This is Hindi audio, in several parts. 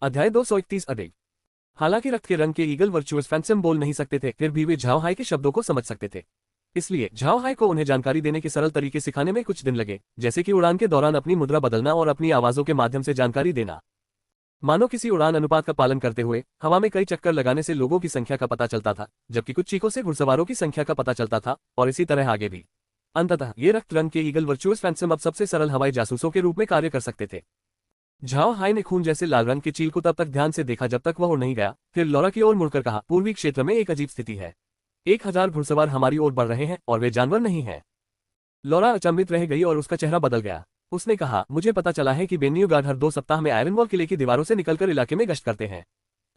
अध्याय 231 अधिक। हालांकि रक्त के रंग के ईगल वर्चुअस फैंटम बोल नहीं सकते थे, फिर भी वे झाओ हाई के शब्दों को समझ सकते थे। इसलिए झाओ हाई को उन्हें जानकारी देने के सरल तरीके सिखाने में कुछ दिन लगे, जैसे कि उड़ान के दौरान अपनी मुद्रा बदलना और अपनी आवाजों के माध्यम से जानकारी देना। मानो किसी उड़ान अनुपात का पालन करते हुए हवा में कई चक्कर लगाने से लोगों की संख्या का पता चलता था, जबकि कुछ चीखों से घुड़सवारों की संख्या का पता चलता था, और इसी तरह आगे भी। अंततः ये रक्त रंग के ईगल वर्चुअस फैंटम अब सबसे सरल हवाई जासूसों के रूप में कार्य कर सकते थे। झाओ हाई ने खून जैसे लाल रंग के चील को तब तक ध्यान से देखा जब तक वह उड़ नहीं गया, फिर लौरा की ओर मुड़कर कहा, पूर्वी क्षेत्र में एक अजीब स्थिति है। 1000 घुड़सवार हमारी ओर बढ़ रहे हैं और वे जानवर नहीं हैं। लौरा अचंभित रह गई और उसका चेहरा बदल गया। उसने कहा, मुझे पता चला है कि बेन्यू गार्ड हर 2 सप्ताह में आयरन वॉल किले की दीवारों से निकलकर इलाके में गश्त करते हैं।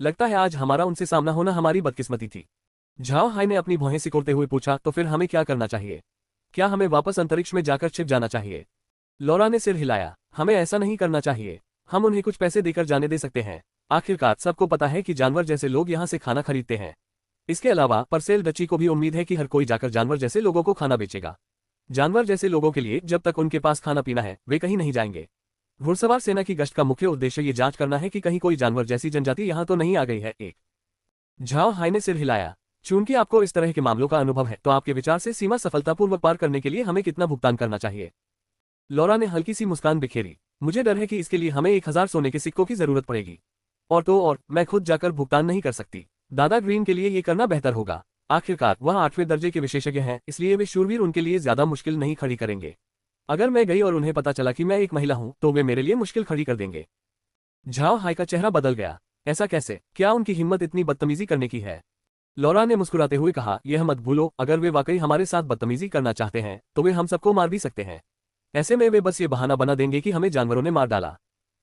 लगता है आज हमारा उनसे सामना होना हमारी बदकिस्मती थी। झाओ हाई ने अपनी भौहें सिकोड़ते हुए पूछा, तो फिर हमें क्या करना चाहिए? क्या हमें वापस अंतरिक्ष में जाकर छिप जाना चाहिए? लौरा ने सिर हिलाया, हमें ऐसा नहीं करना चाहिए। हम उन्हें कुछ पैसे देकर जाने दे सकते हैं। आखिरकार सबको पता है कि जानवर जैसे लोग यहाँ से खाना खरीदते हैं। इसके अलावा परसेल डची को भी उम्मीद है कि हर कोई जाकर जानवर जैसे लोगों को खाना बेचेगा। जानवर जैसे लोगों के लिए जब तक उनके पास खाना पीना है वे कहीं नहीं जाएंगे। घुड़सवार सेना की गश्त का मुख्य उद्देश्य ये जांच करना है कि कहीं कोई जानवर जैसी जनजाति यहाँ तो नहीं आ गई है। एक झाओ हाई ने सिर हिलाया, चूंकि आपको इस तरह के मामलों का अनुभव है, तो आपके विचार से सीमा सफलतापूर्वक पार करने के लिए हमें कितना भुगतान करना चाहिए? लौरा ने हल्की सी मुस्कान बिखेरी, मुझे डर है कि इसके लिए हमें 1000 सोने के सिक्कों की जरूरत पड़ेगी। और मैं खुद जाकर भुगतान नहीं कर सकती। दादा ग्रीन के लिए ये करना बेहतर होगा। आखिरकार वह 8वें दर्जे के विशेषज्ञ हैं, इसलिए वे शूरवीर उनके लिए ज्यादा मुश्किल नहीं खड़ी करेंगे। अगर मैं गई और उन्हें पता चला कि मैं एक महिला हूं, तो वे मेरे लिए मुश्किल खड़ी कर देंगे। झाओ हाई का चेहरा बदल गया, ऐसा कैसे? क्या उनकी हिम्मत इतनी बदतमीजी करने की है? लौरा ने मुस्कुराते हुए कहा, यह मत भूलो, अगर वे वाकई हमारे साथ बदतमीजी करना चाहते हैं तो वे हम सबको मार भी सकते हैं। ऐसे में वे बस ये बहाना बना देंगे कि हमें जानवरों ने मार डाला।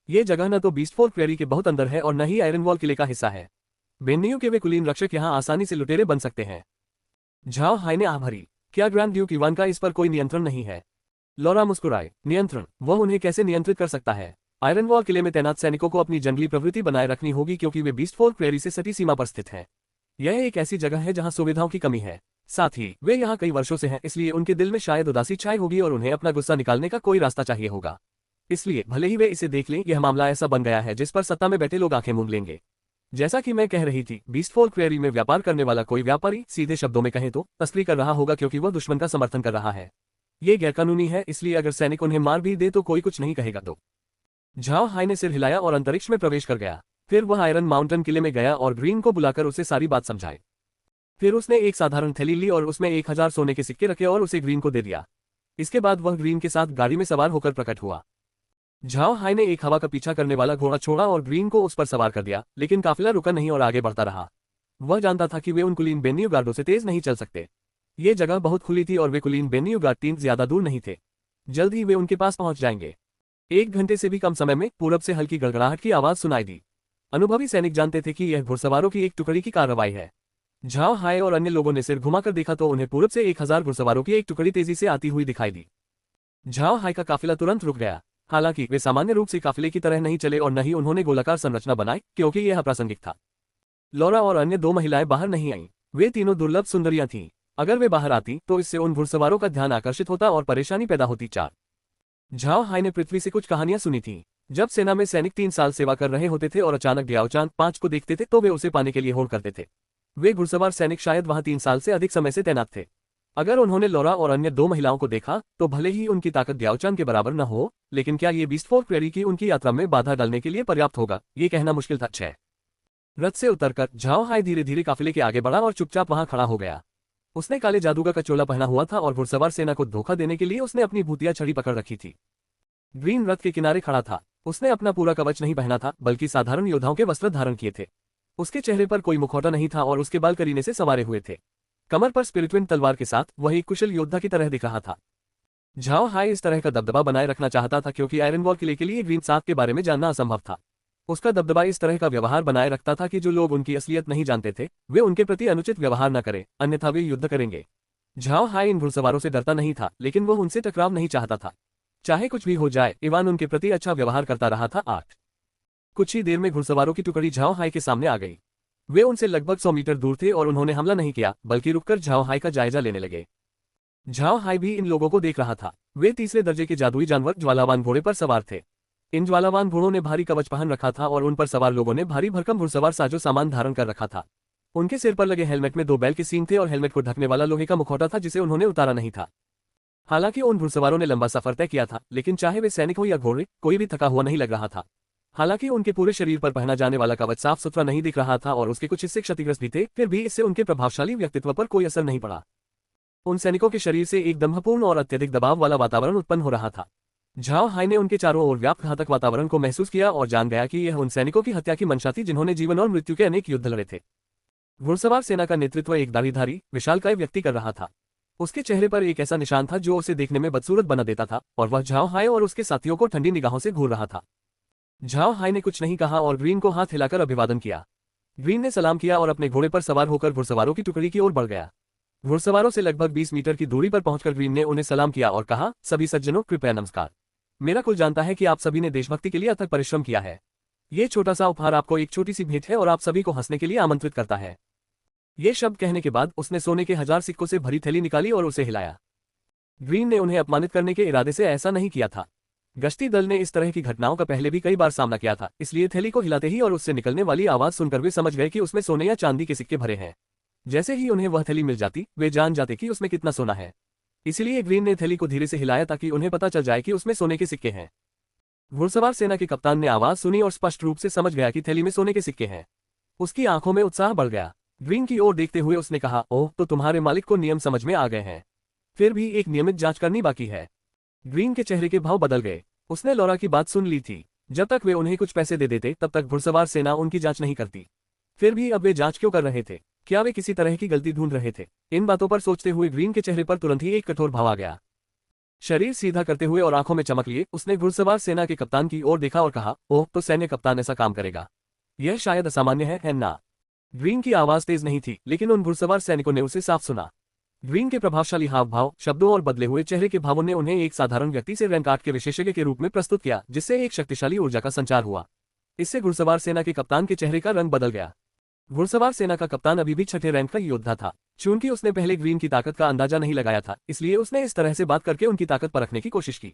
ये जगह न तो बीस्टफोर्ड प्रेरी के बहुत अंदर है और न ही आयरन वॉल किले का हिस्सा है। बेन्नियों के वे कुलीन रक्षक यहाँ आसानी से लुटेरे बन सकते हैं। झाओ हाई ने आह भरी, क्या ग्रैंड ड्यूक इवान का इस पर कोई नियंत्रण नहीं है? लौरा मुस्कुराए, नियंत्रण? वह उन्हें कैसे नियंत्रित कर सकता है? आयरन वॉल किले में तैनात सैनिकों को अपनी जंगली प्रवृत्ति बनाए रखनी होगी, क्योंकि वे बीस्टफोर्ड प्रेरी से सटी सीमा पर स्थित हैं। यह एक ऐसी जगह है जहां सुविधाओं की कमी है। साथ ही वे यहाँ कई वर्षों से हैं, इसलिए उनके दिल में शायद उदासी छाई होगी और उन्हें अपना गुस्सा निकालने का कोई रास्ता चाहिए होगा। इसलिए भले ही वे इसे देख लें, यह मामला ऐसा बन गया है जिस पर सत्ता में बैठे लोग आंखें मूंद लेंगे। जैसा कि मैं कह रही थी, बीस्टफोर्ड प्रेरी में व्यापार करने वाला कोई व्यापारी, सीधे शब्दों में कहें तो, तस्करी कर रहा होगा, क्योंकि वह दुश्मन का समर्थन कर रहा है। ये गैरकानूनी है, इसलिए अगर सैनिक उन्हें मार भी दे तो कोई कुछ नहीं कहेगा। तो झाओ हाई ने सिर हिलाया और अंतरिक्ष में प्रवेश कर गया। फिर वह आयरन माउंटेन किले में गया और ग्रीन को बुलाकर उसे सारी बात समझाई। फिर उसने एक साधारण थैली ली और उसमें 1000 सोने के सिक्के रखे और उसे ग्रीन को दे दिया। इसके बाद वह ग्रीन के साथ गाड़ी में सवार होकर प्रकट हुआ। झाओ हाई ने एक हवा का पीछा करने वाला घोड़ा छोड़ा और ग्रीन को उस पर सवार कर दिया, लेकिन काफिला रुका नहीं और आगे बढ़ता रहा। वह जानता था कि वे उन कुलीन बेन्नियो गार्डों से तेज नहीं चल सकते। ये जगह बहुत खुली थी और वे कुलीन बेन्नियो गार्ड 3 ज्यादा दूर नहीं थे। जल्द ही वे उनके पास पहुंच जाएंगे। 1 घंटे से भी कम समय में पूरब से हल्की गड़गड़ाहट की आवाज सुनाई दी। अनुभवी सैनिक जानते थे कि यह घुड़सवारों की एक टुकड़ी की कार्रवाई है। झाओ हाई और अन्य लोगों ने सिर घुमाकर देखा तो उन्हें पूरब से 1000 घुड़सवारों की एक टुकड़ी तेजी से आती हुई दिखाई दी। झाओ हाई का काफिला तुरंत रुक गया। हालांकि वे सामान्य रूप से काफिले की तरह नहीं चले और न ही उन्होंने गोलाकार संरचना बनाई, क्योंकि यह अप्रासंगिक था। लौरा और अन्य 2 महिलाएं बाहर नहीं आईं। वे तीनों दुर्लभ सुंदरियां थीं। अगर वे बाहर आती तो इससे उन घुड़सवारों का ध्यान आकर्षित होता और परेशानी पैदा होती। 4 झाओ हाई ने पृथ्वी से कुछ कहानियां सुनी थीं। जब सेना में सैनिक 3 साल सेवा कर रहे होते थे और अचानक डियाओचान 5 को देखते थे तो वे उसे पाने के लिए होड़ करते थे। वे घुड़सवार सैनिक शायद वहां 3 साल से अधिक समय से तैनात थे। अगर उन्होंने लौरा और अन्य 2 महिलाओं को देखा तो भले ही उनकी ताकत डियाओचान के बराबर न हो, लेकिन क्या ये बीस्टफोर्ड प्रेरी की उनकी यात्रा में बाधा डालने के लिए पर्याप्त होगा, ये कहना मुश्किल था। 6 रथ से उतरकर झाओ हाई धीरे धीरे काफिले के आगे बढ़ा और चुपचाप वहां खड़ा हो गया। उसने काले जादूगर का चोला पहना हुआ था और घुड़सवार सेना को धोखा देने के लिए उसने अपनी भूतिया छड़ी पकड़ रखी थी। ग्रीन रथ के किनारे खड़ा था। उसने अपना पूरा कवच नहीं पहना था, बल्कि साधारण योद्धाओं के वस्त्र धारण किए थे। उसके चेहरे पर कोई मुखौटा नहीं था और उसके बाल करीने से संवारे हुए थे। कमर पर स्पिरिटविन तलवार के साथ वह एक कुशल योद्धा की तरह दिख रहा था। झाओ हाई इस तरह का दबदबा बनाए रखना चाहता था, क्योंकि आयरन वॉल किले के लिए ग्रीन 7 के बारे में जानना असंभव था। उसका दबदबा इस तरह का व्यवहार बनाए रखता था कि जो लोग उनकी असलियत नहीं जानते थे वे उनके प्रति अनुचित व्यवहार न करें, अन्यथा वे युद्ध करेंगे। झाओ हाई इन घुड़सवारों से डरता नहीं था, लेकिन वह उनसे टकराव नहीं चाहता था। चाहे कुछ भी हो जाए, इवान उनके प्रति अच्छा व्यवहार करता रहा था। 8 कुछ ही देर में घुड़सवारों की टुकड़ी झाओ हाई के सामने आ गई। वे उनसे लगभग 100 मीटर दूर थे और उन्होंने हमला नहीं किया, बल्कि रुककर झाओ हाई का जायजा लेने लगे। झाओ हाई भी इन लोगों को देख रहा था। वे तीसरे दर्जे के जादुई जानवर ज्वालावान घोड़े पर सवार थे। इन ज्वालावान घोड़ों ने भारी कवच पहन रखा था और उन पर सवार लोगों ने भारी भरकम घुड़सवार साजो सामान धारण कर रखा था। उनके सिर पर लगे हेलमेट में 2 बैल के सींग थे और हेलमेट को ढकने वाला लोहे का मुखौटा था जिसे उन्होंने उतारा नहीं था। हालांकि उन घुड़सवारों ने लंबा सफर तय किया था, लेकिन चाहे वे सैनिक हो या घोड़े, कोई भी थका हुआ नहीं लग रहा था। हालांकि उनके पूरे शरीर पर पहना जाने वाला कवच साफ सुथरा नहीं दिख रहा था और उसके कुछ हिस्से क्षतिग्रस्त भी थे, फिर भी इससे उनके प्रभावशाली व्यक्तित्व पर कोई असर नहीं पड़ा। उन सैनिकों के शरीर से एक दम्भपूर्ण और अत्यधिक दबाव वाला वातावरण उत्पन्न हो रहा था। झाओ हाई ने उनके चारों ओर व्याप्त घातक वातावरण को महसूस किया और जान गया कि यह उन सैनिकों की हत्या की मंशा थी जिन्होंने जीवन और मृत्यु के अनेक युद्ध लड़े थे। घुड़सवार सेना का नेतृत्व एक दाढ़ीधारी विशालकाय व्यक्ति कर रहा था। उसके चेहरे पर एक ऐसा निशान था जो उसे देखने में बदसूरत बना देता था और वह झाओ हाई और उसके साथियों को ठंडी निगाहों से घूर रहा था। झाओ हाई ने कुछ नहीं कहा और ग्रीन को हाथ हिलाकर अभिवादन किया। ग्रीन ने सलाम किया और अपने घोड़े पर सवार होकर घुड़सवारों की टुकड़ी की ओर बढ़ गया। घुड़सवारों से लगभग 20 मीटर की दूरी पर पहुंचकर ग्रीन ने उन्हें सलाम किया और कहा, सभी सज्जनों कृपया नमस्कार। मेरा कुल जानता है कि आप सभी ने देशभक्ति के लिए अथक परिश्रम किया है। ये छोटा सा उपहार आपको एक छोटी सी भेंट है और आप सभी को हंसने के लिए आमंत्रित करता है। ये शब्द कहने के बाद उसने सोने के 1000 सिक्कों से भरी थैली निकाली और उसे हिलाया। ग्रीन ने उन्हें अपमानित करने के इरादे से ऐसा नहीं किया था। गश्ती दल ने इस तरह की घटनाओं का पहले भी कई बार सामना किया था, इसलिए थैली को हिलाते ही और उससे निकलने वाली आवाज सुनकर वे समझ गए कि उसमें सोने या चांदी के सिक्के भरे हैं। जैसे ही उन्हें वह थैली मिल जाती, वे जान जाते कि उसमें कितना सोना है। इसलिए ग्रीन ने थैली को धीरे से हिलाया ताकि उन्हें पता चल जाए कि उसमें सोने के सिक्के हैं। घुड़सवार सेना के कप्तान ने आवाज सुनी और स्पष्ट रूप से समझ गया कि थैली में सोने के सिक्के हैं। उसकी आंखों में उत्साह बढ़ गया। ग्रीन की ओर देखते हुए उसने कहा, ओह, तो तुम्हारे मालिक को नियम समझ में आ गए हैं। फिर भी एक नियमित जांच करनी बाकी है। ग्रीन के चेहरे के भाव बदल गए। उसने लॉरा की बात सुन ली थी। जब तक वे उन्हें कुछ पैसे दे देते तब तक घुड़सवार सेना उनकी जांच नहीं करती। फिर भी अब वे जांच क्यों कर रहे थे? क्या वे किसी तरह की गलती ढूंढ रहे थे? इन बातों पर सोचते हुए ग्रीन के चेहरे पर तुरंत ही एक कठोर भाव आ गया। शरीर सीधा करते हुए और आंखों में चमक लिए उसने घुड़सवार सेना के कप्तान की ओर देखा और कहा, ओह, तो सैन्य कप्तान ऐसा काम करेगा? यह शायद असामान्य है ना? ग्रीन की आवाज तेज नहीं थी, लेकिन उन घुड़सवार सैनिकों ने उसे साफ सुना। ग्रीन के प्रभावशाली हाव भाव, शब्दों और बदले हुए चेहरे के भावों ने उन्हें एक साधारण व्यक्ति से रैंक 8 के विशेषज्ञ के रूप में प्रस्तुत किया, जिससे एक शक्तिशाली ऊर्जा का संचार हुआ। इससे घुड़सवार सेना के कप्तान के चेहरे का रंग बदल गया। घुड़सवार सेना का कप्तान अभी भी 6ठे रैंक का योद्धा था। चूंकि उसने पहले ग्रीन की ताकत का अंदाजा नहीं लगाया था, इसलिए उसने इस तरह से बात करके उनकी ताकत परखने की कोशिश की।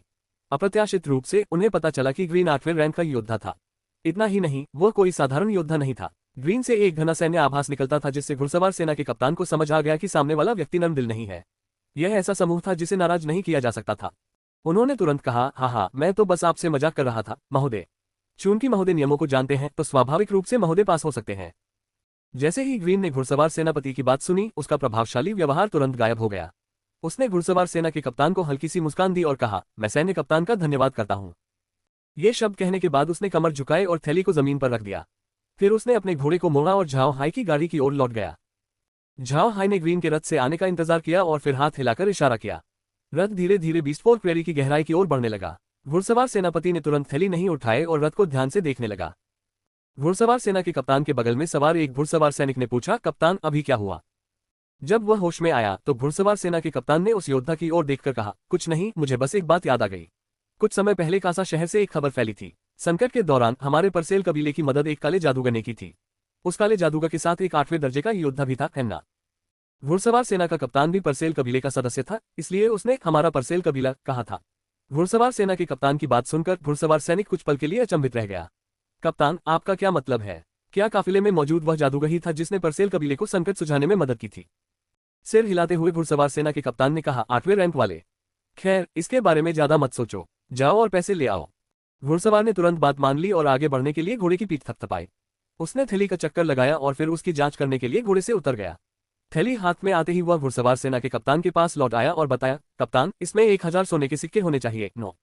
अप्रत्याशित रूप से उन्हें पता चला कि ग्रीन 8वें रैंक का योद्धा था। इतना ही नहीं, वह कोई साधारण योद्धा नहीं था। ग्रीन से एक घना सैन्य आभास निकलता था, जिससे घुड़सवार सेना के कप्तान को समझ आ गया कि सामने वाला व्यक्ति नर्म दिल नहीं है। यह ऐसा समूह था जिसे नाराज नहीं किया जा सकता था। उन्होंने तुरंत कहा, हाँ, मैं तो बस आपसे मजाक कर रहा था महोदय। चूंकि महोदय नियमों को जानते हैं तो स्वाभाविक रूप से महोदय पास हो सकते हैं। जैसे ही ग्रीन ने घुड़सवार सेनापति की बात सुनी, उसका प्रभावशाली व्यवहार तुरंत गायब हो गया। उसने घुड़सवार सेना के कप्तान को हल्की सी मुस्कान दी और कहा, मैं सैन्य कप्तान का धन्यवाद करता हूँ। ये शब्द कहने के बाद उसने कमर झुकाए और थैली को जमीन पर रख दिया। फिर उसने अपने घोड़े को मोड़ा और झाओ हाई की गाड़ी की ओर लौट गया। झाओ हाई ने ग्रीन के रथ से आने का इंतजार किया और फिर हाथ हिलाकर इशारा किया। रथ धीरे धीरे बीस्टफोर्ड प्रेरी की गहराई की ओर बढ़ने लगा। घुड़सवार सेनापति ने तुरंत थैली नहीं उठाए और रथ को ध्यान से देखने लगा। घुड़सवार सेना के कप्तान के बगल में सवार एक घुड़सवार सैनिक ने पूछा, कप्तान, अभी क्या हुआ? जब वह होश में आया तो घुड़सवार सेना के कप्तान ने उस योद्धा की ओर देखकर कहा, कुछ नहीं, मुझे बस एक बात याद आ गई। कुछ समय पहले कासा शहर से एक खबर फैली थी। संकट के दौरान हमारे परसेल कबीले की मदद एक काले जादूगर ने की थी। उस काले जादूगर के साथ एक 8वें दर्जे का योद्धा भी था, है ना? घुड़सवार सेना का कप्तान भी परसेल कबीले का सदस्य था, इसलिए उसने हमारा परसेल कबीला कहा था। घुड़सवार सेना के कप्तान की बात सुनकर घुड़सवार सैनिक कुछ पल के लिए अचंभित रह गया। कप्तान, आपका क्या मतलब है? क्या काफिले में मौजूद वह जादूगर ही था जिसने परसेल कबीले को संकट सुझाने में मदद की थी? सिर हिलाते हुए घुड़सवार सेना के कप्तान ने कहा, 8वें रैंक वाले। खैर, इसके बारे में ज्यादा मत सोचो, जाओ और पैसे ले आओ। घुड़सवार ने तुरंत बात मान ली और आगे बढ़ने के लिए घोड़े की पीठ थपथपाई। उसने थैली का चक्कर लगाया और फिर उसकी जांच करने के लिए घोड़े से उतर गया। थैली हाथ में आते ही वह घुड़सवार सेना के कप्तान के पास लौट आया और बताया, कप्तान, इसमें 1000 सोने के सिक्के होने चाहिए। नो।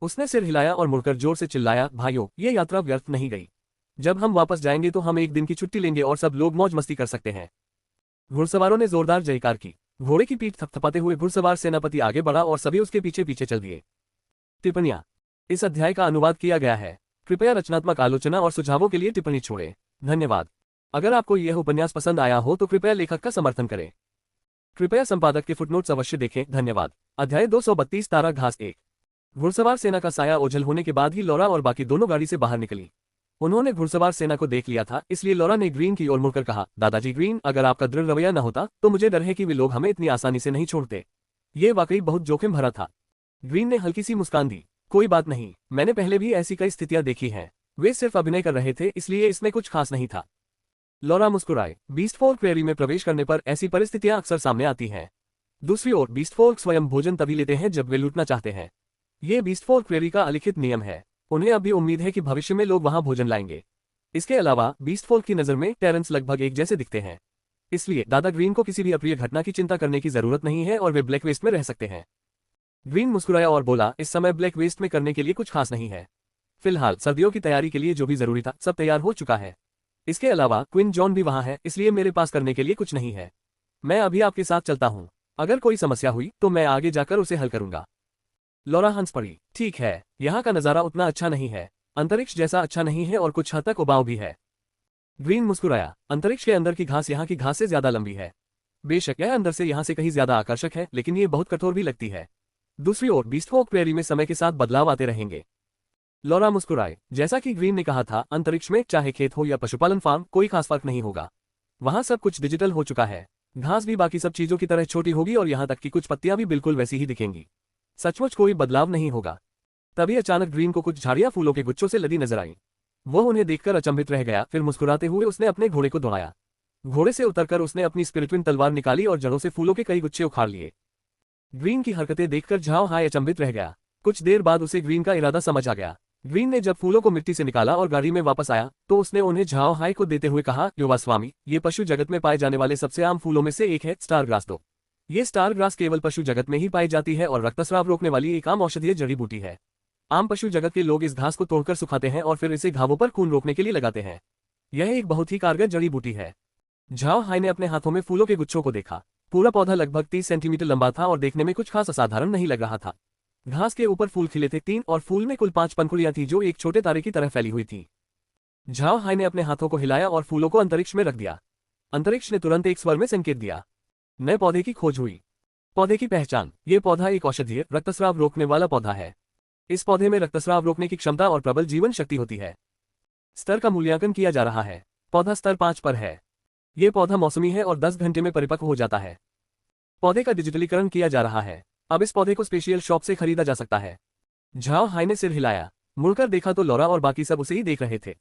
उसने सिर हिलाया और मुड़कर जोर से चिल्लाया, भाइयों, ये यात्रा व्यर्थ नहीं गई। जब हम वापस जाएंगे तो हम एक दिन की छुट्टी लेंगे और सब लोग मौज मस्ती कर सकते हैं। घुड़सवारों ने जोरदार जयकार की। घोड़े की पीठ थपथपाते हुए घुड़सवार सेनापति आगे बढ़ा और सभी उसके पीछे पीछे चल दिए। टिप्पणियां। इस अध्याय का अनुवाद किया गया है। कृपया रचनात्मक आलोचना और सुझावों के लिए टिप्पणी छोड़ें। धन्यवाद। अगर आपको यह उपन्यास पसंद आया हो तो कृपया लेखक का समर्थन करें। कृपया संपादक के फुटनोट्स अवश्य देखें। धन्यवाद। अध्याय 232 तारा घास 1। घुड़सवार सेना का साया ओझल होने के बाद ही लॉरा और बाकी दोनों गाड़ी से बाहर निकली। उन्होंने घुड़सवार सेना को देख लिया था, इसलिए लॉरा ने ग्रीन की ओर मुड़कर कहा, दादाजी ग्रीन, अगर आपका दृढ़ रवैया न होता तो मुझे डर है कि वे लोग हमें इतनी आसानी से नहीं छोड़ते। ये वाकई बहुत जोखिम भरा था। ग्रीन ने हल्की सी मुस्कान दी। कोई बात नहीं, मैंने पहले भी ऐसी कई स्थितियां देखी हैं। वे सिर्फ अभिनय कर रहे थे, इसलिए इसमें कुछ खास नहीं था। लॉरा मुस्कुराए। बीस्ट फोल्क प्रेरी में प्रवेश करने पर ऐसी परिस्थितियां अक्सर सामने आती हैं। दूसरी ओर बीस्ट फोल्क स्वयं भोजन तभी लेते हैं जब वे लूटना चाहते हैं। ये बीस्ट फोल्क प्रेरी का अलिखित नियम है। उन्हें अब भी उम्मीद है कि भविष्य में लोग वहां भोजन लाएंगे। इसके अलावा बीस्ट फोल्क की नजर में टेरेंस लगभग एक जैसे दिखते हैं। इसलिए दादा ग्रीन को किसी भी अप्रिय घटना की चिंता करने की जरूरत नहीं है और वे ब्लैक वेस्ट में रह सकते हैं। ग्रीन मुस्कुराया और बोला, इस समय ब्लैक वेस्ट में करने के लिए कुछ खास नहीं है। फिलहाल सर्दियों की तैयारी के लिए जो भी जरूरी था सब तैयार हो चुका है। इसके अलावा क्वीन जॉन भी वहां है, इसलिए मेरे पास करने के लिए कुछ नहीं है। मैं अभी आपके साथ चलता हूँ। अगर कोई समस्या हुई तो मैं आगे जाकर उसे हल करूंगा। लॉरा हंस पड़ी। ठीक है, यहाँ का नजारा उतना अच्छा नहीं है। अंतरिक्ष जैसा अच्छा नहीं है और कुछ हद तक उबाऊ भी है। ग्रीन मुस्कुराया। अंतरिक्ष के अंदर की घास यहाँ की घास से ज्यादा लंबी है। बेशक यह अंदर से यहाँ से कहीं ज्यादा आकर्षक है, लेकिन ये बहुत कठोर भी लगती है। दूसरी ओर बीस्ट फोल्क प्रेरी में समय के साथ बदलाव आते रहेंगे। लॉरा मुस्कुराए। जैसा कि ग्रीन ने कहा था, अंतरिक्ष में चाहे खेत हो या पशुपालन फार्म, कोई खास फर्क नहीं होगा। वहां सब कुछ डिजिटल हो चुका है। घास भी बाकी सब चीजों की तरह छोटी होगी और यहाँ तक कि कुछ पत्तियां भी बिल्कुल वैसी ही दिखेंगी। सचमुच कोई बदलाव नहीं होगा। तभी अचानक ग्रीन को कुछ झाड़ियां फूलों के गुच्छों से लदी नजर आई। वो उन्हें देखकर अचंभित रह गया। फिर मुस्कुराते हुए उसने अपने घोड़े को दौड़ाया। घोड़े से उतरकर उसने अपनी स्पिरिटविन तलवार निकाली और जड़ों से फूलों के कई गुच्छे उखाड़ लिए। ग्रीन की हरकतें देखकर झाओ हाय अचंभित रह गया। कुछ देर बाद उसे ग्रीन का इरादा समझ आ गया। ग्रीन ने जब फूलों को मिट्टी से निकाला और गाड़ी में वापस आया तो उसने उन्हें झाओ हाय को देते हुए कहा, युवा स्वामी, ये पशु जगत में पाए जाने वाले सबसे आम फूलों में से एक है, स्टार ग्रास दो। ये स्टार ग्रास केवल पशु जगत में ही पाई जाती है और रक्तस्राव रोकने वाली एक आम औषधीय जड़ी बूटी है। आम पशु जगत के लोग इस घास को तोड़कर सुखाते हैं और फिर इसे घावों पर खून रोकने के लिए लगाते हैं। यह एक बहुत ही कारगर जड़ी बूटी है। झाओ हाय ने अपने हाथों में फूलों के गुच्छों को देखा। पूरा पौधा लगभग 30 सेंटीमीटर लंबा था और देखने में कुछ खास असाधारण नहीं लग रहा था। घास के ऊपर फूल खिले थे 3 और फूल में कुल 5 पंखुड़ियां थी जो एक छोटे तारे की तरह फैली हुई थी। झाओ हाय ने अपने हाथों को हिलाया और फूलों को अंतरिक्ष में रख दिया। अंतरिक्ष ने तुरंत एक स्वर में संकेत दिया। नए पौधे की खोज हुई। पौधे की पहचान। ये पौधा एक औषधीय रक्तस्राव रोकने वाला पौधा है। इस पौधे में रक्तस्राव रोकने की क्षमता और प्रबल जीवन शक्ति होती है। स्तर का मूल्यांकन किया जा रहा है। पौधा स्तर 5 पर है। ये पौधा मौसमी है और 10 घंटे में परिपक्व हो जाता है। पौधे का डिजिटलीकरण किया जा रहा है। अब इस पौधे को स्पेशियल शॉप से खरीदा जा सकता है। झाओ हाय ने सिर हिलाया। मुड़कर देखा तो लॉरा और बाकी सब उसे ही देख रहे थे।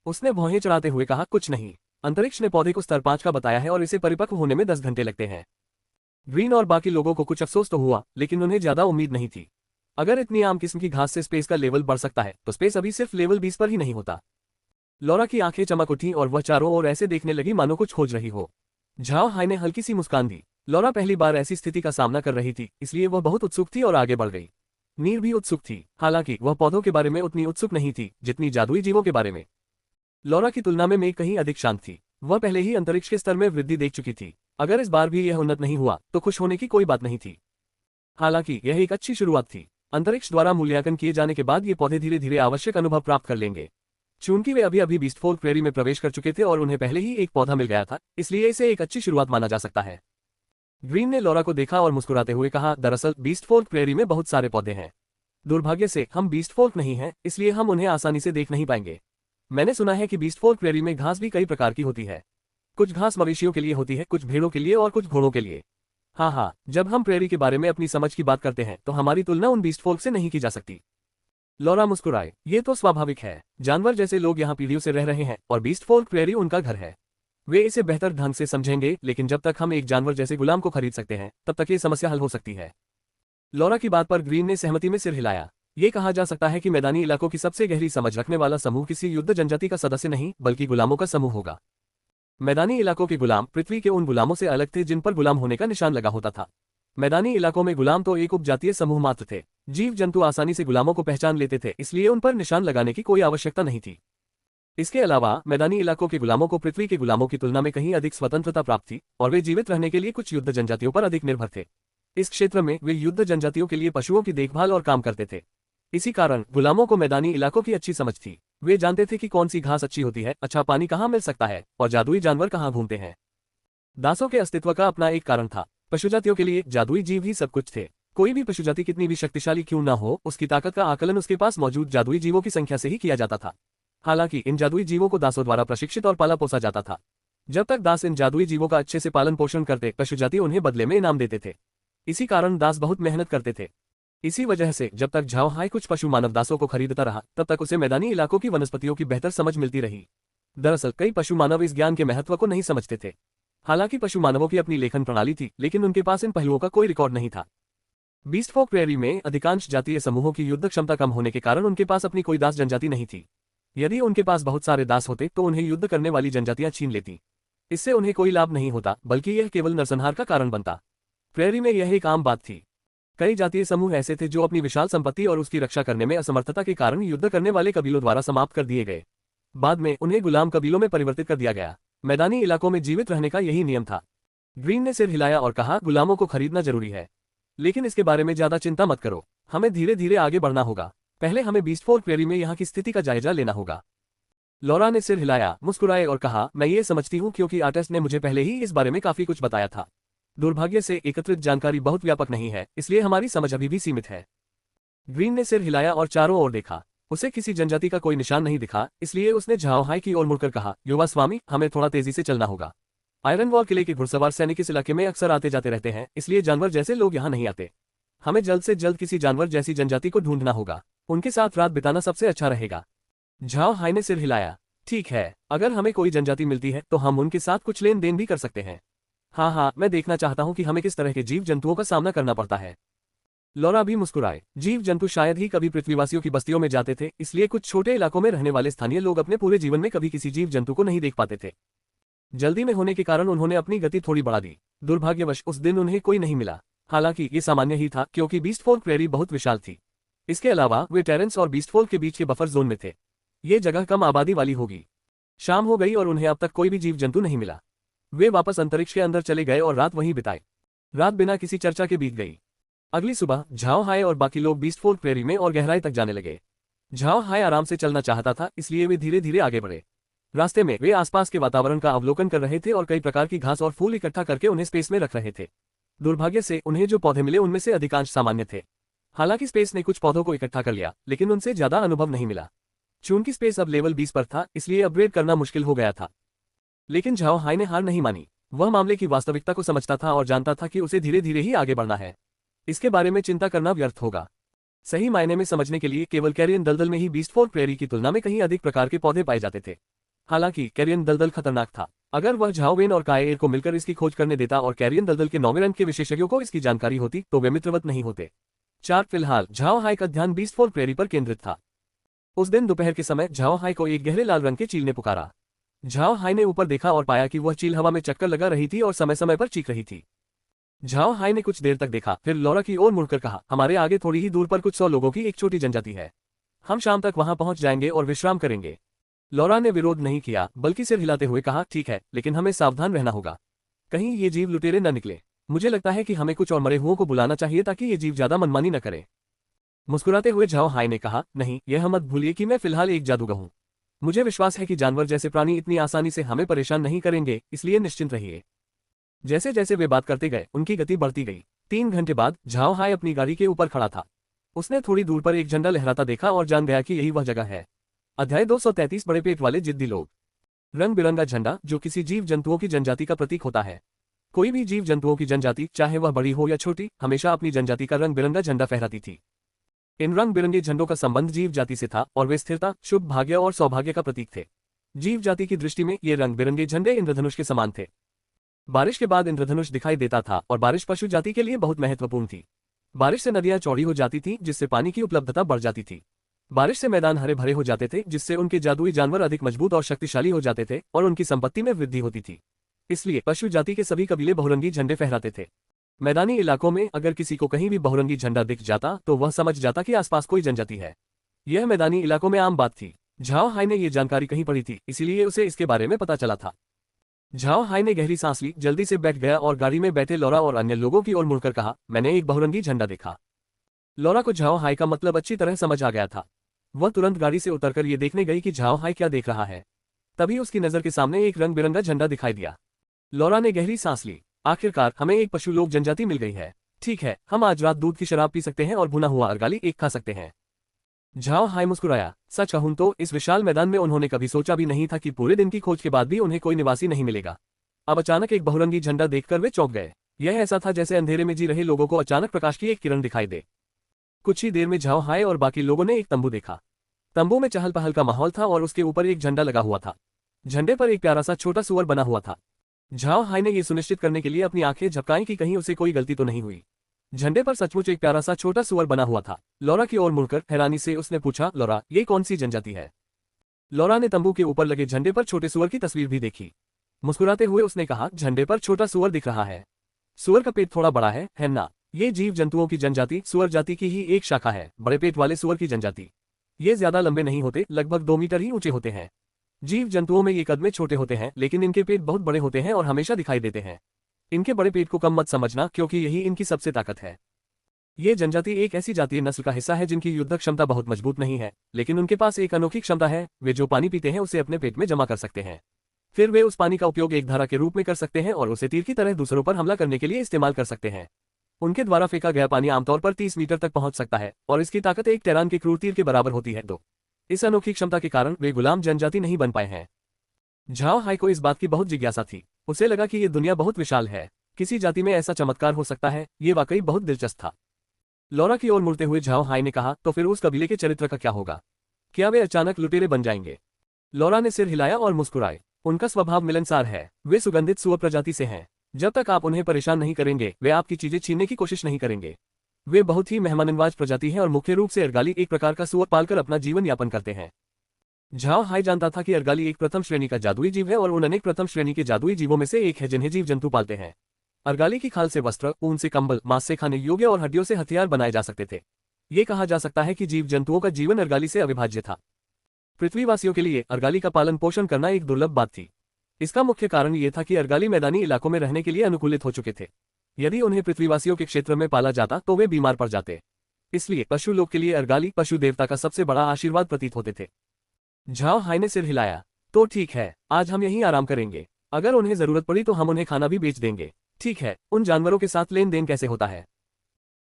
उसने भौहें चढ़ाते हुए कहा, कुछ नहीं। अंतरिक्ष ने पौधे को स्तर 5 का बताया है और इसे परिपक्व होने में 10 घंटे लगते हैं। ग्रीन और बाकी लोगों को कुछ अफसोस तो हुआ, लेकिन उन्हें ज्यादा उम्मीद नहीं थी। अगर इतनी आम किस्म की घास से स्पेस का लेवल बढ़ सकता है तो स्पेस अभी सिर्फ लेवल 20 पर ही नहीं होता। लॉरा की आंखें चमक उठी और वह चारों ओर ऐसे देखने लगी मानो कुछ खोज रही हो। झाओ हाय ने हल्की सी मुस्कान दी। लॉरा पहली बार ऐसी स्थिति का सामना कर रही थी, इसलिए वह बहुत उत्सुक थी और आगे बढ़ गई। नीर भी उत्सुक थी, हालांकि वह पौधों के बारे में उतनी उत्सुक नहीं थी जितनी जादुई जीवों के बारे में। लॉरा की तुलना में मैं कहीं अधिक शांत थी। वह पहले ही अंतरिक्ष के स्तर में वृद्धि देख चुकी थी। अगर इस बार भी यह उन्नत नहीं हुआ तो खुश होने की कोई बात नहीं थी। हालांकि यह एक अच्छी शुरुआत थी। अंतरिक्ष द्वारा मूल्यांकन किए जाने के बाद ये पौधे धीरे धीरे आवश्यक अनुभव प्राप्त कर लेंगे। चूंकि वे अभी अभी बीस्ट फोल्क प्रेरी में प्रवेश कर चुके थे और उन्हें पहले ही एक पौधा मिल गया था, इसलिए इसे एक अच्छी शुरुआत माना जा सकता है। ग्रीन ने लॉरा को देखा और मुस्कुराते हुए कहा, दरअसल बीस्ट फोल्क प्रेरी में बहुत सारे पौधे हैं। दुर्भाग्य से हम बीस्ट फोल्क नहीं हैं, इसलिए हम उन्हें आसानी से देख नहीं पाएंगे। मैंने सुना है कि बीस्ट फोल्क प्रेरी में घास भी कई प्रकार की होती है। कुछ घास मवेशियों के लिए होती है, कुछ भेड़ों के लिए और कुछ घोड़ों के लिए। हाँ, जब हम प्रेरी के बारे में अपनी समझ की बात करते हैं तो हमारी तुलना उन बीस्ट फोल्क से नहीं की जा सकती। लॉरा मुस्कुराए। ये तो स्वाभाविक है। जानवर जैसे लोग यहाँ पीढ़ियों से रह रहे हैं और बीस्ट फोल्क प्रेरी उनका घर है। वे इसे बेहतर ढंग से समझेंगे, लेकिन जब तक हम एक जानवर जैसे गुलाम को खरीद सकते हैं तब तक ये समस्या हल हो सकती है। लॉरा की बात पर ग्रीन ने सहमति में सिर हिलाया। ये कहा जा सकता है कि मैदानी इलाकों की सबसे गहरी समझ रखने वाला समूह किसी युद्ध जनजाति का सदस्य नहीं बल्कि गुलामों का समूह होगा। मैदानी इलाकों के गुलाम पृथ्वी के उन गुलामों से अलग थे जिन पर गुलाम होने का निशान लगा होता था। मैदानी इलाकों में गुलाम तो एक उपजातीय समूह मात्र थे। जीव जंतु आसानी से गुलामों को पहचान लेते थे, इसलिए उन पर निशान लगाने की कोई आवश्यकता नहीं थी। इसके अलावा मैदानी इलाकों के गुलामों को पृथ्वी के गुलामों की तुलना में कहीं अधिक स्वतंत्रता प्राप्त थी और वे जीवित रहने के लिए कुछ युद्ध जनजातियों पर अधिक निर्भर थे। इस क्षेत्र में वे युद्ध जनजातियों के लिए पशुओं की देखभाल और काम करते थे। इसी कारण गुलामों को मैदानी इलाकों की अच्छी समझ थी। वे जानते थे कि कौन सी घास अच्छी होती है, अच्छा पानी कहाँ मिल सकता है और जादुई जानवर कहाँ घूमते हैं। दासों के अस्तित्व का अपना एक कारण था। पशुजातियों के लिए जादुई जीव ही सब कुछ थे। कोई भी पशुजाति कितनी भी शक्तिशाली क्यों न हो, उसकी ताकत का आकलन उसके पास मौजूद जादुई जीवों की संख्या से ही किया जाता था। हालांकि इन जादुई जीवों को दासों द्वारा प्रशिक्षित और पाला पोसा जाता था। जब तक दास इन जादुई जीवों का अच्छे से पालन पोषण करते, पशुजाति उन्हें बदले में इनाम देते थे। इसी कारण दास बहुत मेहनत करते थे। इसी वजह से जब तक झाओ हाई कुछ पशु मानव दासों को खरीदता रहा, तब तक उसे मैदानी इलाकों की वनस्पतियों की बेहतर समझ मिलती रही। दरअसल कई पशु मानव इस ज्ञान के महत्व को नहीं समझते थे। हालांकि पशु मानवों की अपनी लेखन प्रणाली थी, लेकिन उनके पास इन पहलुओं का कोई रिकॉर्ड नहीं था। बीस्ट फॉक प्रेरी में अधिकांश जातीय समूहों की युद्ध क्षमता कम होने के कारण उनके पास अपनी कोई दास जनजाति नहीं थी। यदि उनके पास बहुत सारे दास होते तो उन्हें युद्ध करने वाली जनजातियां छीन लेती। इससे उन्हें कोई लाभ नहीं होता, बल्कि यह केवल नरसंहार का कारण बनता। प्रेरी में यह एक आम बात थी। कई जातीय समूह ऐसे थे जो अपनी विशाल संपत्ति और उसकी रक्षा करने में असमर्थता के कारण युद्ध करने वाले कबीलों द्वारा समाप्त कर दिए गए। बाद में उन्हें गुलाम कबीलों में परिवर्तित कर दिया गया। मैदानी इलाकों में जीवित रहने का यही नियम था। ग्रीन ने सिर हिलाया और कहा, गुलामों को खरीदना जरूरी है, लेकिन इसके बारे में ज्यादा चिंता मत करो। हमें धीरे धीरे आगे बढ़ना होगा। पहले हमें बीस्ट फॉक प्रेरी में यहाँ की स्थिति का जायजा लेना होगा। लॉरा ने सिर हिलाया, मुस्कुराए और कहा, मैं ये समझती हूँ क्योंकि आर्टेस्ट ने मुझे पहले ही इस बारे में काफी कुछ बताया था। दुर्भाग्य से एकत्रित जानकारी बहुत व्यापक नहीं है, इसलिए हमारी समझ अभी भी सीमित है। ग्रीन ने सिर हिलाया और चारों ओर देखा। उसे किसी जनजाति का कोई निशान नहीं दिखा, इसलिए उसने झाओ हाई की ओर मुड़कर कहा, युवा स्वामी, हमें थोड़ा तेजी से चलना होगा। आयरन वॉल किले के घुड़सवार सैनिक इस इलाके में अक्सर आते जाते रहते हैं, इसलिए जानवर जैसे लोग यहाँ नहीं आते। हमें जल्द से जल्द किसी जानवर जैसी जनजाति को ढूंढना होगा। उनके साथ रात बिताना सबसे अच्छा रहेगा। झाओ हाई ने सिर हिलाया। ठीक है, अगर हमें कोई जनजाति मिलती है तो हम उनके साथ कुछ लेन देन भी कर सकते हैं। हाँ, मैं देखना चाहता हूँ कि हमें किस तरह के जीव जंतुओं का सामना करना पड़ता है। लॉरा भी मुस्कुराए। जीव जंतु शायद ही कभी पृथ्वीवासियों की बस्तियों में जाते थे, इसलिए कुछ छोटे इलाकों में रहने वाले स्थानीय लोग अपने पूरे जीवन में कभी किसी जीव जंतु को नहीं देख पाते थे। जल्दी में होने के कारण उन्होंने अपनी गति थोड़ी बढ़ा दी। दुर्भाग्यवश उस दिन उन्हें कोई नहीं मिला। हालांकि ये सामान्य ही था, क्योंकि बीस्ट फॉक प्रेरी बहुत विशाल थी। इसके अलावा वे टेरेंस और बीस्ट फॉक के बीच के बफर जोन में थे। ये जगह कम आबादी वाली होगी। शाम हो गई और उन्हें अब तक कोई भी जीव जंतु नहीं मिला। वे वापस अंतरिक्ष के अंदर चले गए और रात वहीं बिताई। रात बिना किसी चर्चा के बीत गई। अगली सुबह झाओ हाई और बाकी लोग बीस्ट फॉक प्रेरी में और गहराई तक जाने लगे। झाओ हाई आराम से चलना चाहता था, इसलिए वे धीरे धीरे आगे बढ़े। रास्ते में वे आसपास के वातावरण का अवलोकन कर रहे थे और कई प्रकार की घास और फूल इकट्ठा करके उन्हें स्पेस में रख रहे थे। दुर्भाग्य से उन्हें जो पौधे मिले उनमें से अधिकांश सामान्य थे। हालांकि स्पेस ने कुछ पौधों को इकट्ठा कर लिया, लेकिन उनसे ज्यादा अनुभव नहीं मिला। चूंकि स्पेस अब लेवल 20 पर था, इसलिए अपग्रेड करना मुश्किल हो गया था। लेकिन झाओ हाई ने हार नहीं मानी। वह मामले की वास्तविकता को समझता था और जानता था कि उसे धीरे धीरे ही आगे बढ़ना है। इसके बारे में चिंता करना व्यर्थ होगा। सही मायने में समझने के लिए केवल कैरियन दलदल में ही बीस्ट फॉक प्रेरी की तुलना में कहीं अधिक प्रकार के पौधे पाए जाते थे। हालांकि कैरियन दलदल खतरनाक था। अगर वह झाओ वेन और काएएर को मिलकर इसकी खोज करने देता और कैरियन दलदल के 9वें रैंक के विशेषज्ञों को इसकी जानकारी होती, तो वे मित्रवत नहीं होते। फिलहाल झाओ हाई का ध्यान बीस्ट फॉक प्रेरी पर केंद्रित था। उस दिन दोपहर के समय झाओ हाई को एक गहरे लाल रंग के चील ने पुकारा। झाओ हाई ने ऊपर देखा और पाया कि वह चील हवा में चक्कर लगा रही थी और समय समय पर चीख रही थी। झाओ हाई ने कुछ देर तक देखा, फिर लॉरा की ओर मुड़कर कहा, हमारे आगे थोड़ी ही दूर पर कुछ 100 लोगों की एक छोटी जनजाति है। हम शाम तक वहां पहुंच जाएंगे और विश्राम करेंगे। लॉरा ने विरोध नहीं किया, बल्कि सिर हिलाते हुए कहा, ठीक है, लेकिन हमें सावधान रहना होगा। कहीं ये जीव लुटेरे न निकले। मुझे लगता है कि हमें कुछ और मरे हुओं को बुलाना चाहिए ताकि ये जीव ज्यादा मनमानी न करे। मुस्कुराते हुए झाओ हाई ने कहा, नहीं, यह मत भूलिए कि मैं फिलहाल एक जादूगर हूं। मुझे विश्वास है कि जानवर जैसे प्राणी इतनी आसानी से हमें परेशान नहीं करेंगे, इसलिए निश्चिंत रहिए। जैसे जैसे वे बात करते गए, उनकी गति बढ़ती गई। 3 घंटे बाद झाओ हाई अपनी गाड़ी के ऊपर खड़ा था। उसने थोड़ी दूर पर एक झंडा लहराता देखा और जान गया कि यही वह जगह है। अध्याय 233 बड़े पेट वाले जिद्दी लोग। रंग बिरंगा झंडा, जो किसी जीव जंतुओं की जनजाति का प्रतीक होता है। कोई भी जीव जंतुओं की जनजाति, चाहे वह बड़ी हो या छोटी, हमेशा अपनी जनजाति का रंग बिरंगा झंडा फहराती थी। इन रंग बिरंगे झंडों का संबंध जीव जाति से था और वे स्थिरता, शुभ भाग्य और सौभाग्य का प्रतीक थे। जीव जाति की दृष्टि में ये रंग बिरंगे झंडे इंद्रधनुष के समान थे। बारिश के बाद इंद्रधनुष दिखाई देता था और बारिश पशु जाति के लिए बहुत महत्वपूर्ण थी। बारिश से नदियां चौड़ी हो जाती थीं, जिससे पानी की उपलब्धता बढ़ जाती थी। बारिश से मैदान हरे भरे हो जाते थे, जिससे उनके जादुई जानवर अधिक मजबूत और शक्तिशाली हो जाते थे और उनकी संपत्ति में वृद्धि होती थी। इसलिए पशु जाति के सभी कबीले बहुरंगी झंडे फहराते थे। मैदानी इलाकों में अगर किसी को कहीं भी बहुरंगी झंडा दिख जाता तो वह समझ जाता कि आसपास कोई जनजाति है। यह मैदानी इलाकों में आम बात थी। झाओ हाई ने यह जानकारी कहीं पढ़ी थी, इसीलिए उसे इसके बारे में पता चला था। झाओ हाई ने गहरी सांस ली, जल्दी से बैठ गया और गाड़ी में बैठे लॉरा और अन्य लोगों की ओर मुड़कर कहा, मैंने एक बहुरंगी झंडा देखा। लॉरा को झाओ हाई का मतलब अच्छी तरह समझ आ गया था। वह तुरंत गाड़ी से उतरकर ये देखने गई कि झाओ हाई क्या देख रहा है। तभी उसकी नजर के सामने एक रंग बिरंगा झंडा दिखाई दिया। लॉरा ने गहरी सांस ली। आखिरकार हमें एक पशु लोक जनजाति मिल गई है। ठीक है, हम आज रात दूध की शराब पी सकते हैं और भुना हुआ अर्गाली एक खा सकते हैं। झाओ हाई मुस्कुराया। सच कहूं तो इस विशाल मैदान में उन्होंने कभी सोचा भी नहीं था कि पूरे दिन की खोज के बाद भी उन्हें कोई निवासी नहीं मिलेगा। अब अचानक एक बहुरंगी झंडा देखकर वे चौंक गए। यह ऐसा था जैसे अंधेरे में जी रहे लोगों को अचानक प्रकाश की एक किरण दिखाई दे। कुछ ही देर में झाओ हाय और बाकी लोगों ने एक तंबू देखा। तंबू में चहल पहल का माहौल था और उसके ऊपर एक झंडा लगा हुआ था। झंडे पर एक प्यारा सा छोटा सुअर बना हुआ था। झाओ हाय ने यह सुनिश्चित करने के लिए अपनी आंखें झपकाई कि कहीं उसे कोई गलती तो नहीं हुई। झंडे पर सचमुच एक प्यारा सा छोटा सुअर बना हुआ था। लौरा की ओर मुड़कर हैरानी से उसने पूछा, लौरा, ये कौन सी जनजाति है? लौरा ने तंबू के ऊपर लगे झंडे पर छोटे सुअर की तस्वीर भी देखी। मुस्कुराते हुए उसने कहा, झंडे पर छोटा सुअर दिख रहा है। सुअर का पेट थोड़ा बड़ा है ना? ये जीव जंतुओं की जनजाति सुअर जाति की ही एक शाखा है। बड़े पेट वाले सुअर की जनजाति। ये ज्यादा लंबे नहीं होते, लगभग 2 मीटर ही ऊंचे होते हैं। जीव जंतुओं में ये कद में छोटे होते हैं, लेकिन इनके पेट बहुत बड़े होते हैं और हमेशा दिखाई देते हैं। इनके बड़े पेट को कम मत समझना, क्योंकि यही इनकी सबसे ताकत है। ये जनजाति एक ऐसी जातीय नस्ल का हिस्सा है जिनकी युद्ध क्षमता बहुत मजबूत नहीं है, लेकिन उनके पास एक अनोखी क्षमता है। वे जो पानी पीते हैं उसे अपने पेट में जमा कर सकते हैं। फिर वे उस पानी का उपयोग एक धारा के रूप में कर सकते हैं और उसे तीर की तरह दूसरों पर हमला करने के लिए इस्तेमाल कर सकते हैं। उनके द्वारा फेंका गया पानी आमतौर पर 30 मीटर तक पहुंच सकता है और इसकी ताकत एक टैरान के क्रूर तीर के बराबर होती है। इस अनोखी क्षमता के कारण वे गुलाम जनजाति नहीं बन पाए हैं। झाओ हाय को इस बात की बहुत जिज्ञासा थी। उसे लगा कि ये दुनिया बहुत विशाल है। किसी जाति में ऐसा चमत्कार हो सकता है, ये वाकई बहुत दिलचस्प था। लौरा की ओर मुड़ते हुए झाओ हाय ने कहा, तो फिर उस कबीले के चरित्र का क्या होगा? क्या वे अचानक लुटेरे बन जाएंगे? लौरा ने सिर हिलाया और मुस्कुराए। उनका स्वभाव मिलनसार है। वे सुगंधित सुअर प्रजाति से हैं। जब तक आप उन्हें परेशान नहीं करेंगे, वे आपकी चीजें छीनने की कोशिश नहीं करेंगे। वे बहुत ही मेहमाननवाज प्रजाति है और मुख्य रूप से अर्गाली एक प्रकार का सुअर पालकर अपना जीवन यापन करते हैं। झाओ हाय जानता था कि अर्गाली एक प्रथम श्रेणी का जादुई जीव है और उन अनेक प्रथम श्रेणी के जादुई जीवों में से एक है जिन्हें जीव जंतु पालते हैं। अर्गाली की खाल से वस्त्र, ऊन से कंबल, मांस से खाने योग्य और हड्डियों से हथियार बनाए जा सकते थे। ये कहा जा सकता है कि जीव जंतुओं का जीवन अर्गाली से अविभाज्य था। पृथ्वीवासियों के लिए अर्गाली का पालन पोषण करना एक दुर्लभ बात थी। इसका मुख्य कारण ये था कि अर्गाली मैदानी इलाकों में रहने के लिए अनुकूलित हो चुके थे। यदि उन्हें पृथ्वीवासियों के क्षेत्र में पाला जाता तो वे बीमार पड़ जाते। इसलिए पशु लोग के लिए अर्गाली पशु देवता का सबसे बड़ा आशीर्वाद प्रतीत होते थे। झाओ हाय ने सिर हिलाया। तो ठीक है, आज हम यहीं आराम करेंगे। अगर उन्हें जरूरत पड़ी तो हम उन्हें खाना भी बेच देंगे। ठीक है, उन जानवरों के साथ लेन देन कैसे होता है?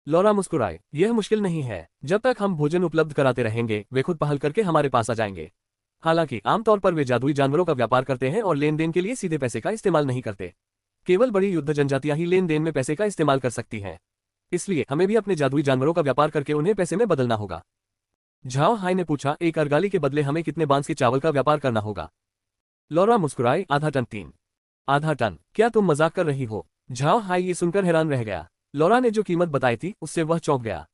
लौरा मुस्कुराए। यह मुश्किल नहीं है। जब तक हम भोजन उपलब्ध कराते रहेंगे, वे खुद पहल करके हमारे पास आ जाएंगे। हालांकि आमतौर पर वे जादुई जानवरों का व्यापार करते हैं और लेन देन के लिए सीधे पैसे का इस्तेमाल नहीं करते। केवल बड़ी युद्ध जनजातियां ही लेन देन में पैसे का इस्तेमाल कर सकती हैं। इसलिए हमें भी अपने जादुई जानवरों का व्यापार करके उन्हें पैसे में बदलना होगा। झाओ हाय ने पूछा, एक अर्गाली के बदले हमें कितने बांस के चावल का व्यापार करना होगा? लौरा मुस्कुराई। आधा टन। 3 आधा टन? क्या तुम मजाक कर रही हो? झाओ हाय ये सुनकर हैरान रह गया। लौरा ने जो कीमत बताई थी उससे वह चौंक गया।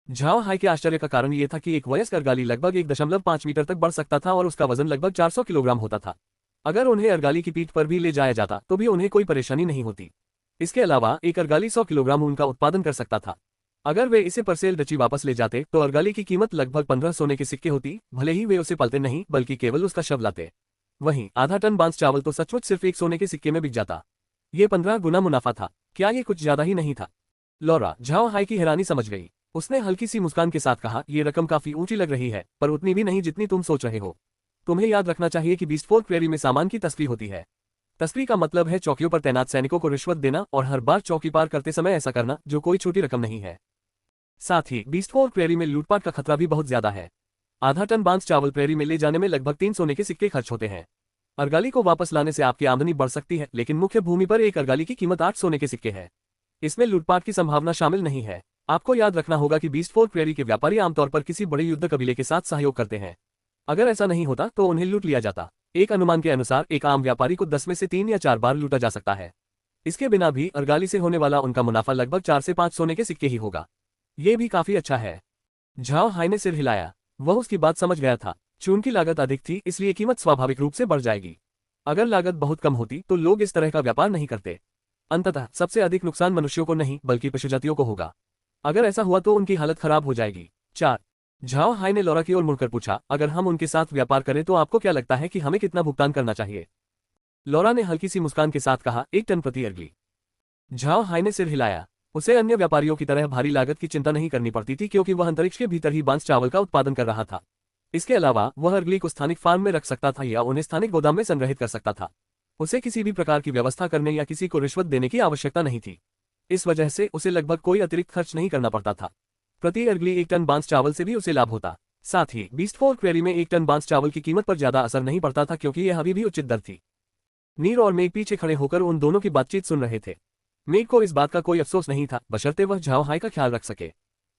झाओ हाय के आश्चर्य का कारण यह था कि एक वयस्क अर्गाली लगभग 1.5 मीटर तक बढ़ सकता था और उसका वजन लगभग 400 किलोग्राम होता था। अगर उन्हें अर्गाली की पीठ पर भी ले जाया जाता तो भी उन्हें कोई परेशानी नहीं होती। इसके अलावा एक अर्गाली 100 किलोग्राम ऊन का उत्पादन कर सकता था। अगर वे इसे परसेल डची वापस ले जाते तो अर्गाली की कीमत लगभग 15 सोने के सिक्के होती, भले ही वे उसे पालते नहीं बल्कि केवल उसका शव लाते। वहीं आधा टन बांस चावल तो सचमुच सिर्फ 1 सोने के सिक्के में बिक जाता। ये 15 गुना मुनाफा था। क्या ये कुछ ज्यादा ही नहीं था? लौरा झाओ हाय की हैरानी समझ गई। उसने हल्की सी मुस्कान के साथ कहा, ये रकम काफी ऊंची लग रही है, पर उतनी भी नहीं जितनी तुम सोच रहे हो। तुम्हें याद रखना चाहिए कि बीस्ट फोर्ट क्वेरी में सामान की तस्करी होती है। तस्करी का मतलब है चौकियों पर तैनात सैनिकों को रिश्वत देना और हर बार चौकी पार करते समय ऐसा करना, जो कोई छोटी रकम नहीं है। साथ ही बीस्ट फोर्ट क्वेरी में लूटपाट का खतरा भी बहुत ज्यादा है। आधा टन बांस चावल क्वेरी में ले जाने में लगभग 3 सोने के सिक्के खर्च होते हैं। अर्गाली को वापस लाने से आपकी आमदनी बढ़ सकती है, लेकिन मुख्य भूमि पर एक अर्गाली की कीमत 8 सोने के सिक्के है। इसमें लूटपाट की संभावना शामिल नहीं है। आपको याद रखना होगा कि बीस्ट फोर्ट क्वेरी के व्यापारी आमतौर पर किसी बड़े युद्ध कबीले के साथ सहयोग करते हैं। अगर ऐसा नहीं होता तो उन्हें लूट लिया जाता। एक अनुमान के अनुसार एक आम व्यापारी को 10 में से 3 या 4 बार लूटा जा सकता है। इसके बिना भी अर्गाली से होने वाला उनका मुनाफा लगभग 4 से 5 सोने के सिक्के ही होगा। ये भी काफी अच्छा है। झाओ हाय ने सिर हिलाया। वह उसकी बात समझ गया था। चून की लागत अधिक थी, इसलिए कीमत स्वाभाविक रूप से बढ़ जाएगी। अगर लागत बहुत कम होती तो लोग इस तरह का व्यापार नहीं करते। अंततः सबसे अधिक नुकसान मनुष्यों को नहीं बल्कि पशुजातियों को होगा। अगर ऐसा हुआ तो उनकी हालत खराब हो जाएगी। 4 झाओ हाय ने लौरा की ओर मुड़कर पूछा, अगर हम उनके साथ व्यापार करें तो आपको क्या लगता है कि हमें कितना भुगतान करना चाहिए? लौरा ने हल्की सी मुस्कान के साथ कहा, 1 टन प्रति अर्गली। झाओ हाय ने सिर हिलाया। उसे अन्य व्यापारियों की तरह भारी लागत की चिंता नहीं करनी पड़ती थी, क्योंकि वह अंतरिक्ष के भीतर ही बांस चावल का उत्पादन कर रहा था। इसके अलावा वह अर्गली को स्थानिक फार्म में रख सकता था या उन्हें स्थानिक गोदाम में संग्रहित कर सकता था। उसे किसी भी प्रकार की व्यवस्था करने या किसी को रिश्वत देने की आवश्यकता नहीं थी। इस वजह से उसे लगभग कोई अतिरिक्त खर्च नहीं करना पड़ता था। प्रति अर्गली 1 टन बांस चावल से भी उसे लाभ होता। साथ ही बीस्ट फोर्ट क्वेरी में 1 टन बांस चावल की कीमत पर ज्यादा असर नहीं पड़ता था, क्योंकि यह अभी भी उचित दर थी। नीर और मेघ पीछे खड़े होकर उन दोनों की बातचीत सुन रहे थे। मेघ को इस बात का कोई अफसोस नहीं था, बशर्ते वह झाओ हाय का ख्याल रख सके।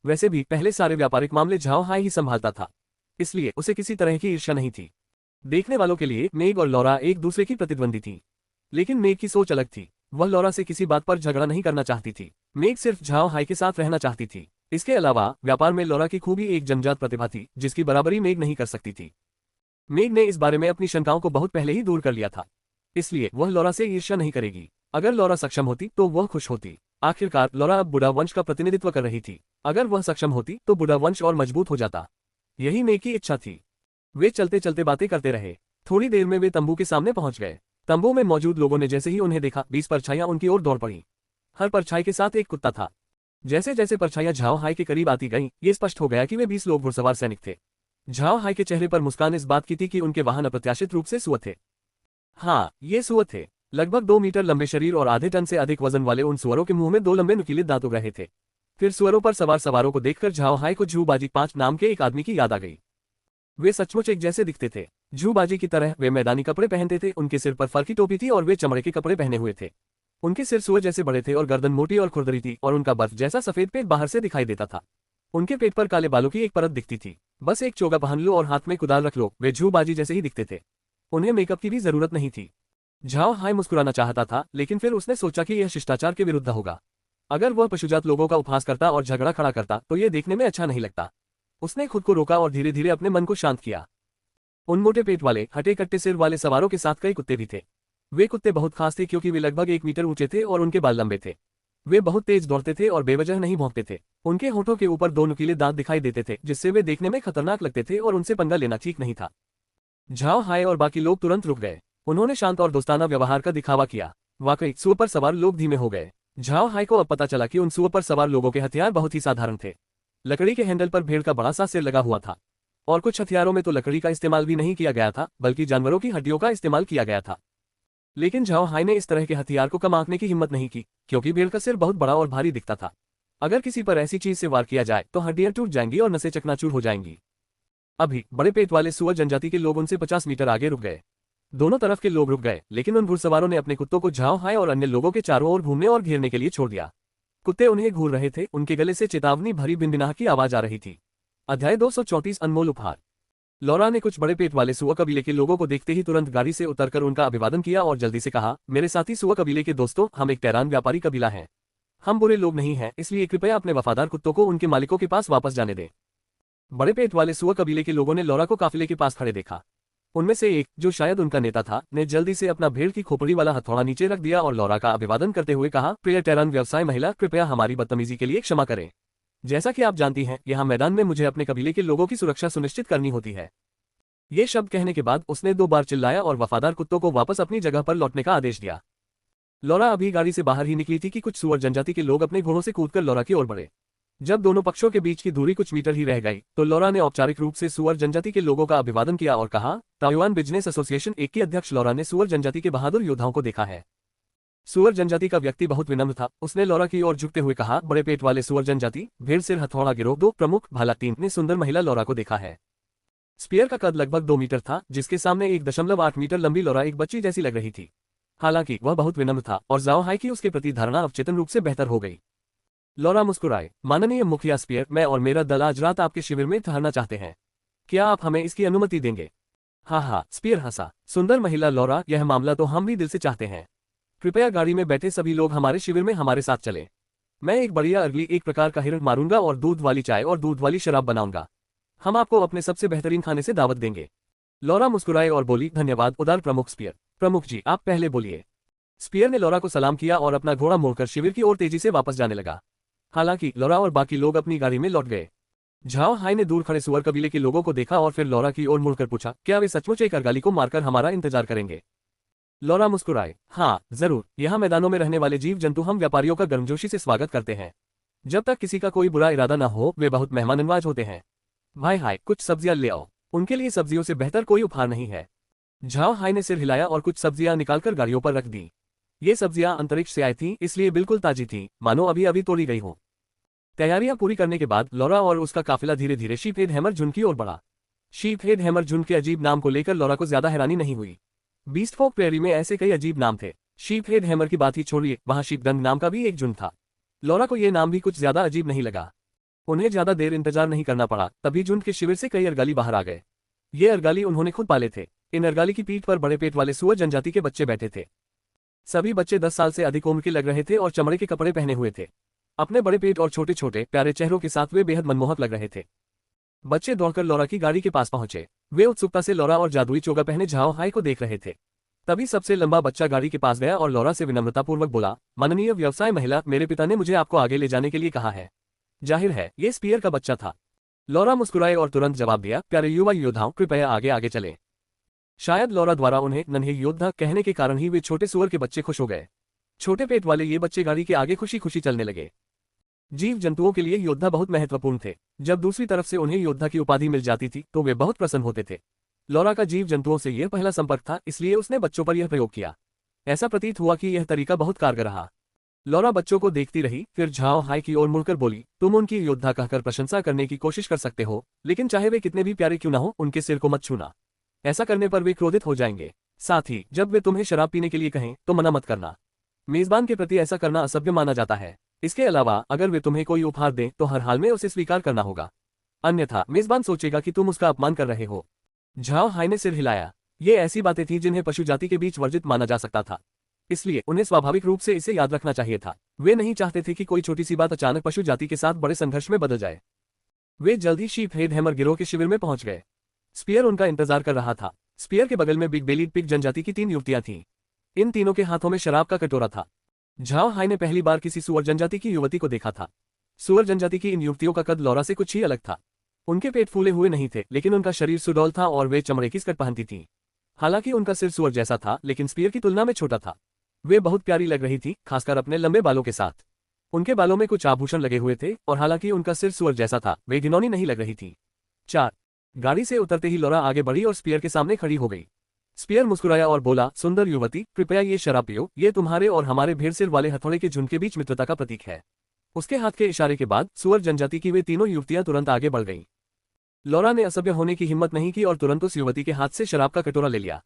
वैसे भी पहले सारे व्यापारिक मामले झाओ हाई ही संभालता था, इसलिए उसे किसी तरह की ईर्ष्या नहीं थी। देखने वालों के लिए मेग और लॉरा एक दूसरे की प्रतिद्वंदी थी, लेकिन मेग की सोच अलग थी। वह लॉरा से किसी बात पर झगड़ा नहीं करना चाहती थी। मेग सिर्फ झाओ हाई के साथ रहना चाहती थी। इसके अलावा व्यापार में लॉरा की खूबी एक जन्मजात प्रतिभा थी, जिसकी बराबरी मेग नहीं कर सकती थी। मेग ने इस बारे में अपनी शंकाओं को बहुत पहले ही दूर कर लिया था, इसलिए वह लॉरा से ईर्ष्या नहीं करेगी। अगर लॉरा सक्षम होती तो वह खुश होती। आखिरकार लॉरा अब बुढ़ा वंश का प्रतिनिधित्व कर रही थी। अगर वह सक्षम होती तो बुढ़ा वंश और मजबूत हो जाता। यही मेग की इच्छा थी। वे चलते चलते बातें करते रहे। थोड़ी देर में वे तंबू के सामने पहुंच गए। तंबू में मौजूद लोगों ने जैसे ही उन्हें देखा, 20 परछाइयां उनकी ओर दौड़ पड़ी। हर परछाई के साथ एक कुत्ता था। जैसे जैसे परछाइयां झाओ हाई के करीब आती गईं, ये स्पष्ट हो गया कि वे 20 लोग घुड़सवार सैनिक थे। झाओ हाई के चेहरे पर मुस्कान इस बात की थी कि उनके वाहन अप्रत्याशित रूप से सुअर थे। हाँ, ये सुअर थे। लगभग 2 मीटर लंबे शरीर और आधे टन से अधिक वजन वाले उन सुअरों के मुंह में 2 लंबे नुकीले दांत उग रहे थे। फिर सुअरों पर सवार सवारों को देखकर झाओ हाई को झूबाजी 5 नाम के एक आदमी की याद आ गई। वे सचमुच एक जैसे दिखते थे। झूबाजी की तरह वे मैदानी कपड़े पहनते थे। उनके सिर पर फर की टोपी थी और वे चमड़े के कपड़े पहने हुए थे। उनके सिर सुअर जैसे बड़े थे और गर्दन मोटी और खुरदरी थी, और उनका बर्फ जैसा सफेद पेट बाहर से दिखाई देता था। उनके पेट पर काले बालों की एक परत दिखती थी। बस एक चोगा पहन लो और हाथ में कुदाल रख लो, वे झूबाजी जैसे ही दिखते थे। उन्हें मेकअप की भी जरूरत नहीं थी। झाओ हाई मुस्कुराना चाहता था, लेकिन फिर उसने सोचा कि यह शिष्टाचार के विरुद्ध होगा। अगर वह पशुजात लोगों का उपहास करता और झगड़ा खड़ा करता तो यह देखने में अच्छा नहीं लगता। उसने खुद को रोका और धीरे धीरे अपने मन को शांत किया। उन मोटे पेट वाले हटे कट्टे सिर वाले सवारों के साथ कई कुत्ते भी थे। वे कुत्ते बहुत खास थे क्योंकि वे लगभग 1 मीटर ऊंचे थे और उनके बाल लंबे थे। वे बहुत तेज दौड़ते थे और बेवजह नहीं भौंकते थे। उनके होठों के ऊपर 2 नुकीले दांत दिखाई देते थे, जिससे वे देखने में खतरनाक लगते थे और उनसे पंगा लेना ठीक नहीं था। झाओ हाय और बाकी लोग तुरंत रुक गए। उन्होंने शांत और दोस्ताना व्यवहार का दिखावा किया। वाकई सुअर पर सवार लोग धीमे हो गए। झाओ हाय को अब पता चला कि उन सुअर पर सवार लोगों के हथियार बहुत ही साधारण थे। लकड़ी के हैंडल पर भेड़ का बड़ा सा सिर लगा हुआ था, और कुछ हथियारों में तो लकड़ी का इस्तेमाल भी नहीं किया गया था, बल्कि जानवरों की हड्डियों का इस्तेमाल किया गया था। लेकिन झाओ हाय ने इस तरह के हथियार को कम आंकने की हिम्मत नहीं की, क्योंकि भेड़ का सिर बहुत बड़ा और भारी दिखता था। अगर किसी पर ऐसी चीज से वार किया जाए तो हड्डियां टूट जाएंगी और नसें चकनाचूर हो जाएंगी। अभी बड़े पेट वाले सुअर जनजाति के लोग उनसे 50 मीटर आगे रुक गए। दोनों तरफ के लोग रुक गए, लेकिन उन घुड़सवारों ने अपने कुत्तों को झाओ हाय और अन्य लोगों के चारों ओर घूमने और घेरने के लिए छोड़ दिया। कुत्ते उन्हें घूर रहे थे। उनके गले से चेतावनी भरी बिनबिनाह की आवाज आ रही थी। अध्याय 234 अनमोल उपहार। लॉरा ने कुछ बड़े पेट वाले सुअर कबीले के लोगों को देखते ही तुरंत गाड़ी से उतरकर उनका अभिवादन किया और जल्दी से कहा, मेरे साथी सुअर कबीले के दोस्तों, हम एक टैरान व्यापारी कबीला हैं। हम बुरे लोग नहीं हैं, इसलिए कृपया अपने वफादार कुत्तों को उनके मालिकों के पास वापस जाने दें। बड़े पेट वाले सुअर कबीले के लोगों ने लॉरा को काफिले के पास खड़े देखा। उनमें से एक, जो शायद उनका नेता था, ने जल्दी से अपना भेड़ की खोपड़ी वाला हथौड़ा नीचे रख दिया और लॉरा का अभिवादन करते हुए कहा, प्रिय टैरान व्यवसाय महिला, कृपया हमारी बदतमीजी के लिए क्षमा करें। जैसा कि आप जानती हैं, यहाँ मैदान में मुझे अपने कबीले के लोगों की सुरक्षा सुनिश्चित करनी होती है। ये शब्द कहने के बाद उसने 2 बार चिल्लाया और वफादार कुत्तों को वापस अपनी जगह पर लौटने का आदेश दिया। लॉरा अभी गाड़ी से बाहर ही निकली थी कि कुछ सुअर जनजाति के लोग अपने घोड़ों से कूदकर लॉरा की ओर बढ़े। जब दोनों पक्षों के बीच की दूरी कुछ मीटर ही रह गई, तो लॉरा ने औपचारिक रूप से सुअर जनजाति के लोगों का अभिवादन किया और कहा, ताइवान बिजनेस एसोसिएशन 1 की अध्यक्ष लॉरा ने सुअर जनजाति के बहादुर योद्धाओं को देखा है। सुअर जनजाति का व्यक्ति बहुत विनम्र था। उसने लॉरा की ओर झुकते हुए कहा, बड़े पेट वाले सुअर जनजाति, भेड़ सिर हथौड़ा गिरोह 2 प्रमुख भाला 3 ने सुंदर महिला लॉरा को देखा है। स्पीयर का कद लगभग 2 मीटर था, जिसके सामने 1.8 मीटर लंबी लॉरा एक बच्ची जैसी लग रही थी। हालांकि वह बहुत विनम्र था और झाओ हाय की उसके प्रति धारणा अवचेतन रूप से बेहतर हो गई। लॉरा मुस्कुराए, माननीय मुखिया स्पीयर, मैं और मेरा दल आज रात आपके शिविर में ठहरना चाहते हैं। क्या आप हमें इसकी अनुमति देंगे? हाँ, स्पीयर हंसा। सुंदर महिला लॉरा, यह मामला तो हम भी दिल से चाहते हैं। कृपया गाड़ी में बैठे सभी लोग हमारे शिविर में हमारे साथ चले। मैं एक बढ़िया अगली एक प्रकार का हिरण मारूंगा और दूध वाली चाय और दूध वाली शराब बनाऊंगा। हम आपको अपने सबसे बेहतरीन खाने से दावत देंगे। लॉरा मुस्कुराए और बोली, धन्यवाद उदार प्रमुख स्पीयर। प्रमुख जी, आप पहले बोलिए। स्पीयर ने लॉरा को सलाम किया और अपना घोड़ा मोड़कर शिविर की ओर तेजी से वापस जाने लगा। हालांकि लॉरा और बाकी लोग अपनी गाड़ी में लौट गए। झाओ हाय ने दूर खड़े सुअर कबीले के लोगों को देखा और फिर लॉरा की ओर मुड़कर पूछा, क्या वे सचमुच एक अर्गाली को मारकर हमारा इंतजार करेंगे? लॉरा मुस्कुराए, हाँ जरूर, यहाँ मैदानों में रहने वाले जीव जंतु हम व्यापारियों का गर्मजोशी से स्वागत करते हैं। जब तक किसी का कोई बुरा इरादा न हो, वे बहुत मेहमाननवाज होते हैं। भाई हाय, कुछ सब्जियां ले आओ। उनके लिए सब्जियों से बेहतर कोई उपहार नहीं है। झाओ हाय ने सिर हिलाया और कुछ सब्जियां निकालकर गाड़ियों पर रख दी। ये सब्जियां अंतरिक्ष से आई थीं, इसलिए बिल्कुल ताजी थीं, मानो अभी अभी तोड़ी गई हो। तैयारियां पूरी करने के बाद लॉरा और उसका काफिला धीरे धीरे शीपहेड हैमर झुंड की ओर बढ़ा। शीपहेड हैमर झुंड के अजीब नाम को लेकर लॉरा को ज्यादा हैरानी नहीं हुई। बीस्टफोक प्रेरी में ऐसे कई अजीब नाम थे। शीपहेड हैमर की बात ही छोड़िए, वहां शीपगंग नाम का भी एक झुंड था। लॉरा को यह नाम भी कुछ ज्यादा अजीब नहीं लगा। उन्हें ज्यादा देर इंतजार नहीं करना पड़ा, तभी झुंड के शिविर से कई अर्गाली बाहर आ गए। ये अर्गाली उन्होंने खुद पाले थे। इन अर्गाली की पीठ पर बड़े पेट वाले सुअर जनजाति के बच्चे बैठे थे। सभी बच्चे 10 साल से अधिक उम्र के लग रहे थे और चमड़े के कपड़े पहने हुए थे। अपने बड़े पेट और छोटे छोटे प्यारे चेहरों के साथ वे बेहद मनमोहक लग रहे थे। बच्चे दौड़कर लौरा की गाड़ी के पास पहुंचे। वे उत्सुकता से लौरा और जादुई चोगा पहने झाओ हाई को देख रहे थे। तभी सबसे लंबा बच्चा गाड़ी के पास गया और लौरा से विनम्रतापूर्वक बोला, माननीय व्यवसाय महिला, मेरे पिता ने मुझे आपको आगे ले जाने के लिए कहा है। जाहिर है ये स्पीयर का बच्चा था। लौरा मुस्कुराए और तुरंत जवाब दिया, प्यारे युवा योद्धाओं, कृपया आगे आगे चले। शायद लौरा द्वारा उन्हें नन्हे योद्धा कहने के कारण ही वे छोटे सुअर के बच्चे खुश हो गए। छोटे पेट वाले ये बच्चे गाड़ी के आगे खुशी खुशी चलने लगे। जीव जंतुओं के लिए योद्धा बहुत महत्वपूर्ण थे। जब दूसरी तरफ से उन्हें योद्धा की उपाधि मिल जाती थी तो वे बहुत प्रसन्न होते थे। लौरा का जीव जंतुओं से यह पहला संपर्क था, इसलिए उसने बच्चों पर यह प्रयोग किया। ऐसा प्रतीत हुआ कि यह तरीका बहुत कारगर रहा। लौरा बच्चों को देखती रही, फिर झाओ हाई की ओर मुड़कर बोली, तुम उनकी योद्धा कहकर प्रशंसा करने की कोशिश कर सकते हो, लेकिन चाहे वे कितने भी प्यारे क्यों न हो, उनके सिर को मत छूना। ऐसा करने पर वे क्रोधित हो जाएंगे। साथ ही जब वे तुम्हें शराब पीने के लिए कहें तो मना मत करना। मेजबान के प्रति ऐसा करना असभ्य माना जाता है। इसके अलावा अगर वे तुम्हें कोई उपहार दें तो हर हाल में उसे स्वीकार करना होगा, अन्यथा मेजबान सोचेगा कि तुम उसका अपमान कर रहे हो। झाओ हाई ने सिर हिलाया। ये ऐसी बातें थीं जिन्हें पशु जाति के बीच वर्जित माना जा सकता था, इसलिए उन्हें स्वाभाविक रूप से इसे याद रखना चाहिए था। वे नहीं चाहते थे कि कोई छोटी सी बात अचानक पशु जाति के साथ बड़े संघर्ष में बदल जाए। वे जल्द ही शीप हेड हैमर गिरोह के शिविर में पहुंच गए। स्पीयर उनका इंतजार कर रहा था। स्पीयर के बगल में बिग बेलीड पिग जनजाति की 3 युवतियां थीं। इन तीनों के हाथों में शराब का कटोरा था। झाओ हाई ने पहली बार किसी सुअर जनजाति की युवती को देखा था। सुअर जनजाति की इन युवतियों का कद लौरा से कुछ ही अलग था। उनके पेट फूले हुए नहीं थे, लेकिन उनका शरीर सुडौल था और वे चमड़े की स्कर्ट पहनती थीं। हालांकि उनका सिर सुअर जैसा था, लेकिन स्पीयर की तुलना में छोटा था। वे बहुत प्यारी लग रही थी, खासकर अपने लंबे बालों के साथ। उनके बालों में कुछ आभूषण लगे हुए थे और हालांकि उनका सिर सुअर जैसा था, वे घिनौनी नहीं लग रही थी। 4 गाड़ी से उतरते ही लौरा आगे बढ़ी और स्पीयर के सामने खड़ी हो गई। स्पीयर मुस्कुराया और बोला, सुंदर युवती, कृपया ये शराब पियो। ये तुम्हारे और हमारे भेड़ सिर वाले हथौड़े के झुंड के बीच मित्रता का प्रतीक है। उसके हाथ के इशारे के बाद सुअर जनजाति की वे तीनों युवतियां तुरंत आगे बढ़ गईं। लौरा ने असभ्य होने की हिम्मत नहीं की और तुरंत उस युवती के हाथ से शराब का कटोरा ले लिया।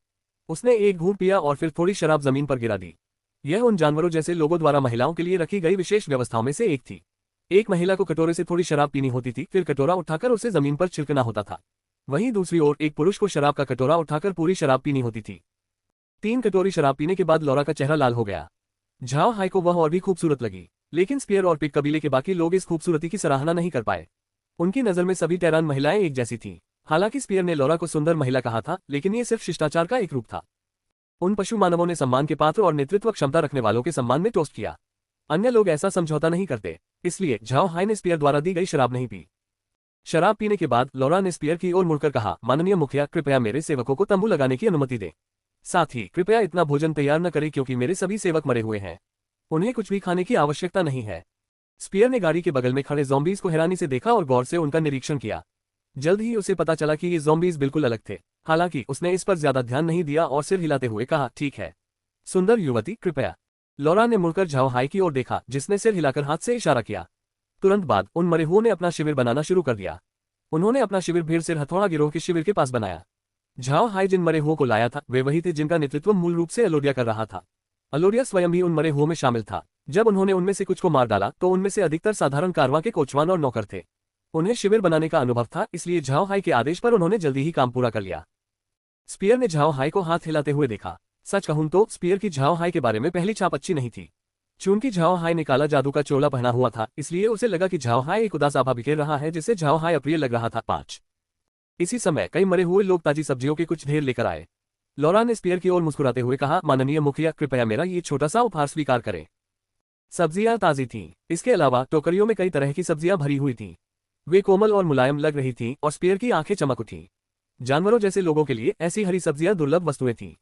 उसने एक घूंट पिया और फिर थोड़ी शराब जमीन पर गिरा दी। यह उन जानवरों जैसे लोगों द्वारा महिलाओं के लिए रखी गई विशेष व्यवस्थाओं में से एक थी। एक महिला को कटोरे से थोड़ी शराब पीनी होती थी, फिर कटोरा उठाकर उसे जमीन पर छिड़कना होता था। वहीं दूसरी ओर एक पुरुष को शराब का कटोरा उठाकर पूरी शराब पीनी होती थी। 3 कटोरी शराब पीने के बाद लौरा का चेहरा लाल हो गया। झाओ हाई को वह और भी खूबसूरत लगी, लेकिन स्पीयर और पिग कबीले के बाकी लोग इस खूबसूरती की सराहना नहीं कर पाए। उनकी नजर में सभी टेरान महिलाएं एक जैसी थीं। हालांकि स्पीयर ने लौरा को सुंदर महिला कहा था, लेकिन ये सिर्फ शिष्टाचार का एक रूप था। उन पशु मानवों ने सम्मान के पात्र और नेतृत्व क्षमता रखने वालों के सम्मान में टोस्ट किया। अन्य लोग ऐसा समझौता नहीं करते, इसलिए झाओ हाई ने स्पीयर द्वारा दी गई शराब नहीं पी। शराब पीने के बाद लौरा ने स्पीयर की ओर मुड़कर कहा, माननीय मुखिया, कृपया मेरे सेवकों को तंबू लगाने की अनुमति दें। साथ ही कृपया इतना भोजन तैयार न करें क्योंकि मेरे सभी सेवक मरे हुए हैं। उन्हें कुछ भी खाने की आवश्यकता नहीं है। स्पीयर ने गाड़ी के बगल में खड़े ज़ॉम्बीज को हैरानी से देखा और गौर से उनका निरीक्षण किया। जल्द ही उसे पता चला कि ये ज़ॉम्बीज बिल्कुल अलग थे। हालांकि उसने इस पर ज्यादा ध्यान नहीं दिया और सिर हिलाते हुए कहा, ठीक है सुंदर युवती, कृपया। लौरा ने मुड़कर झाओ हाई की ओर देखा, जिसने सिर हिलाकर हाथ से इशारा किया। तुरंत बाद उन मरे हुओं ने अपना शिविर बनाना शुरू कर दिया। उन्होंने अपना शिविर भेड़ सिर हथौड़ा गिरोह के शिविर के पास बनाया। झाओ हाई जिन मरे हुओं को लाया था वे वही थे जिनका नेतृत्व मूल रूप से अलोडिया कर रहा था। अलोडिया स्वयं भी उन मरे हुओं में शामिल था। जब उन्होंने उनमें से कुछ को मार डाला तो उनमें से अधिकतर साधारण कारवां के कोचवान और नौकर थे। उन्हें शिविर बनाने का अनुभव था, इसलिए झाओ हाई के आदेश पर उन्होंने जल्दी ही काम पूरा कर लिया। स्पीयर ने झाओ हाई को हाथ हिलाते हुए देखा। सच कहूं तो स्पीयर की झाओ हाई के बारे में पहली छाप अच्छी नहीं थी। चूंकि झाओ हाई ने काला जादू का चोला पहना हुआ था, इसलिए उसे लगा कि झाओ हाई एक उदास आभा बिखेर रहा है, जिससे झाओ हाई अप्रिय लग रहा था। 5 इसी समय कई मरे हुए लोग ताजी सब्जियों के कुछ ढेर लेकर आए। लौरा ने स्पीयर की ओर मुस्कुराते हुए कहा, माननीय मुखिया, कृपया मेरा ये छोटा सा उपहार स्वीकार करें। सब्जियां ताजी थीं। इसके अलावा टोकरियों में कई तरह की सब्जियां भरी हुई थीं। वे कोमल और मुलायम लग रही थीं और स्पीयर की आंखें चमक उठीं। जानवरों जैसे लोगों के लिए ऐसी हरी सब्जियां दुर्लभ वस्तुएं थीं।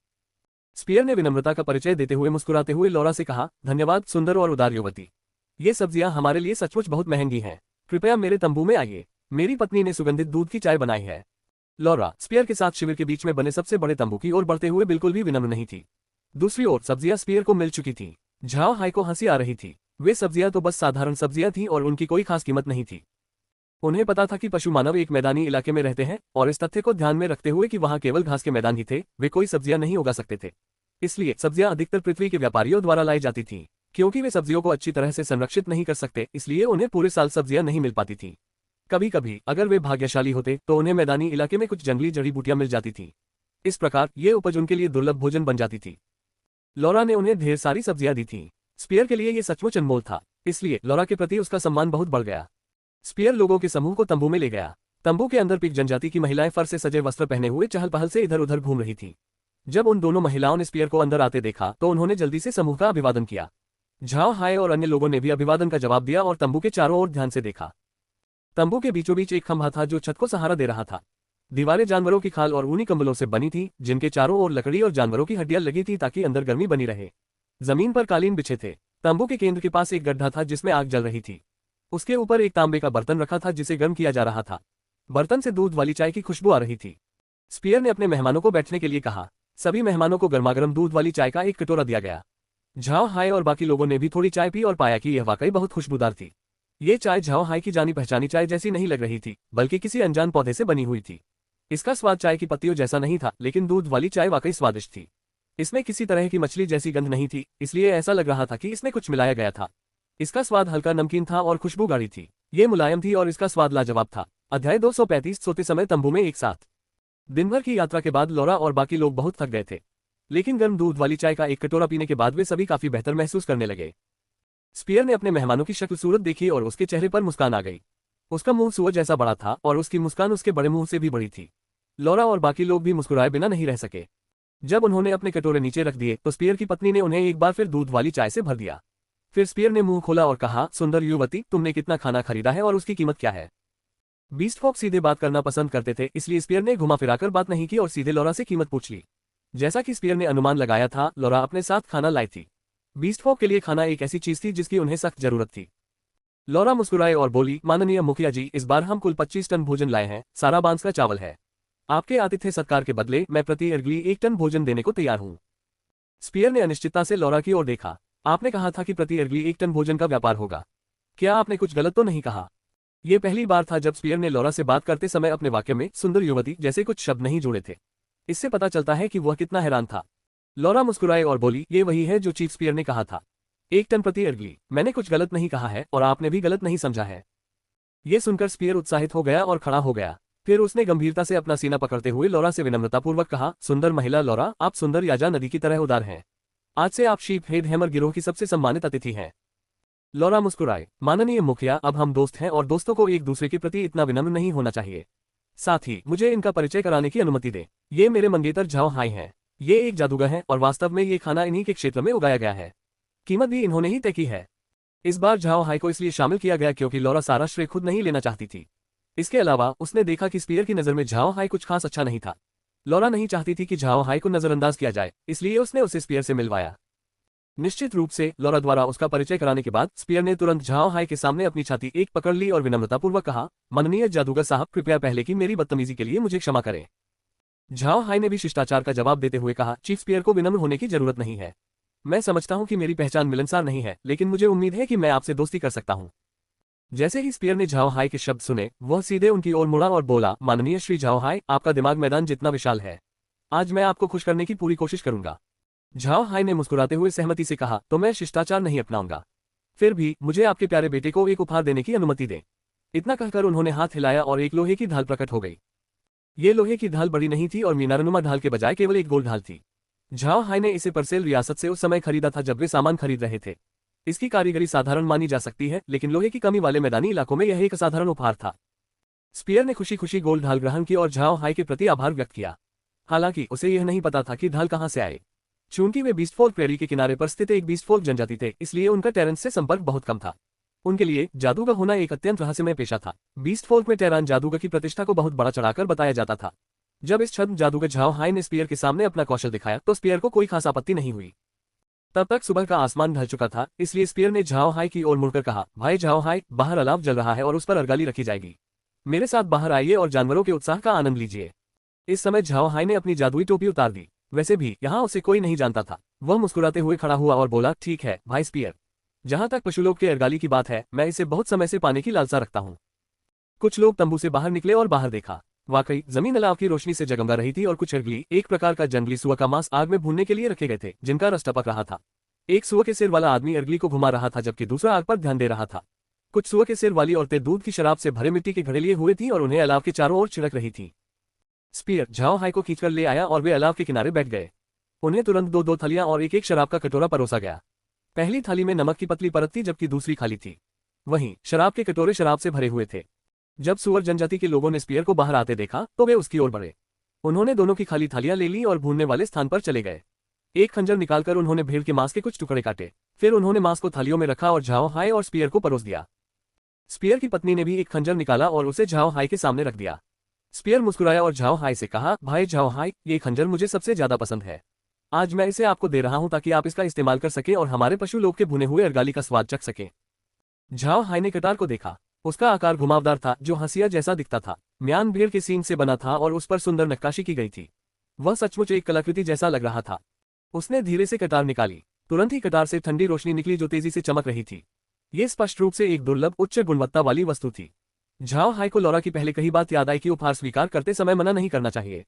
स्पीयर ने विनम्रता का परिचय देते हुए मुस्कुराते हुए लौरा से कहा, धन्यवाद सुंदर और उदार युवती। ये सब्जियां हमारे लिए सचमुच बहुत महंगी हैं। कृपया मेरे तंबू में आइए। मेरी पत्नी ने सुगंधित दूध की चाय बनाई है। लौरा स्पीयर के साथ शिविर के बीच में बने सबसे बड़े तंबू की ओर बढ़ते हुए बिल्कुल भी विनम्र नहीं थी। दूसरी ओर सब्जियां स्पीयर को मिल चुकी थीं। झाओ हाई को हंसी आ रही थी। वे सब्जियां तो बस साधारण सब्जियां थीं और उनकी कोई खास कीमत नहीं थी। उन्हें पता था कि पशु मानव एक मैदानी इलाके में रहते हैं और इस तथ्य को ध्यान में रखते हुए कि वहां केवल घास के मैदान ही थे, वे कोई सब्जियां नहीं उगा सकते थे। इसलिए सब्जियां अधिकतर पृथ्वी के व्यापारियों द्वारा लाई जाती थीं। क्योंकि वे सब्जियों को अच्छी तरह से संरक्षित नहीं कर सकते, इसलिए उन्हें पूरे साल सब्जियां नहीं मिल पाती थीं। कभी कभी अगर वे भाग्यशाली होते तो उन्हें मैदानी इलाके में कुछ जंगली जड़ी बूटियां मिल जाती थीं। इस प्रकार ये उपज उनके लिए दुर्लभ भोजन बन जाती थी। लॉरा ने उन्हें ढेर सारी सब्जियां दी थीं। स्पीयर के लिए ये सचमुच अनमोल था, इसलिए लॉरा के प्रति उसका सम्मान बहुत बढ़ गया। स्पीयर लोगों के समूह को तंबू में ले गया। तंबू के अंदर पिग जनजाति की महिलाएं फर से सजे वस्त्र पहने हुए चहल पहल से इधर उधर घूम रही थीं। जब उन दोनों महिलाओं ने स्पीयर को अंदर आते देखा तो उन्होंने जल्दी से समूह का अभिवादन किया। झाओ हाय और अन्य लोगों ने भी अभिवादन का जवाब दिया और तंबू के चारों ओर ध्यान से देखा। तंबू के बीचों बीच एक खंभा था जो छत को सहारा दे रहा था। दीवारें जानवरों की खाल और ऊनी कंबलों से बनी थी, जिनके चारों ओर लकड़ी और जानवरों की हड्डियां लगी थी ताकि अंदर गर्मी बनी रहे। जमीन पर कालीन बिछे थे। तंबू के केंद्र के पास एक गड्ढा था जिसमें आग जल रही थी। उसके ऊपर एक तांबे का बर्तन रखा था जिसे गर्म किया जा रहा था। बर्तन से दूध वाली चाय की खुशबू आ रही थी। स्पीयर ने अपने मेहमानों को बैठने के लिए कहा। सभी मेहमानों को गर्मागर्म दूध वाली चाय का एक कटोरा दिया गया। झाओ हाय और बाकी लोगों ने भी थोड़ी चाय पी और पाया कि यह वाकई बहुत खुशबूदार थी। ये चाय झाओ हाय की जानी पहचानी चाय जैसी नहीं लग रही थी, बल्कि किसी अनजान पौधे से बनी हुई थी। इसका स्वाद चाय की पत्तियों जैसा नहीं था, लेकिन दूध वाली चाय वाकई स्वादिष्ट थी। इसमें किसी तरह की मछली जैसी गंध नहीं थी, इसलिए ऐसा लग रहा था कि इसमें कुछ मिलाया गया था। इसका स्वाद हल्का नमकीन था और खुशबू गाढ़ी थी। ये मुलायम थी और इसका स्वाद लाजवाब था। अध्याय 235। सोते समय तंबू में एक साथ। दिन भर की यात्रा के बाद लॉरा और बाकी लोग बहुत थक गए थे, लेकिन गर्म दूध वाली चाय का एक कटोरा पीने के बाद वे सभी काफी बेहतर महसूस करने लगे। स्पीयर ने अपने मेहमानों की शक्ल सूरत देखी और उसके चेहरे पर मुस्कान आ गई। उसका मुंह सूअर जैसा बड़ा था और उसकी मुस्कान उसके बड़े मुंह से भी बड़ी थी। लॉरा और बाकी लोग भी मुस्कुराए बिना नहीं रह सके। जब उन्होंने अपने कटोरे नीचे रख दिए तो स्पीयर की पत्नी ने उन्हें एक बार फिर दूध वाली चाय से भर दिया। फिर स्पीयर ने मुंह खोला और कहा, सुंदर युवती, तुमने कितना खाना खरीदा है और उसकी कीमत क्या है? बीस्ट फॉक सीधे बात करना पसंद करते थे, इसलिए स्पीयर ने घुमा फिराकर बात नहीं की और सीधे लॉरा से कीमत पूछ ली। जैसा कि स्पीयर ने अनुमान लगाया था, लॉरा अपने साथ खाना लाई थी। बीस्ट फॉक के लिए खाना एक ऐसी चीज थी जिसकी उन्हें सख्त जरूरत थी। लॉरा मुस्कुराए और बोली, माननीय मुखिया जी, इस बार हम कुल 25 टन भोजन लाए हैं। सारा बांस का चावल है। आपके आतिथ्य सत्कार के बदले मैं प्रति अर्गली 1 टन भोजन देने को तैयार हूं। स्पीयर ने अनिश्चितता से लॉरा की ओर देखा। आपने कहा था कि प्रति अर्गली 1 टन भोजन का व्यापार होगा। क्या आपने कुछ गलत तो नहीं कहा? यह पहली बार था जब स्पीयर ने लॉरा से बात करते समय अपने वाक्य में सुंदर युवती जैसे कुछ शब्द नहीं जोड़े थे। इससे पता चलता है कि वह कितना हैरान था। लॉरा मुस्कुराए और बोली, ये वही है जो चीफ स्पीयर ने कहा था, 1 टन प्रति अर्गली। मैंने कुछ गलत नहीं कहा है और आपने भी गलत नहीं समझा है। ये सुनकर स्पीयर उत्साहित हो गया और खड़ा हो गया। फिर उसने गंभीरता से अपना सीना पकड़ते हुए लॉरा से विनम्रतापूर्वक कहा, सुंदर महिला लॉरा, आप सुंदर याजा नदी की तरह उदार हैं। आज से आप शीप हेड हैमर गिरोह की सबसे सम्मानित अतिथि हैं। लॉरा मुस्कुराए, माननीय मुखिया, अब हम दोस्त हैं और दोस्तों को एक दूसरे के प्रति इतना विनम्र नहीं होना चाहिए। साथ ही मुझे इनका परिचय कराने की अनुमति दे। ये मेरे मंगेतर झाओ हाय हैं। ये एक जादूगर हैं और वास्तव में ये खाना इन्हीं के क्षेत्र में उगाया गया है। कीमत भी इन्होंने ही तय की है। इस बार झाओ हाय को इसलिए शामिल किया गया क्योंकि लॉरा सारा श्रेय खुद नहीं लेना चाहती थी। इसके अलावा उसने देखा कि स्पीयर की नज़र में झाओ हाय कुछ खास अच्छा नहीं था। लॉरा नहीं चाहती थी कि झाओ हाय को नजरअंदाज किया जाए, इसलिए उसने उसे स्पीयर से मिलवाया। निश्चित रूप से लॉरा द्वारा उसका परिचय कराने के बाद स्पीयर ने तुरंत झाओ हाय के सामने अपनी छाती एक पकड़ ली और विनम्रतापूर्वक कहा, माननीय जादूगर साहब, कृपया पहले की मेरी बदतमीजी के लिए मुझे क्षमा करें। झाओ हाय ने भी शिष्टाचार का जवाब देते हुए कहा, चीफ स्पीयर को विनम्र होने की जरूरत नहीं है। मैं समझता हूं कि मेरी पहचान मिलनसार नहीं है, लेकिन मुझे उम्मीद है कि मैं आपसे दोस्ती कर सकता हूं। जैसे ही स्पीयर ने झाओ हाय के शब्द सुने, वह सीधे उनकी ओर मुड़ा और बोला, माननीय श्री झाओ हाय, आपका दिमाग मैदान जितना विशाल है। आज मैं आपको खुश करने की पूरी कोशिश करूंगा। झाओ हाय ने मुस्कुराते हुए सहमति से कहा, तो मैं शिष्टाचार नहीं अपनाऊंगा। फिर भी मुझे आपके प्यारे बेटे को एक उपहार देने की अनुमति दें। इतना कहकर उन्होंने हाथ हिलाया और एक लोहे की ढाल प्रकट हो गई। ये लोहे की ढाल बड़ी नहीं थी और मीनारनुमा ढाल के बजाय केवल एक गोल ढाल थी। झाओ हाय ने इसे परसेल रियासत से उस समय खरीदा था जब वे सामान खरीद रहे थे। इसकी कारीगरी साधारण मानी जा सकती है, लेकिन लोहे की कमी वाले मैदानी इलाकों में यह एक असाधारण उपहार था। स्पीयर ने खुशी खुशी गोल ढाल ग्रहण की और झाओ हाय के प्रति आभार व्यक्त किया। हालांकि उसे यह नहीं पता था कि ढाल कहां से आए। चूंकि वे बीस्टफॉल्क प्रेरी के किनारे पर स्थित एक बीस्टफॉल्क जनजाति थे, इसलिए उनका टेरेंस से संपर्क बहुत कम था। उनके लिए जादूगर होना एक अत्यंत रहस्यमय पेशा था। बीस्टफॉल्क में टेरान जादूगर की प्रतिष्ठा को बहुत बड़ा चढ़ाकर बताया जाता था। जब इस छद्म जादूगर झाओ हाय ने स्पीयर के सामने अपना कौशल दिखाया तो स्पीयर को कोई खास आपत्ति नहीं हुई। तब तक सुबह का आसमान ढल चुका था, इसलिए स्पीयर ने झाओ हाय की ओर मुड़कर कहा, भाई झाओ हाय, बाहर अलाव जल रहा है और उस पर अर्गाली रखी जाएगी। मेरे साथ बाहर आइए और जानवरों के उत्साह का आनंद लीजिए। इस समय झाओ हाय ने अपनी जादुई टोपी उतार दी। वैसे भी यहाँ उसे कोई नहीं जानता था। वह मुस्कुराते हुए खड़ा हुआ और बोला, ठीक है भाई स्पीयर, जहां तक पशुलोक के अर्गाली की बात है, मैं इसे बहुत समय से पाने की लालसा रखता हूँ। कुछ लोग तंबू से बाहर निकले और बाहर देखा। वाकई जमीन अलाव की रोशनी से जगमगा रही थी और कुछ अर्गली, एक प्रकार का जंगली सुअर का मांस, आग में भूनने के लिए रखे गए थे, जिनका रस टपक रहा था। एक सुअर के सिर वाला आदमी अर्गली को घुमा रहा था जबकि दूसरा आग पर ध्यान दे रहा था। कुछ सुअर के सिर वाली औरतें दूध की शराब से भरे मिट्टी के घड़े लिए हुए थीं और उन्हें अलाव के चारों ओर छिड़क रही थीं। स्पीयर झाओ हाई को खींचकर ले आया और वे अलाव के किनारे बैठ गए। उन्हें तुरंत दो दो थलियां और एक एक शराब का कटोरा परोसा गया। पहली थाली में नमक की पतली परत थी जबकि दूसरी खाली थी। वहीं शराब के कटोरे शराब से भरे हुए थे। जब सुअर जनजाति के लोगों ने स्पीयर को बाहर आते देखा तो वे उसकी ओर बढ़े। उन्होंने दोनों की खाली थालियां ले ली और भूनने वाले स्थान पर चले गए। एक खंजर निकालकर उन्होंने भेड़ के मांस के कुछ टुकड़े काटे। फिर उन्होंने मांस को थालियों में रखा और झाओ हाई और स्पीयर को परोस दिया। स्पीयर की पत्नी ने भी एक खंजर निकाला और उसे झाओ हाई के सामने रख दिया। स्पीयर मुस्कुराया और झाओ हाई से कहा, भाई झाओ हाई, ये खंजर मुझे सबसे ज्यादा पसंद है। आज मैं इसे आपको दे रहा हूं ताकि आप इसका इस्तेमाल कर सकें और हमारे पशु लोग के भुने हुए अर्गाली का स्वाद चख सकें। झाओ हाई ने कटार को देखा। उसका आकार घुमावदार था जो हंसिया जैसा दिखता था। म्यान भेड़ के सींग से बना था और उस पर सुंदर नक्काशी की गई थी। वह सचमुच एक कलाकृति जैसा लग रहा था। उसने धीरे से कटार निकाली। तुरंत ही कटार से ठंडी रोशनी निकली जो तेजी से चमक रही थी। ये स्पष्ट रूप से एक दुर्लभ उच्च गुणवत्ता वाली वस्तु थी। झाओ हाई को लौरा की पहले कही बात याद आई कि उपहार स्वीकार करते समय मना नहीं करना चाहिए।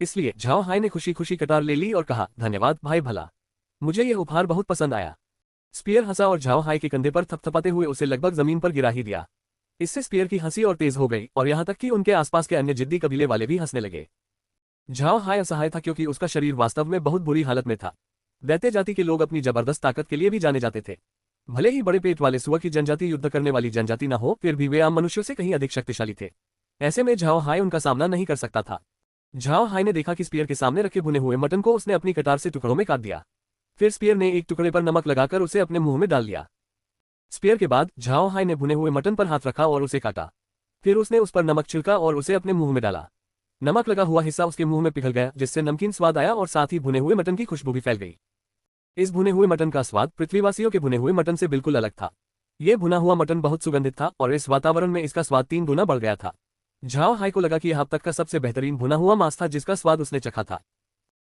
इसलिए झाओ हाई ने खुशी खुशी कटार ले ली और कहा, धन्यवाद भाई भला, मुझे यह उपहार बहुत पसंद आया। स्पीयर हंसा और झाओ हाई के कंधे पर थपथपाते हुए उसे लगभग जमीन पर गिरा ही दिया। इससे स्पीयर की हंसी और तेज हो गई और यहां तक कि उनके आसपास के अन्य जिद्दी कबीले वाले भी हंसने लगे। झाओ हाई असहाय था क्योंकि उसका शरीर वास्तव में बहुत बुरी हालत में था। दैत्य जाति के लोग अपनी जबरदस्त ताकत के लिए भी जाने जाते थे। भले ही बड़े पेट वाले सुअर की जनजाति युद्ध करने वाली जनजाति न हो, फिर भी वे आम मनुष्यों से कहीं अधिक शक्तिशाली थे। ऐसे में झाओ हाई उनका सामना नहीं कर सकता था। झाओ हाई ने देखा कि स्पीयर के सामने रखे भुने हुए मटन को उसने अपनी कटार से टुकड़ों में काट दिया। फिर स्पीयर ने एक टुकड़े पर नमक लगाकर उसे अपने मुंह में डाल लिया। स्पीयर के बाद झाओ हाई ने भुने हुए मटन पर हाथ रखा और उसे काटा। फिर उसने उस पर नमक छिड़का और उसे अपने मुंह में डाला। नमक लगा हुआ हिस्सा उसके मुंह में पिघल गया जिससे नमकीन स्वाद आया और साथ ही भुने हुए मटन की खुशबू भी फैल गई। इस भुने हुए मटन का स्वाद पृथ्वीवासियों के भुने हुए मटन से बिल्कुल अलग था। यह भुना हुआ मटन बहुत सुगंधित था और इस वातावरण में इसका स्वाद 3 गुना बढ़ गया था। झाओ हाई को लगा कि यह अब तक का सबसे बेहतरीन भुना हुआ मांस था जिसका स्वाद उसने चखा था।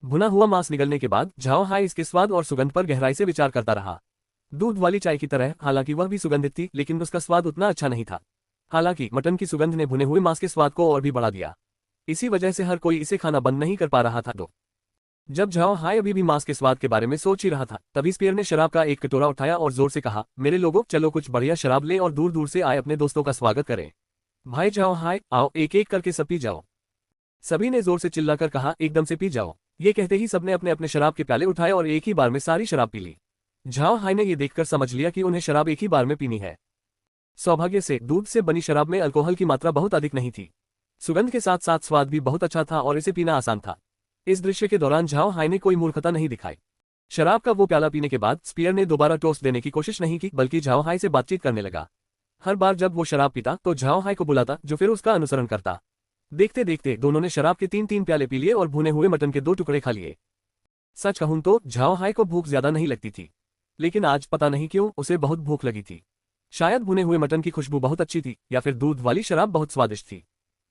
भुना हुआ मांस निगलने के बाद झाओ हाई इसके स्वाद और सुगंध पर गहराई से विचार करता रहा। दूध वाली चाय की तरह, हालांकि वह भी सुगंधित थी, लेकिन उसका स्वाद उतना अच्छा नहीं था। हालांकि मटन की सुगंध ने भुने हुए मांस के स्वाद को और भी बढ़ा दिया। इसी वजह से हर कोई इसे खाना बंद नहीं कर पा रहा था। जब झाओ हाई अभी भी मांस के स्वाद के बारे में सोच ही रहा था, तभी स्पीयर ने शराब का एक कटोरा उठाया और जोर से कहा, मेरे लोगों, चलो कुछ बढ़िया शराब लें और दूर दूर से आए अपने दोस्तों का स्वागत करें। भाई झाओ हाई, आओ एक एक करके सब पी जाओ। सभी ने जोर से चिल्लाकर कहा, एकदम से पी जाओ। ये कहते ही सबने अपने अपने शराब के प्याले उठाए और एक ही बार में सारी शराब पी ली। झाओ हाई ने यह देखकर समझ लिया कि उन्हें शराब एक ही बार में पीनी है। सौभाग्य से दूध से बनी शराब में अल्कोहल की मात्रा बहुत अधिक नहीं थी। सुगंध के साथ साथ स्वाद भी बहुत अच्छा था और इसे पीना आसान था। इस दृश्य के दौरान झाओ हाई ने कोई मूर्खता नहीं दिखाई। शराब का वो प्याला पीने के बाद स्पीयर ने दोबारा टोस्ट देने की कोशिश नहीं की, बल्कि झाओ हाई से बातचीत करने लगा। हर बार जब वो शराब पीता तो झाओ हाई को बुलाता, जो फिर उसका अनुसरण करता। देखते देखते दोनों ने शराब के 3-3 प्याले पी लिए और भुने हुए मटन के 2 टुकड़े खा लिए। सच कहूं तो झाओ हाई को भूख ज्यादा नहीं लगती थी, लेकिन आज पता नहीं क्यों उसे बहुत भूख लगी थी। शायद भुने हुए मटन की खुशबू बहुत अच्छी थी या फिर दूध वाली शराब बहुत स्वादिष्ट थी।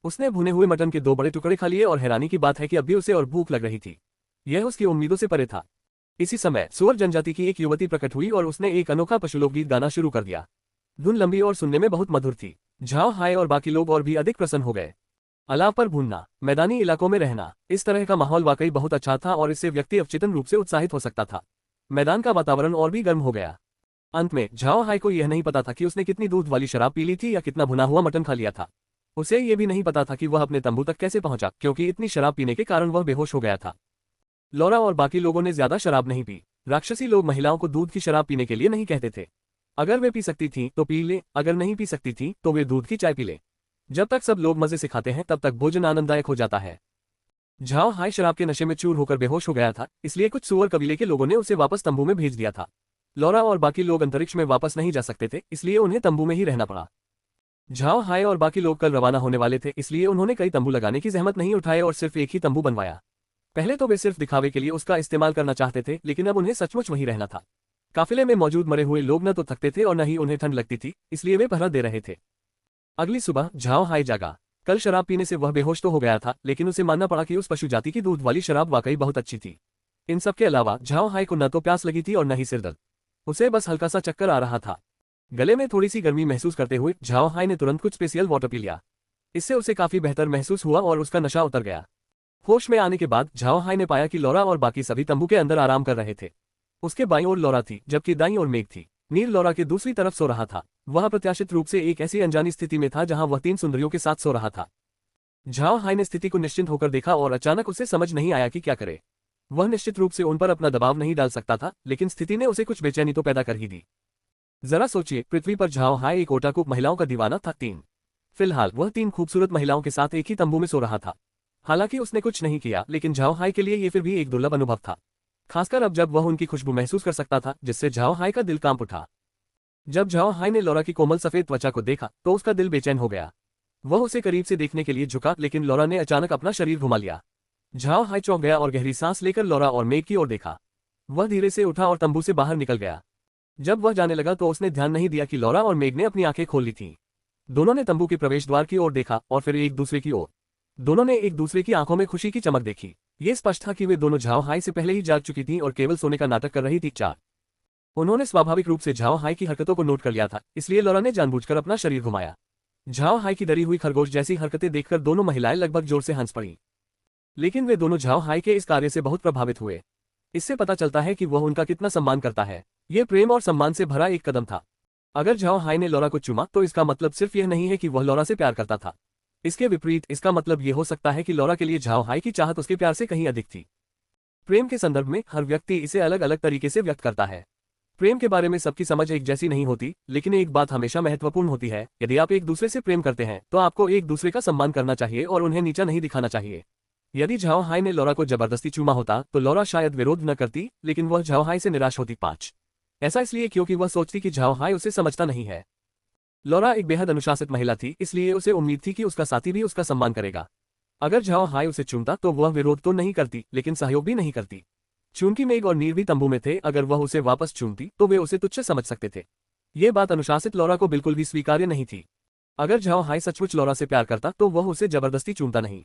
उसने भुने हुए मटन के 2 बड़े टुकड़े खा लिए और हैरानी की बात है कि अब भी उसे और भूख लग रही थी। यह उसकी उम्मीदों से परे था। इसी समय सुअर जनजाति की एक युवती प्रकट हुई और उसने एक अनोखा पशुलोक गीत गाना शुरू कर दिया। धुन लंबी और सुनने में बहुत मधुर थी। झाओ हाई और बाकी लोग और भी अधिक प्रसन्न हो गए। अलाव पर भूनना, मैदानी इलाकों में रहना, इस तरह का माहौल वाकई बहुत अच्छा था और इससे व्यक्ति अवचेतन रूप से उत्साहित हो सकता था। मैदान का वातावरण और भी गर्म हो गया। अंत में झाओ हाई को यह नहीं पता था कि उसने कितनी दूध वाली शराब पी ली थी या कितना भुना हुआ मटन खा लिया था। उसे यह भी नहीं पता था कि वह अपने तंबू तक कैसे पहुंचा, क्योंकि इतनी शराब पीने के कारण वह बेहोश हो गया था। लौरा और बाकी लोगों ने ज्यादा शराब नहीं पी। राक्षसी लोग महिलाओं को दूध की शराब पीने के लिए नहीं कहते थे। अगर वे पी सकती थीं तो पी ले, अगर नहीं पी सकती थीं तो वे दूध की चाय पी ले। जब तक सब लोग मजे से खाते हैं तब तक भोजन आनंददायक हो जाता है। झाओ हाई शराब के नशे में चूर होकर बेहोश हो गया था, इसलिए कुछ सुअर कबीले के लोगों ने उसे वापस तंबू में भेज दिया था। लौरा और बाकी लोग अंतरिक्ष में वापस नहीं जा सकते थे, इसलिए उन्हें तंबू में ही रहना पड़ा। झाओ हाई और बाकी लोग कल रवाना होने वाले थे, इसलिए उन्होंने कई तंबू लगाने की जहमत नहीं उठाए और सिर्फ एक ही तंबू बनवाया। पहले तो वे सिर्फ दिखावे के लिए उसका इस्तेमाल करना चाहते थे, लेकिन अब उन्हें सचमुच वहीं रहना था। काफिले में मौजूद मरे हुए लोग न तो थकते थे और न ही उन्हें ठंड लगती थी, इसलिए वे पहरा दे रहे थे। अगली सुबह झाओ हाई जागा। कल शराब पीने से वह बेहोश तो हो गया था, लेकिन उसे मानना पड़ा कि उस पशु जाति की दूध वाली शराब वाकई बहुत अच्छी थी। इन सब के अलावा झाओ हाई को न तो प्यास लगी थी और न ही सिरदर्द। उसे बस हल्का सा चक्कर आ रहा था। गले में थोड़ी सी गर्मी महसूस करते हुए झाओ हाई ने तुरंत कुछ स्पेशल वाटर पी लिया। इससे उसे काफी बेहतर महसूस हुआ और उसका नशा उतर गया। होश में आने के बाद झाओ हाई ने पाया कि लौरा और बाकी सभी तंबू के अंदर आराम कर रहे थे। उसके बाईं ओर लौरा थी, जबकि दाईं ओर मेघ थी। नीर लौरा के दूसरी तरफ सो रहा था। वह अप्रत्याशित रूप से एक ऐसी अनजानी स्थिति में था जहां वह 3 सुंदरियों के साथ सो रहा था। झाओ हाई ने स्थिति को निश्चिंत होकर देखा और अचानक उसे समझ नहीं आया कि क्या करे। वह निश्चित रूप से उन पर अपना दबाव नहीं डाल सकता था, लेकिन स्थिति ने उसे कुछ बेचैनी तो पैदा कर ही दी। जरा सोचिए, पृथ्वी पर झाओ हाई एक ओटाकू महिलाओं का दीवाना था। 3 फिलहाल वह 3 खूबसूरत महिलाओं के साथ एक ही तंबू में सो रहा था। हालांकि उसने कुछ नहीं किया, लेकिन झाओ हाई के लिए ये फिर भी एक दुर्लभ अनुभव था, खासकर अब जब वह उनकी खुशबू महसूस कर सकता था, जिससे झाओ हाई का दिल कांप उठा। जब झाओ हाई ने लौरा की कोमल सफेद त्वचा को देखा तो उसका दिल बेचैन हो गया। वह उसे करीब से देखने के लिए झुका, लेकिन लौरा ने अचानक अपना शरीर घुमा लिया। झाओ हाई चौंक गया और गहरी सांस लेकर लौरा और मेघ की ओर देखा। वह धीरे से उठा और तंबू से बाहर निकल गया। जब वह जाने लगा तो उसने ध्यान नहीं दिया कि लौरा और मेघ ने अपनी आंखें खोल ली थीं। दोनों ने तंबू के प्रवेश द्वार की ओर देखा और फिर एक दूसरे की ओर। दोनों ने एक दूसरे की आंखों में खुशी की चमक देखी। ये स्पष्ट था कि वे दोनों झाओ हाई से पहले ही जाग चुकी थीं और केवल सोने का नाटक कर रही थी। 4 उन्होंने स्वाभाविक रूप से झाओ हाई की हरकतों को नोट कर लिया था, इसलिए लौरा ने जानबूझकर अपना शरीर घुमाया। झाओ हाई की डरी हुई खरगोश जैसी हरकतें देखकर दोनों महिलाएं लगभग जोर से हंस पड़ी। लेकिन वे दोनों झाओ हाई के इस कार्य से बहुत प्रभावित हुए। इससे पता चलता है कि वह उनका कितना सम्मान करता है। यह प्रेम और सम्मान से भरा एक कदम था। अगर झाओ हाई ने लौरा को चूमा तो इसका मतलब सिर्फ यह नहीं है कि वह लौरा से प्यार करता था। इसके विपरीत इसका मतलब यह हो सकता है कि लौरा के लिए झाओ हाई की चाहत उसके प्यार से कहीं अधिक थी। प्रेम के संदर्भ में हर व्यक्ति इसे अलग अलग तरीके से व्यक्त करता है। प्रेम के बारे में सबकी समझ एक जैसी नहीं होती, लेकिन एक बात हमेशा महत्वपूर्ण होती है, यदि आप एक दूसरे से प्रेम करते हैं तो आपको एक दूसरे का सम्मान करना चाहिए और उन्हें नीचा नहीं दिखाना चाहिए। यदि झाओ हाई ने लौरा को जबरदस्ती चूमा होता तो लौरा शायद विरोध न करती, लेकिन वह झाओ हाई से निराश होती। 5 ऐसा इसलिए क्योंकि वह सोचती कि झाओ हाई उसे समझता नहीं है। लौरा एक बेहद अनुशासित महिला थी, इसलिए उसे उम्मीद थी कि उसका साथी भी उसका सम्मान करेगा। अगर झाओ हाई उसे चूमता तो वह विरोध तो नहीं करती, लेकिन सहयोग भी नहीं करती। चूंकि मेघ और नीर भी तंबू में थे, अगर वह उसे वापस चूमती तो वे उसे तुच्छ समझ सकते थे। ये बात अनुशासित लौरा को बिल्कुल भी स्वीकार्य नहीं थी। अगर झाओ हाई सचमुच लौरा से प्यार करता तो वह उसे जबरदस्ती चूमता नहीं।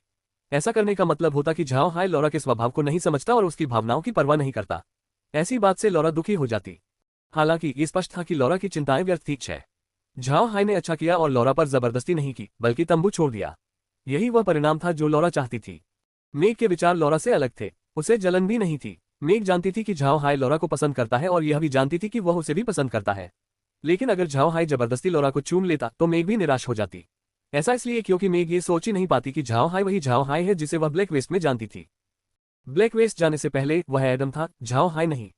ऐसा करने का मतलब होता कि झाओ हाई लौरा के स्वभाव को नहीं समझता और उसकी भावनाओं की परवाह नहीं करता। ऐसी बात से लौरा दुखी हो जाती। हालांकि ये स्पष्ट था कि लौरा की चिंताएं व्यर्थ थी। 6 झाओ हाई ने अच्छा किया और लौरा पर जबरदस्ती नहीं की, बल्कि तंबू छोड़ दिया। यही वह परिणाम था जो लौरा चाहती थी। मेघ के विचार लौरा से अलग थे। उसे जलन भी नहीं थी। मेघ जानती थी कि झाओ हाई लौरा को पसंद करता है और यह भी जानती थी कि वह उसे भी पसंद करता है। लेकिन अगर झाओ हाई जबरदस्ती लौरा को चूम लेता तो मेघ भी निराश हो जाती। ऐसा इसलिए क्योंकि मेघ ये सोच ही नहीं पाती कि झाओ हाई वही झाओ हाई है जिसे वह ब्लैक वेस्ट में जानती थी। ब्लैक वेस्ट जाने से पहले वह एडम था, झाओ हाई नहीं।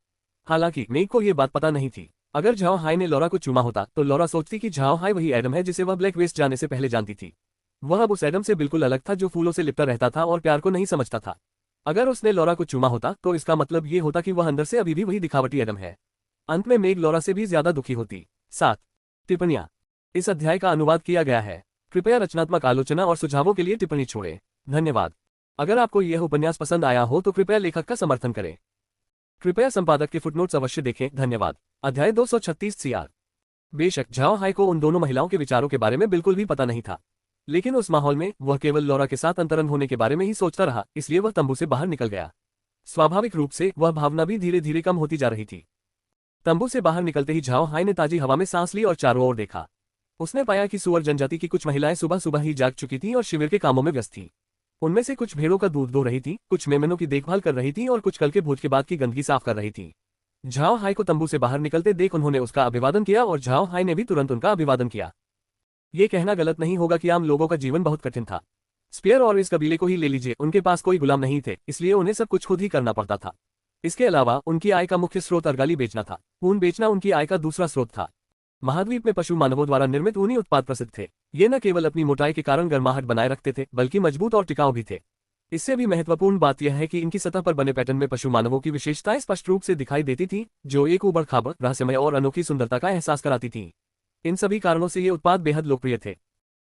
हालांकि मेघ को यह बात पता नहीं थी। अगर झाओ हाई ने लौरा को चूमा होता तो लौरा सोचती कि झाओ हाई वही एडम है जिसे वह ब्लैक वेस्ट जाने से पहले जानती थी। वह अब उस एडम से बिल्कुल अलग था जो फूलों से लिपटा रहता था और प्यार को नहीं समझता था। अगर उसने लौरा को चूमा होता तो इसका मतलब ये होता कि वह अंदर से अभी भी वही दिखावटी एडम है। अंत में मेघ लौरा से भी ज्यादा दुखी होती। 7 टिप्पणियां। इस अध्याय का अनुवाद किया गया है। कृपया रचनात्मक आलोचना और सुझावों के लिए टिप्पणी छोड़ें। धन्यवाद। अगर आपको यह उपन्यास पसंद आया हो तो कृपया लेखक का समर्थन करें। कृपया संपादक के फुटनोट्स अवश्य देखें। धन्यवाद। अध्याय 236 सीआर। बेशक झाओ हाई को उन दोनों महिलाओं के विचारों के बारे में बिल्कुल भी पता नहीं था, लेकिन उस माहौल में वह केवल लौरा के साथ अंतरंग होने के बारे में ही सोचता रहा, इसलिए वह तंबू से बाहर निकल गया। स्वाभाविक रूप से वह भावना भी धीरे धीरे कम होती जा रही थी। तंबू से बाहर निकलते ही झाओ हाई ने ताजी हवा में सांस ली और चारों ओर देखा। उसने पाया कि सुअर जनजाति की कुछ महिलाएं सुबह सुबह ही जाग चुकी थीं और शिविर के कामों में व्यस्त थीं। उनमें से कुछ भेड़ों का दूध दो रही थी, कुछ मेमनों की देखभाल कर रही थी और कुछ कल के भोज के बाद की गंदगी साफ कर रही थी। झाओ हाई को तंबू से बाहर निकलते देख उन्होंने उसका अभिवादन किया और झाओ हाई ने भी तुरंत उनका अभिवादन किया। ये कहना गलत नहीं होगा कि आम लोगों का जीवन बहुत कठिन था। स्पीयर और इस कबीले को ही ले लीजिए, उनके पास कोई गुलाम नहीं थे, इसलिए उन्हें सब कुछ खुद ही करना पड़ता था। इसके अलावा उनकी आय का मुख्य स्रोत अर्गाली बेचना था। ऊन बेचना उनकी आय का दूसरा स्रोत था। महाद्वीप में पशु मानवों द्वारा निर्मित ऊनी उत्पाद प्रसिद्ध थे। ये न केवल अपनी मोटाई के कारण गर्माहट बनाए रखते थे, बल्कि मजबूत और टिकाऊ भी थे। इससे भी महत्वपूर्ण बात यह है कि इनकी सतह पर बने पैटर्न में पशु मानवों की विशेषताएं स्पष्ट रूप से दिखाई देती थी, जो एक उबड़-खाबड़, रहस्यमय और अनोखी सुंदरता का एहसास कराती थीं। इन सभी कारणों से ये उत्पाद बेहद लोकप्रिय थे।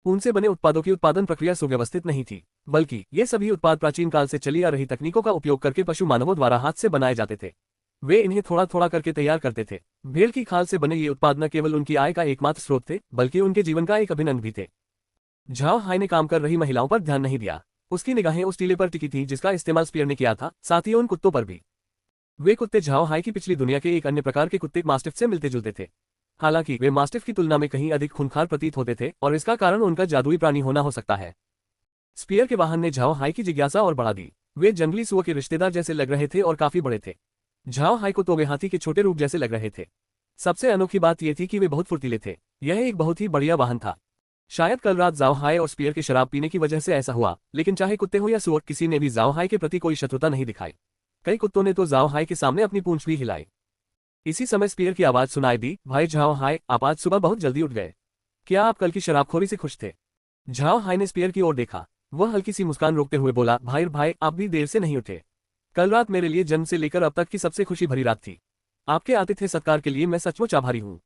ऊन से बने उत्पादों की उत्पादन प्रक्रिया सुव्यवस्थित नहीं थी, बल्कि ये सभी उत्पाद प्राचीन काल से चली आ रही तकनीकों का उपयोग करके पशु मानवों द्वारा हाथ से बनाए जाते थे। वे इन्हें थोड़ा थोड़ा करके तैयार करते थे। भेड़ की खाल से बने ये उत्पाद न केवल उनकी आय का एकमात्र स्रोत थे, बल्कि उनके जीवन का एक अभिन्न अंग भी थे। झाओ हाई ने काम कर रही महिलाओं पर ध्यान नहीं दिया। उसकी निगाहें उस टीले पर टिकी थी जिसका इस्तेमाल स्पीयर ने किया था, साथ ही उन कुत्तों पर भी। वे कुत्ते झाओ हाई की पिछली दुनिया के एक अन्य प्रकार के कुत्ते मास्टिफ से मिलते जुलते थे। हालांकि वे मास्टिफ की तुलना में कहीं अधिक खूंखार प्रतीत होते थे और इसका कारण उनका जादुई प्राणी होना हो सकता है। स्पीयर के वाहन ने झाओ हाई की जिज्ञासा और बढ़ा दी। वे जंगली सुअर के रिश्तेदार जैसे लग रहे थे और काफी बड़े थे। झाओ हाई को तोबे हाथी के छोटे रूप जैसे लग रहे थे। सबसे अनोखी बात यह थी कि वे बहुत फुर्तीले थे। यह एक बहुत ही बढ़िया वाहन था। शायद कल रात जाओ हाय और स्पीयर के शराब पीने की वजह से ऐसा हुआ, लेकिन चाहे कुत्ते हो या सुअर, किसी ने भी जाओ हाय के प्रति कोई शत्रुता नहीं दिखाई। कई कुत्तों ने तो जाओ हाय के सामने अपनी पूंछ भी हिलाई। इसी समय स्पीयर की आवाज सुनाई दी, भाई झाओ हाय, आप आज सुबह बहुत जल्दी उठ गए। क्या आप कल की शराबखोरी से खुश थे? झाओ हाय ने स्पीयर की ओर देखा। वह हल्की सी मुस्कान रोकते हुए बोला, भाई आप भी देर से नहीं उठे। कल रात मेरे लिए जन्म से लेकर अब तक की सबसे खुशी भरी रात थी। आपके आतिथ्य सत्कार के लिए मैं सचमुच आभारी हूँ।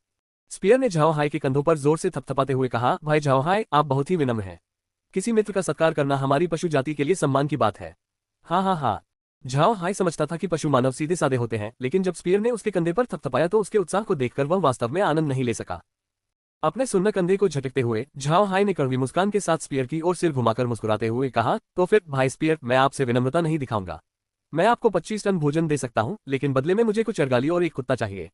स्पीयर ने झाओ हाय के कंधों पर जोर से थपथपाते हुए कहा, भाई झाओ हाय, आप बहुत ही विनम्र हैं। किसी मित्र का सत्कार करना हमारी पशु जाति के लिए सम्मान की बात है। हाँ। झाओ हाय समझता था कि पशु मानव सीधे साधे होते हैं, लेकिन जब स्पीयर ने उसके कंधे पर थपथपाया तो उसके उत्साह को देखकर वह वास्तव में आनंद नहीं ले सका। अपने सुन्न कंधे को झटकते हुए झाओ हाय ने कड़वी मुस्कान के साथ स्पीयर की ओर सिर घुमाकर मुस्कुराते हुए कहा, तो फिर भाई स्पीयर, मैं आपसे विनम्रता नहीं दिखाऊंगा। मैं आपको 25 टन भोजन दे सकता हूं, लेकिन बदले में मुझे कुछ अर्गाली और एक कुत्ता चाहिए।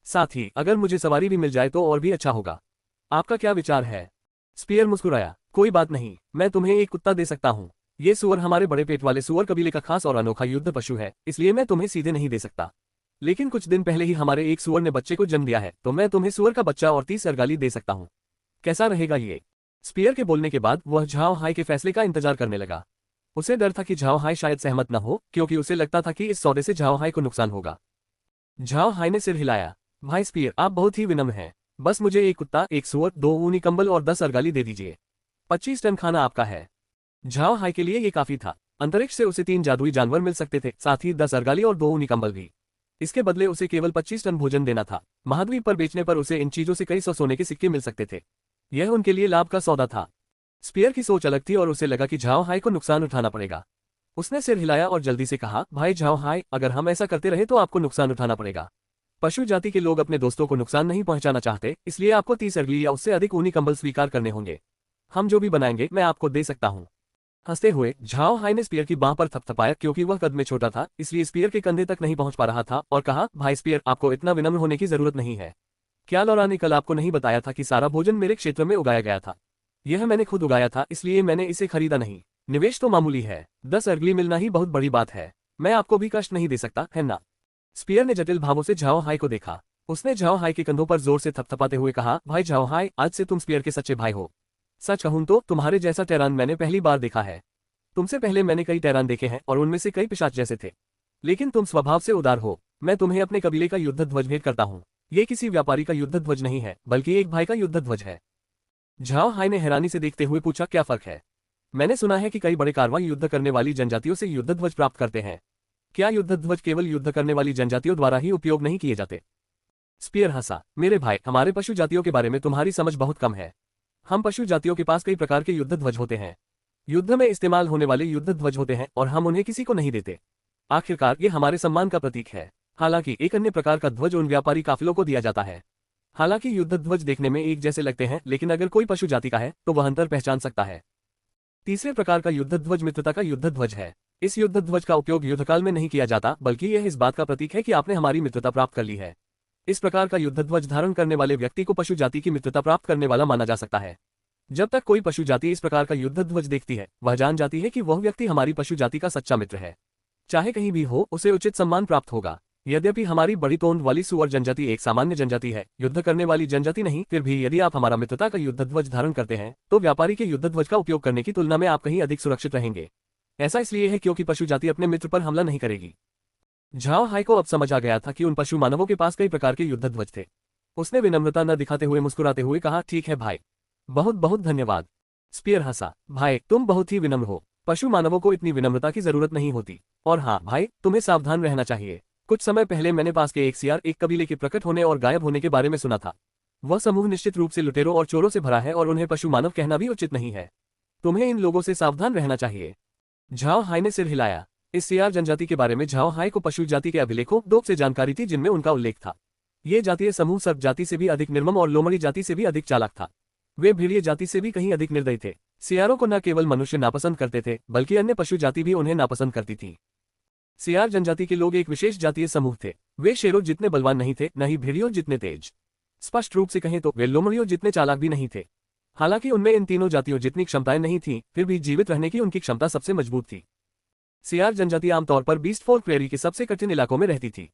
साथ ही अगर मुझे सवारी भी मिल जाए तो और भी अच्छा होगा। आपका क्या विचार है? स्पीयर मुस्कुराया, कोई बात नहीं, मैं तुम्हें एक कुत्ता दे सकता हूँ। ये सुअर हमारे बड़े पेट वाले सुअर कबीले का खास और अनोखा युद्ध पशु है, इसलिए मैं तुम्हें सीधे नहीं दे सकता। लेकिन कुछ दिन पहले ही हमारे एक सुअर ने बच्चे को जन्म दिया है, तो मैं तुम्हें सुअर का बच्चा और 30 अर्गाली दे सकता हूँ। कैसा रहेगा ये? स्पीयर के बोलने के बाद वह झाओ हाय के फैसले का इंतजार करने लगा। उसे डर था कि झाओ हाय शायद सहमत न हो, क्योंकि उसे लगता था कि इस सौदे से झाओ हाय को नुकसान होगा। झाओ हाय ने सिर हिलाया, भाई स्पीयर, आप बहुत ही विनम्र हैं। बस मुझे एक कुत्ता, एक सुअर, 2 ऊनी कंबल और 10 अर्गाली दे दीजिए। 25 टन खाना आपका है। झाओ हाय के लिए ये काफी था। अंतरिक्ष से उसे 3 जादुई जानवर मिल सकते थे, साथ ही 10 अर्गाली और 2 ऊनी कंबल भी। इसके बदले उसे केवल 25 टन भोजन देना था। महाद्वीप पर बेचने पर उसे इन चीजों से कई 100 सोने के सिक्के मिल सकते थे। यह उनके लिए लाभ का सौदा था। स्पीयर की सोच अलग थी और उसे लगा कि झाओ हाय को नुकसान उठाना पड़ेगा। उसने सिर हिलाया और जल्दी से कहा, भाई झाओ हाय, अगर हम ऐसा करते रहे तो आपको नुकसान उठाना पड़ेगा। पशु जाति के लोग अपने दोस्तों को नुकसान नहीं पहुंचाना चाहते, इसलिए आपको 30 अर्गली या उससे अधिक ऊनी कंबल स्वीकार करने होंगे। हम जो भी बनाएंगे मैं आपको दे सकता हूँ। हंसते हुए झाओ हाय ने स्पीयर की बांह पर थपथपाया, क्योंकि वह कद में छोटा था, इसलिए स्पीयर के कंधे तक नहीं पहुंच पा रहा था, और कहा, भाई स्पीयर, आपको इतना विनम्र होने की जरूरत नहीं है। क्या लौरा ने कल आपको नहीं बताया था कि सारा भोजन मेरे क्षेत्र में उगाया गया था? यह मैंने खुद उगाया था, इसलिए मैंने इसे खरीदा नहीं। निवेश तो मामूली है, 10 अर्गली मिलना ही बहुत बड़ी बात है। मैं आपको भी कष्ट नहीं दे सकता, है ना? स्पीयर ने जटिल भावों से झाओ हाय को देखा। उसने झाओ हाय के कंधों पर जोर से थपथपाते हुए कहा, भाई झाओ हाय, आज से तुम स्पीयर के सच्चे भाई हो। सच कहूं तो तुम्हारे जैसा टैरान मैंने पहली बार देखा है। तुमसे पहले मैंने कई टैरान देखे हैं और उनमें से कई पिशाच जैसे थे, लेकिन तुम स्वभाव से उदार हो। मैं तुम्हें अपने कबीले का युद्ध ध्वज भेंट करता हूँ। ये किसी व्यापारी का युद्ध ध्वज नहीं है, बल्कि एक भाई का युद्ध ध्वज है। झाओ हाय ने हैरानी से देखते हुए पूछा, क्या फर्क है? मैंने सुना है कि कई बड़े कारवां युद्ध करने वाली जनजातियों से युद्ध ध्वज प्राप्त करते हैं। क्या युद्ध ध्वज केवल युद्ध करने वाली जनजातियों द्वारा ही उपयोग नहीं किए जाते? स्पीयर हंसा, मेरे भाई, हमारे पशु जातियों के बारे में तुम्हारी समझ बहुत कम है। हम पशु जातियों के पास कई प्रकार के युद्ध ध्वज होते हैं। युद्ध में इस्तेमाल होने वाले युद्ध ध्वज होते हैं और हम उन्हें किसी को नहीं देते। आखिरकार ये हमारे सम्मान का प्रतीक है। हालांकि एक अन्य प्रकार का ध्वज उन व्यापारी काफिलों को दिया जाता है। हालांकि युद्ध ध्वज देखने में एक जैसे लगते हैं, लेकिन अगर कोई पशु जाति का है तो वह अंतर पहचान सकता है। तीसरे प्रकार का युद्ध ध्वज मित्रता का युद्ध ध्वज है। इस युद्ध ध्वज का उपयोग युद्धकाल में नहीं किया जाता, बल्कि यह इस बात का प्रतीक है कि आपने हमारी मित्रता प्राप्त कर ली है। इस प्रकार का युद्ध ध्वज धारण करने वाले व्यक्ति को पशु जाति की मित्रता प्राप्त करने वाला माना जा सकता है। जब तक कोई पशु जाति इस प्रकार का युद्ध ध्वज देखती है, वह जान जाती है कि वह व्यक्ति हमारी पशु जाति का सच्चा मित्र है। चाहे कहीं भी हो, उसे उचित सम्मान प्राप्त होगा। यद्यपि हमारी बड़ी तोंद वाली सुअर जनजाति एक सामान्य जनजाति है, युद्ध करने वाली जनजाति नहीं, फिर भी यदि आप हमारा मित्रता का युद्ध ध्वज धारण करते हैं तो व्यापारी के युद्ध ध्वज का उपयोग करने की तुलना में आप कहीं अधिक सुरक्षित रहेंगे। ऐसा इसलिए है क्योंकि पशु जाति अपने मित्र पर हमला नहीं करेगी। झाओ हाय को अब समझ आ गया था कि उन पशु मानवों के पास कई प्रकार के युद्ध ध्वज थे। उसने विनम्रता न दिखाते हुए मुस्कुराते हुए कहा, ठीक है भाई, बहुत बहुत धन्यवाद। स्पीयर हंसा, भाई तुम बहुत ही विनम्र हो। पशु मानवों को इतनी विनम्रता की जरूरत नहीं होती। और हाँ भाई, तुम्हें सावधान रहना चाहिए। कुछ समय पहले मैंने पास के एक सियार एक कबीले के प्रकट होने और गायब होने के बारे में सुना था। वह समूह निश्चित रूप से लुटेरों और चोरों से भरा है और उन्हें पशु मानव कहना भी उचित नहीं है। तुम्हें इन लोगों से सावधान रहना चाहिए। झाओ हाय ने सिर हिलाया। इस सियार जनजाति के बारे में झाओ हाय को पशु जाति के अभिलेखों 2 से जानकारी थी, जिनमें उनका उल्लेख था। ये जातीय समूह सर्प जाति से भी अधिक निर्मम और लोमड़ी जाति से भी अधिक चालाक था। वे भेड़िए जाति से भी कहीं अधिक निर्दयी थे। सियारों को न केवल मनुष्य नापसंद करते थे, बल्कि अन्य पशु जाति भी उन्हें नापसंद करती थी। सियार जनजाति के लोग एक विशेष जातीय समूह थे। वे शेरों जितने बलवान नहीं थे, न ही भेड़ियों जितने तेज। स्पष्ट रूप से कहें तो वे लोमड़ियों जितने चालाक भी नहीं थे। हालांकि उनमें इन तीनों जातियों जितनी क्षमताएं नहीं थीं, फिर भी जीवित रहने की उनकी क्षमता सबसे मजबूत थी। सियार जनजाति आमतौर पर बीस्ट फोर प्रेरी के सबसे कठिन इलाकों में रहती थी।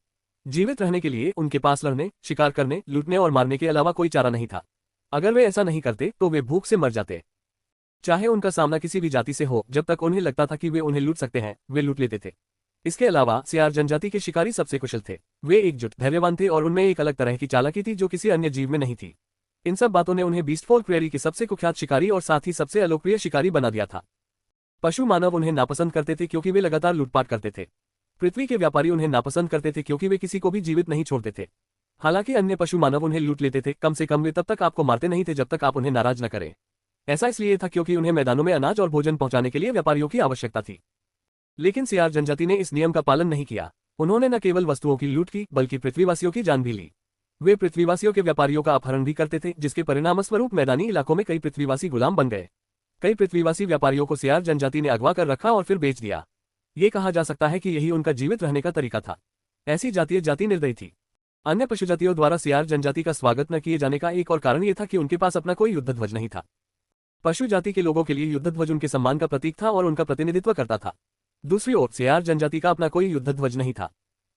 जीवित रहने के लिए उनके पास लड़ने, शिकार करने, लूटने और मारने के अलावा कोई चारा नहीं था। अगर वे ऐसा नहीं करते तो वे भूख से मर जाते। चाहे उनका सामना किसी भी जाति से हो, जब तक उन्हें लगता था कि वे उन्हें लूट सकते हैं, वे लूट लेते थे। इसके अलावा सियार जनजाति के शिकारी सबसे कुशल थे। वे एकजुट, धैर्यवान थे और उनमें एक अलग तरह की चालाकी थी जो किसी अन्य जीव में नहीं थी। इन सब बातों ने उन्हें बीस्टफॉल प्रेरी के सबसे कुख्यात शिकारी और साथ ही सबसे अलोकप्रिय शिकारी बना दिया था। पशु मानव उन्हें नापसंद करते थे क्योंकि वे लगातार लूटपाट करते थे। पृथ्वी के व्यापारी उन्हें नापसंद करते थे क्योंकि वे किसी को भी जीवित नहीं छोड़ते थे। हालांकि अन्य पशु मानव उन्हें लूट लेते थे, कम से कम वे तब तक आपको मारते नहीं थे जब तक आप उन्हें नाराज न करें। ऐसा इसलिए था क्योंकि उन्हें मैदानों में अनाज और भोजन पहुंचाने के लिए व्यापारियों की आवश्यकता थी। लेकिन सियार जनजाति ने इस नियम का पालन नहीं किया। उन्होंने न केवल वस्तुओं की लूट की बल्कि पृथ्वीवासियों की जान भी ली। वे पृथ्वीवासियों के व्यापारियों का अपहरण भी करते थे, जिसके परिणामस्वरूप मैदानी इलाकों में कई पृथ्वीवासी गुलाम बन गए। कई पृथ्वीवासी व्यापारियों को सियार जनजाति ने अगवा कर रखा और फिर बेच दिया। ये कहा जा सकता है कि यही उनका जीवित रहने का तरीका था। ऐसी जातीय जाति निर्दयी थी। अन्य पशुजातियों द्वारा सियार जनजाति का स्वागत न किए जाने का एक और कारण ये था कि उनके पास अपना कोई युद्ध ध्वज नहीं था। पशु जाति के लोगों के लिए युद्ध ध्वज उनके सम्मान का प्रतीक था और उनका प्रतिनिधित्व करता था। दूसरी ओर सियार जनजाति का अपना कोई युद्ध ध्वज नहीं था।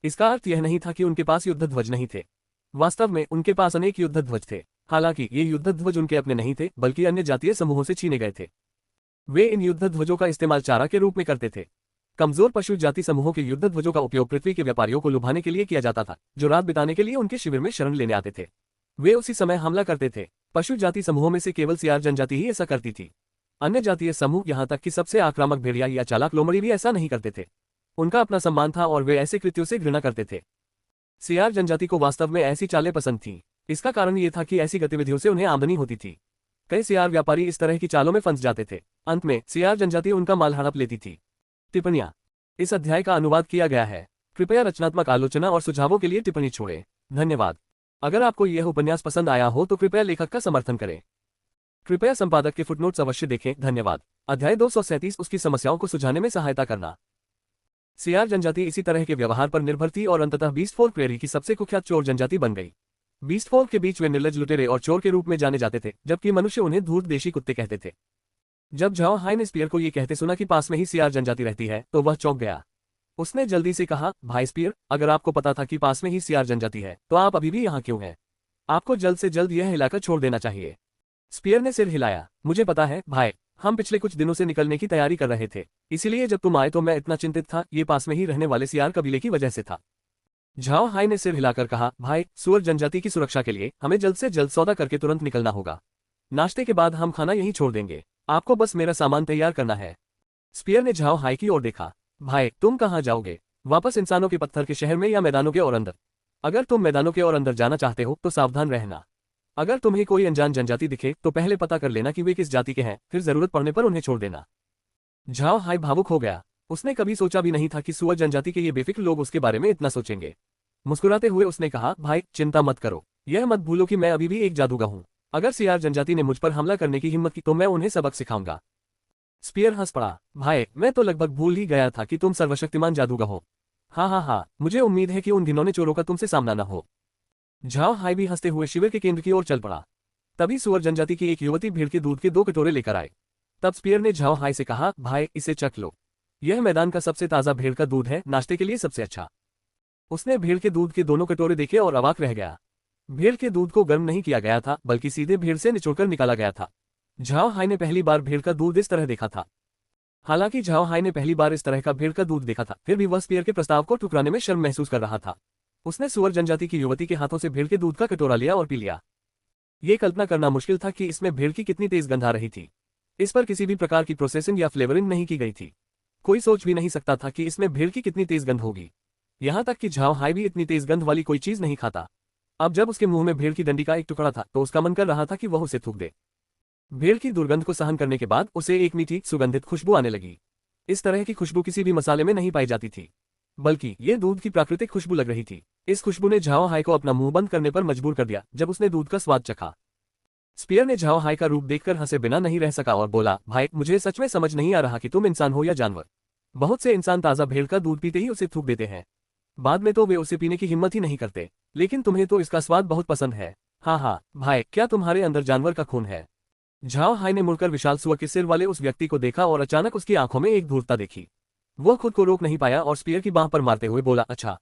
इसका अर्थ यह नहीं था कि उनके पास युद्ध ध्वज नहीं थे। वास्तव में उनके पास अनेक युद्ध ध्वज थे। हालांकि ये युद्ध ध्वज उनके अपने नहीं थे, बल्कि अन्य जातीय समूहों से छीने गए थे। वे इन युद्ध ध्वजों का इस्तेमाल चारा के रूप में करते थे। कमजोर पशु जाति समूहों के युद्ध ध्वजों का उपयोग पृथ्वी के व्यापारियों को लुभाने के लिए किया जाता था, जो रात बिताने के लिए उनके शिविर में शरण लेने आते थे। वे उसी समय हमला करते थे। पशु जाति समूहों में से केवल सियार जनजाति ही ऐसा करती थी। अन्य जातीय समूह, यहाँ तक कि सबसे आक्रामक भेड़िया या चालाक लोमड़ी भी ऐसा नहीं करते थे। उनका अपना सम्मान था और वे ऐसे कृत्यों से घृणा करते थे। सियार जनजाति को वास्तव में ऐसी चालें पसंद थीं। इसका कारण ये था कि ऐसी गतिविधियों से उन्हें आमदनी होती थी। कई सियार व्यापारी इस तरह की चालों में फंस जाते थे। अंत में सियार जनजाति उनका माल हड़प लेती थी। टिप्पणियां। इस अध्याय का अनुवाद किया गया है। कृपया रचनात्मक आलोचना और सुझावों के लिए टिप्पणी छोड़ें। धन्यवाद। अगर आपको यह उपन्यास पसंद आया हो तो कृपया लेखक का समर्थन करें। कृपया संपादक के फुटनोट्स अवश्य देखें। धन्यवाद। अध्याय 237 उसकी समस्याओं को सुझाने में सहायता करना। सियार जनजाति इसी तरह के व्यवहार पर निर्भर थी और अंततः बीस्टफॉल प्रेरी की सबसे कुख्यात चोर जनजाति बन गई। बीस्टफॉल के बीच वे निर्लज, लुटेरे और चोर के रूप में जाने जाते थे, जबकि मनुष्य उन्हें धूर्त देशी कुत्ते कहते थे। जब झाओ हाई ने स्पीयर को ये कहते सुना कि पास में ही सियार जनजाति रहती है तो वह चौंक गया। उसने जल्दी से कहा, भाई स्पीयर, अगर आपको पता था कि पास में ही सियार जनजाति है तो आप अभी भी यहाँ क्यों हैं? आपको जल्द से जल्द यह इलाका छोड़ देना चाहिए। स्पीयर ने सिर हिलाया। मुझे पता है भाई, हम पिछले कुछ दिनों से निकलने की तैयारी कर रहे थे, इसीलिए जब तुम आए तो मैं इतना चिंतित था। ये पास में ही रहने वाले सियार कबीले की वजह से था। झाओ हाई ने सिर हिलाकर कहा, भाई, सुअर जनजाति की सुरक्षा के लिए हमें जल्द से जल्द सौदा करके तुरंत निकलना होगा। नाश्ते के बाद हम खाना यहीं छोड़ देंगे। आपको बस मेरा सामान तैयार करना है। स्पीयर ने झाओ हाई की ओर देखा। भाई, तुम कहाँ जाओगे? वापस इंसानों के पत्थर के शहर में या मैदानों के और अंदर? अगर तुम मैदानों के और अंदर जाना चाहते हो तो सावधान रहना। अगर तुम्हें कोई अनजान जनजाति दिखे तो पहले पता कर लेना कि वे किस जाति के हैं, फिर जरूरत पड़ने पर उन्हें छोड़ देना। झाओ हाई भावुक हो गया। उसने कभी सोचा भी नहीं था कि सुअर जनजाति के ये बेफिक्र लोग उसके बारे में इतना सोचेंगे। मुस्कुराते हुए उसने कहा, भाई, चिंता मत करो। यह मत भूलो कि मैं अभी भी एक जादूगर हूँ। अगर सियार जनजाति ने मुझ पर हमला करने की हिम्मत की तो मैं उन्हें सबक सिखाऊंगा। स्पीयर हंस पड़ा। भाई, मैं तो लगभग भूल ही गया था कि तुम सर्वशक्तिमान जादूगर हो। हाँ, मुझे उम्मीद है कि उन दिनों ने चोरों का तुमसे सामना न हो। झाओ हाई भी हंसते हुए शिविर के केंद्र की ओर चल पड़ा। तभी सुअर जनजाति की एक युवती भीड़ के दूध के 2 कटोरे लेकर आए। तब स्पीयर ने झाओ हाई से कहा, भाई, इसे चख लो। यह मैदान का सबसे ताजा भेड़ का दूध है, नाश्ते के लिए सबसे अच्छा। उसने भेड़ के दूध के दोनों कटोरे देखे और अवाक रह गया। भेड़ के दूध को गर्म नहीं किया गया था, बल्कि सीधे भेड़ से निचोड़कर निकाला गया था। झाओ हाई ने पहली बार भेड़ का दूध इस तरह देखा था। हालांकि झाओ हाई ने पहली बार इस तरह का भेड़ का दूध देखा था, फिर भी वह स्पीयर के प्रस्ताव को ठुकराने में शर्म महसूस कर रहा था। उसने सुअर जनजाति की युवती के हाथों से भेड़ के दूध का कटोरा लिया और पी लिया। ये कल्पना करना मुश्किल था कि इसमें भेड़ की कितनी तेज गंध आ रही थी। इस पर किसी भी प्रकार की प्रोसेसिंग या फ्लेवरिंग नहीं की गई थी। कोई सोच भी नहीं सकता था कि इसमें भेड़ की कितनी तेज गंध होगी। यहाँ तक कि झाओ हाई भी इतनी तेज गंध वाली कोई चीज नहीं खाता। अब जब उसके मुंह में भेड़ की डंडी का एक टुकड़ा था तो उसका मन कर रहा था कि वह उसे थूक दे। भेड़ की दुर्गंध को सहन करने के बाद उसे एक मीठी, सुगंधित खुशबू आने लगी। इस तरह की खुशबू किसी भी मसाले में नहीं पाई जाती थी, बल्कि ये दूध की प्राकृतिक खुशबू लग रही थी। इस खुशबू ने झाओ हाई को अपना मुंह बंद करने पर मजबूर कर दिया जब उसने दूध का स्वाद चखा। स्पीयर ने झाओ हाई का रूप देखकर हंसे बिना नहीं रह सका और बोला, भाई, मुझे सच में समझ नहीं आ रहा कि तुम इंसान हो या जानवर। बहुत से इंसान ताज़ा भेड़ का दूध पीते ही उसे थूक देते हैं। बाद में तो वे उसे पीने की हिम्मत ही नहीं करते, लेकिन तुम्हें तो इसका स्वाद बहुत पसंद है। हाँ, भाई, क्या तुम्हारे अंदर जानवर का खून है? झाओ हाई ने मुड़कर विशाल सुअर के सिर वाले उस व्यक्ति को देखा और अचानक उसकी आंखों में एक धूर्तता देखी। वो खुद को रोक नहीं पाया और स्पीयर की बांह पर मारते हुए बोला, अच्छा,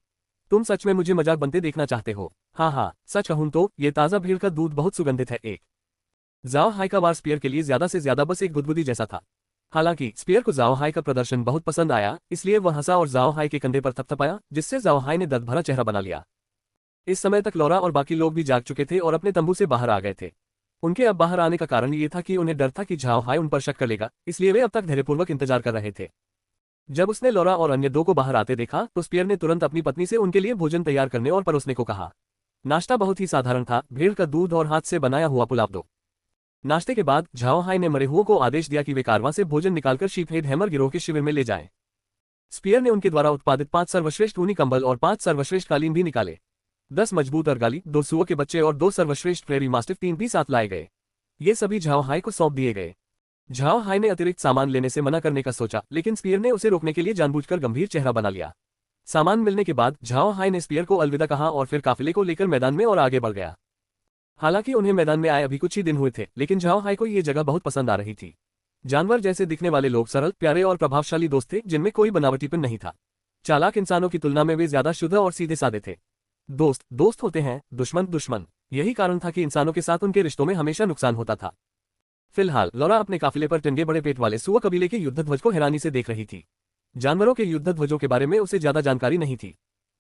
तुम सच में मुझे मजाक बनते देखना चाहते हो? हाँ हाँ, सच कहूं तो ये ताज़ा भीड़ का दूध बहुत सुगंधित है। एक जाओ हाई का वार स्पीयर के लिए ज्यादा से ज्यादा बस एक गुदगुदी जैसा था। हालांकि स्पीयर को जाओ हाई का प्रदर्शन बहुत पसंद आया, इसलिए वह हंसा और जाओ हाई के कंधे पर थपथपाया, जिससे जाओ हाई ने दर्द भरा चेहरा बना लिया। इस समय तक लौरा और बाकी लोग भी जाग चुके थे और अपने तंबू से बाहर आ गए थे। उनके अब बाहर आने का कारण ये था कि उन्हें डर था कि झाओ हाई उन पर शक कर लेगा, इसलिए वे अब तक धैर्यपूर्वक इंतजार कर रहे थे। जब उसने लौरा और अन्य दो को बाहर आते देखा तो स्पीयर ने तुरंत अपनी पत्नी से उनके लिए भोजन तैयार करने और परोसने को कहा। नाश्ता बहुत ही साधारण था, भेड़ का दूध और हाथ से बनाया हुआ पुलाव दो। नाश्ते के बाद झाओ हाई ने मरे हुओं को आदेश दिया कि वे कारवां से भोजन निकालकर शीपहेड हैमर गिरोह के शिविर में ले जाएं। स्पीयर ने उनके द्वारा उत्पादित 5 सर्वश्रेष्ठ ऊनी कंबल और 5 सर्वश्रेष्ठ कालीन भी निकाले। 10 मजबूत अर्गाली, 2 सुअर के बच्चे और 2 सर्वश्रेष्ठ प्रेरी मास्टिफ 3 भी साथ लाए गए। ये सभी झाओ हाई को सौंप दिए गए। झाओ हाई ने अतिरिक्त सामान लेने से मना करने का सोचा, लेकिन स्पीयर ने उसे रोकने के लिए जानबूझकर गंभीर चेहरा बना लिया। सामान मिलने के बाद झाओ हाई ने स्पीयर को अलविदा कहा और फिर काफिले को लेकर मैदान में और आगे बढ़ गया। हालांकि उन्हें मैदान में आए अभी कुछ ही दिन हुए थे, लेकिन झाओ हाई को ये जगह बहुत पसंद आ रही थी। जानवर जैसे दिखने वाले लोग सरल, प्यारे और प्रभावशाली दोस्त थे, जिनमें कोई बनावटीपन नहीं था। चालाक इंसानों की तुलना में वे ज्यादा शुद्ध और सीधे साधे थे। दोस्त दोस्त होते हैं, दुश्मन दुश्मन। यही कारण था कि इंसानों के साथ उनके रिश्तों में हमेशा नुकसान होता था। फिलहाल लौरा अपने काफिले पर टंगे बड़े पेट वाले सुअर कबीले के युद्ध ध्वज को हैरानी से देख रही थी। जानवरों के युद्ध ध्वजों के बारे में उसे ज्यादा जानकारी नहीं थी।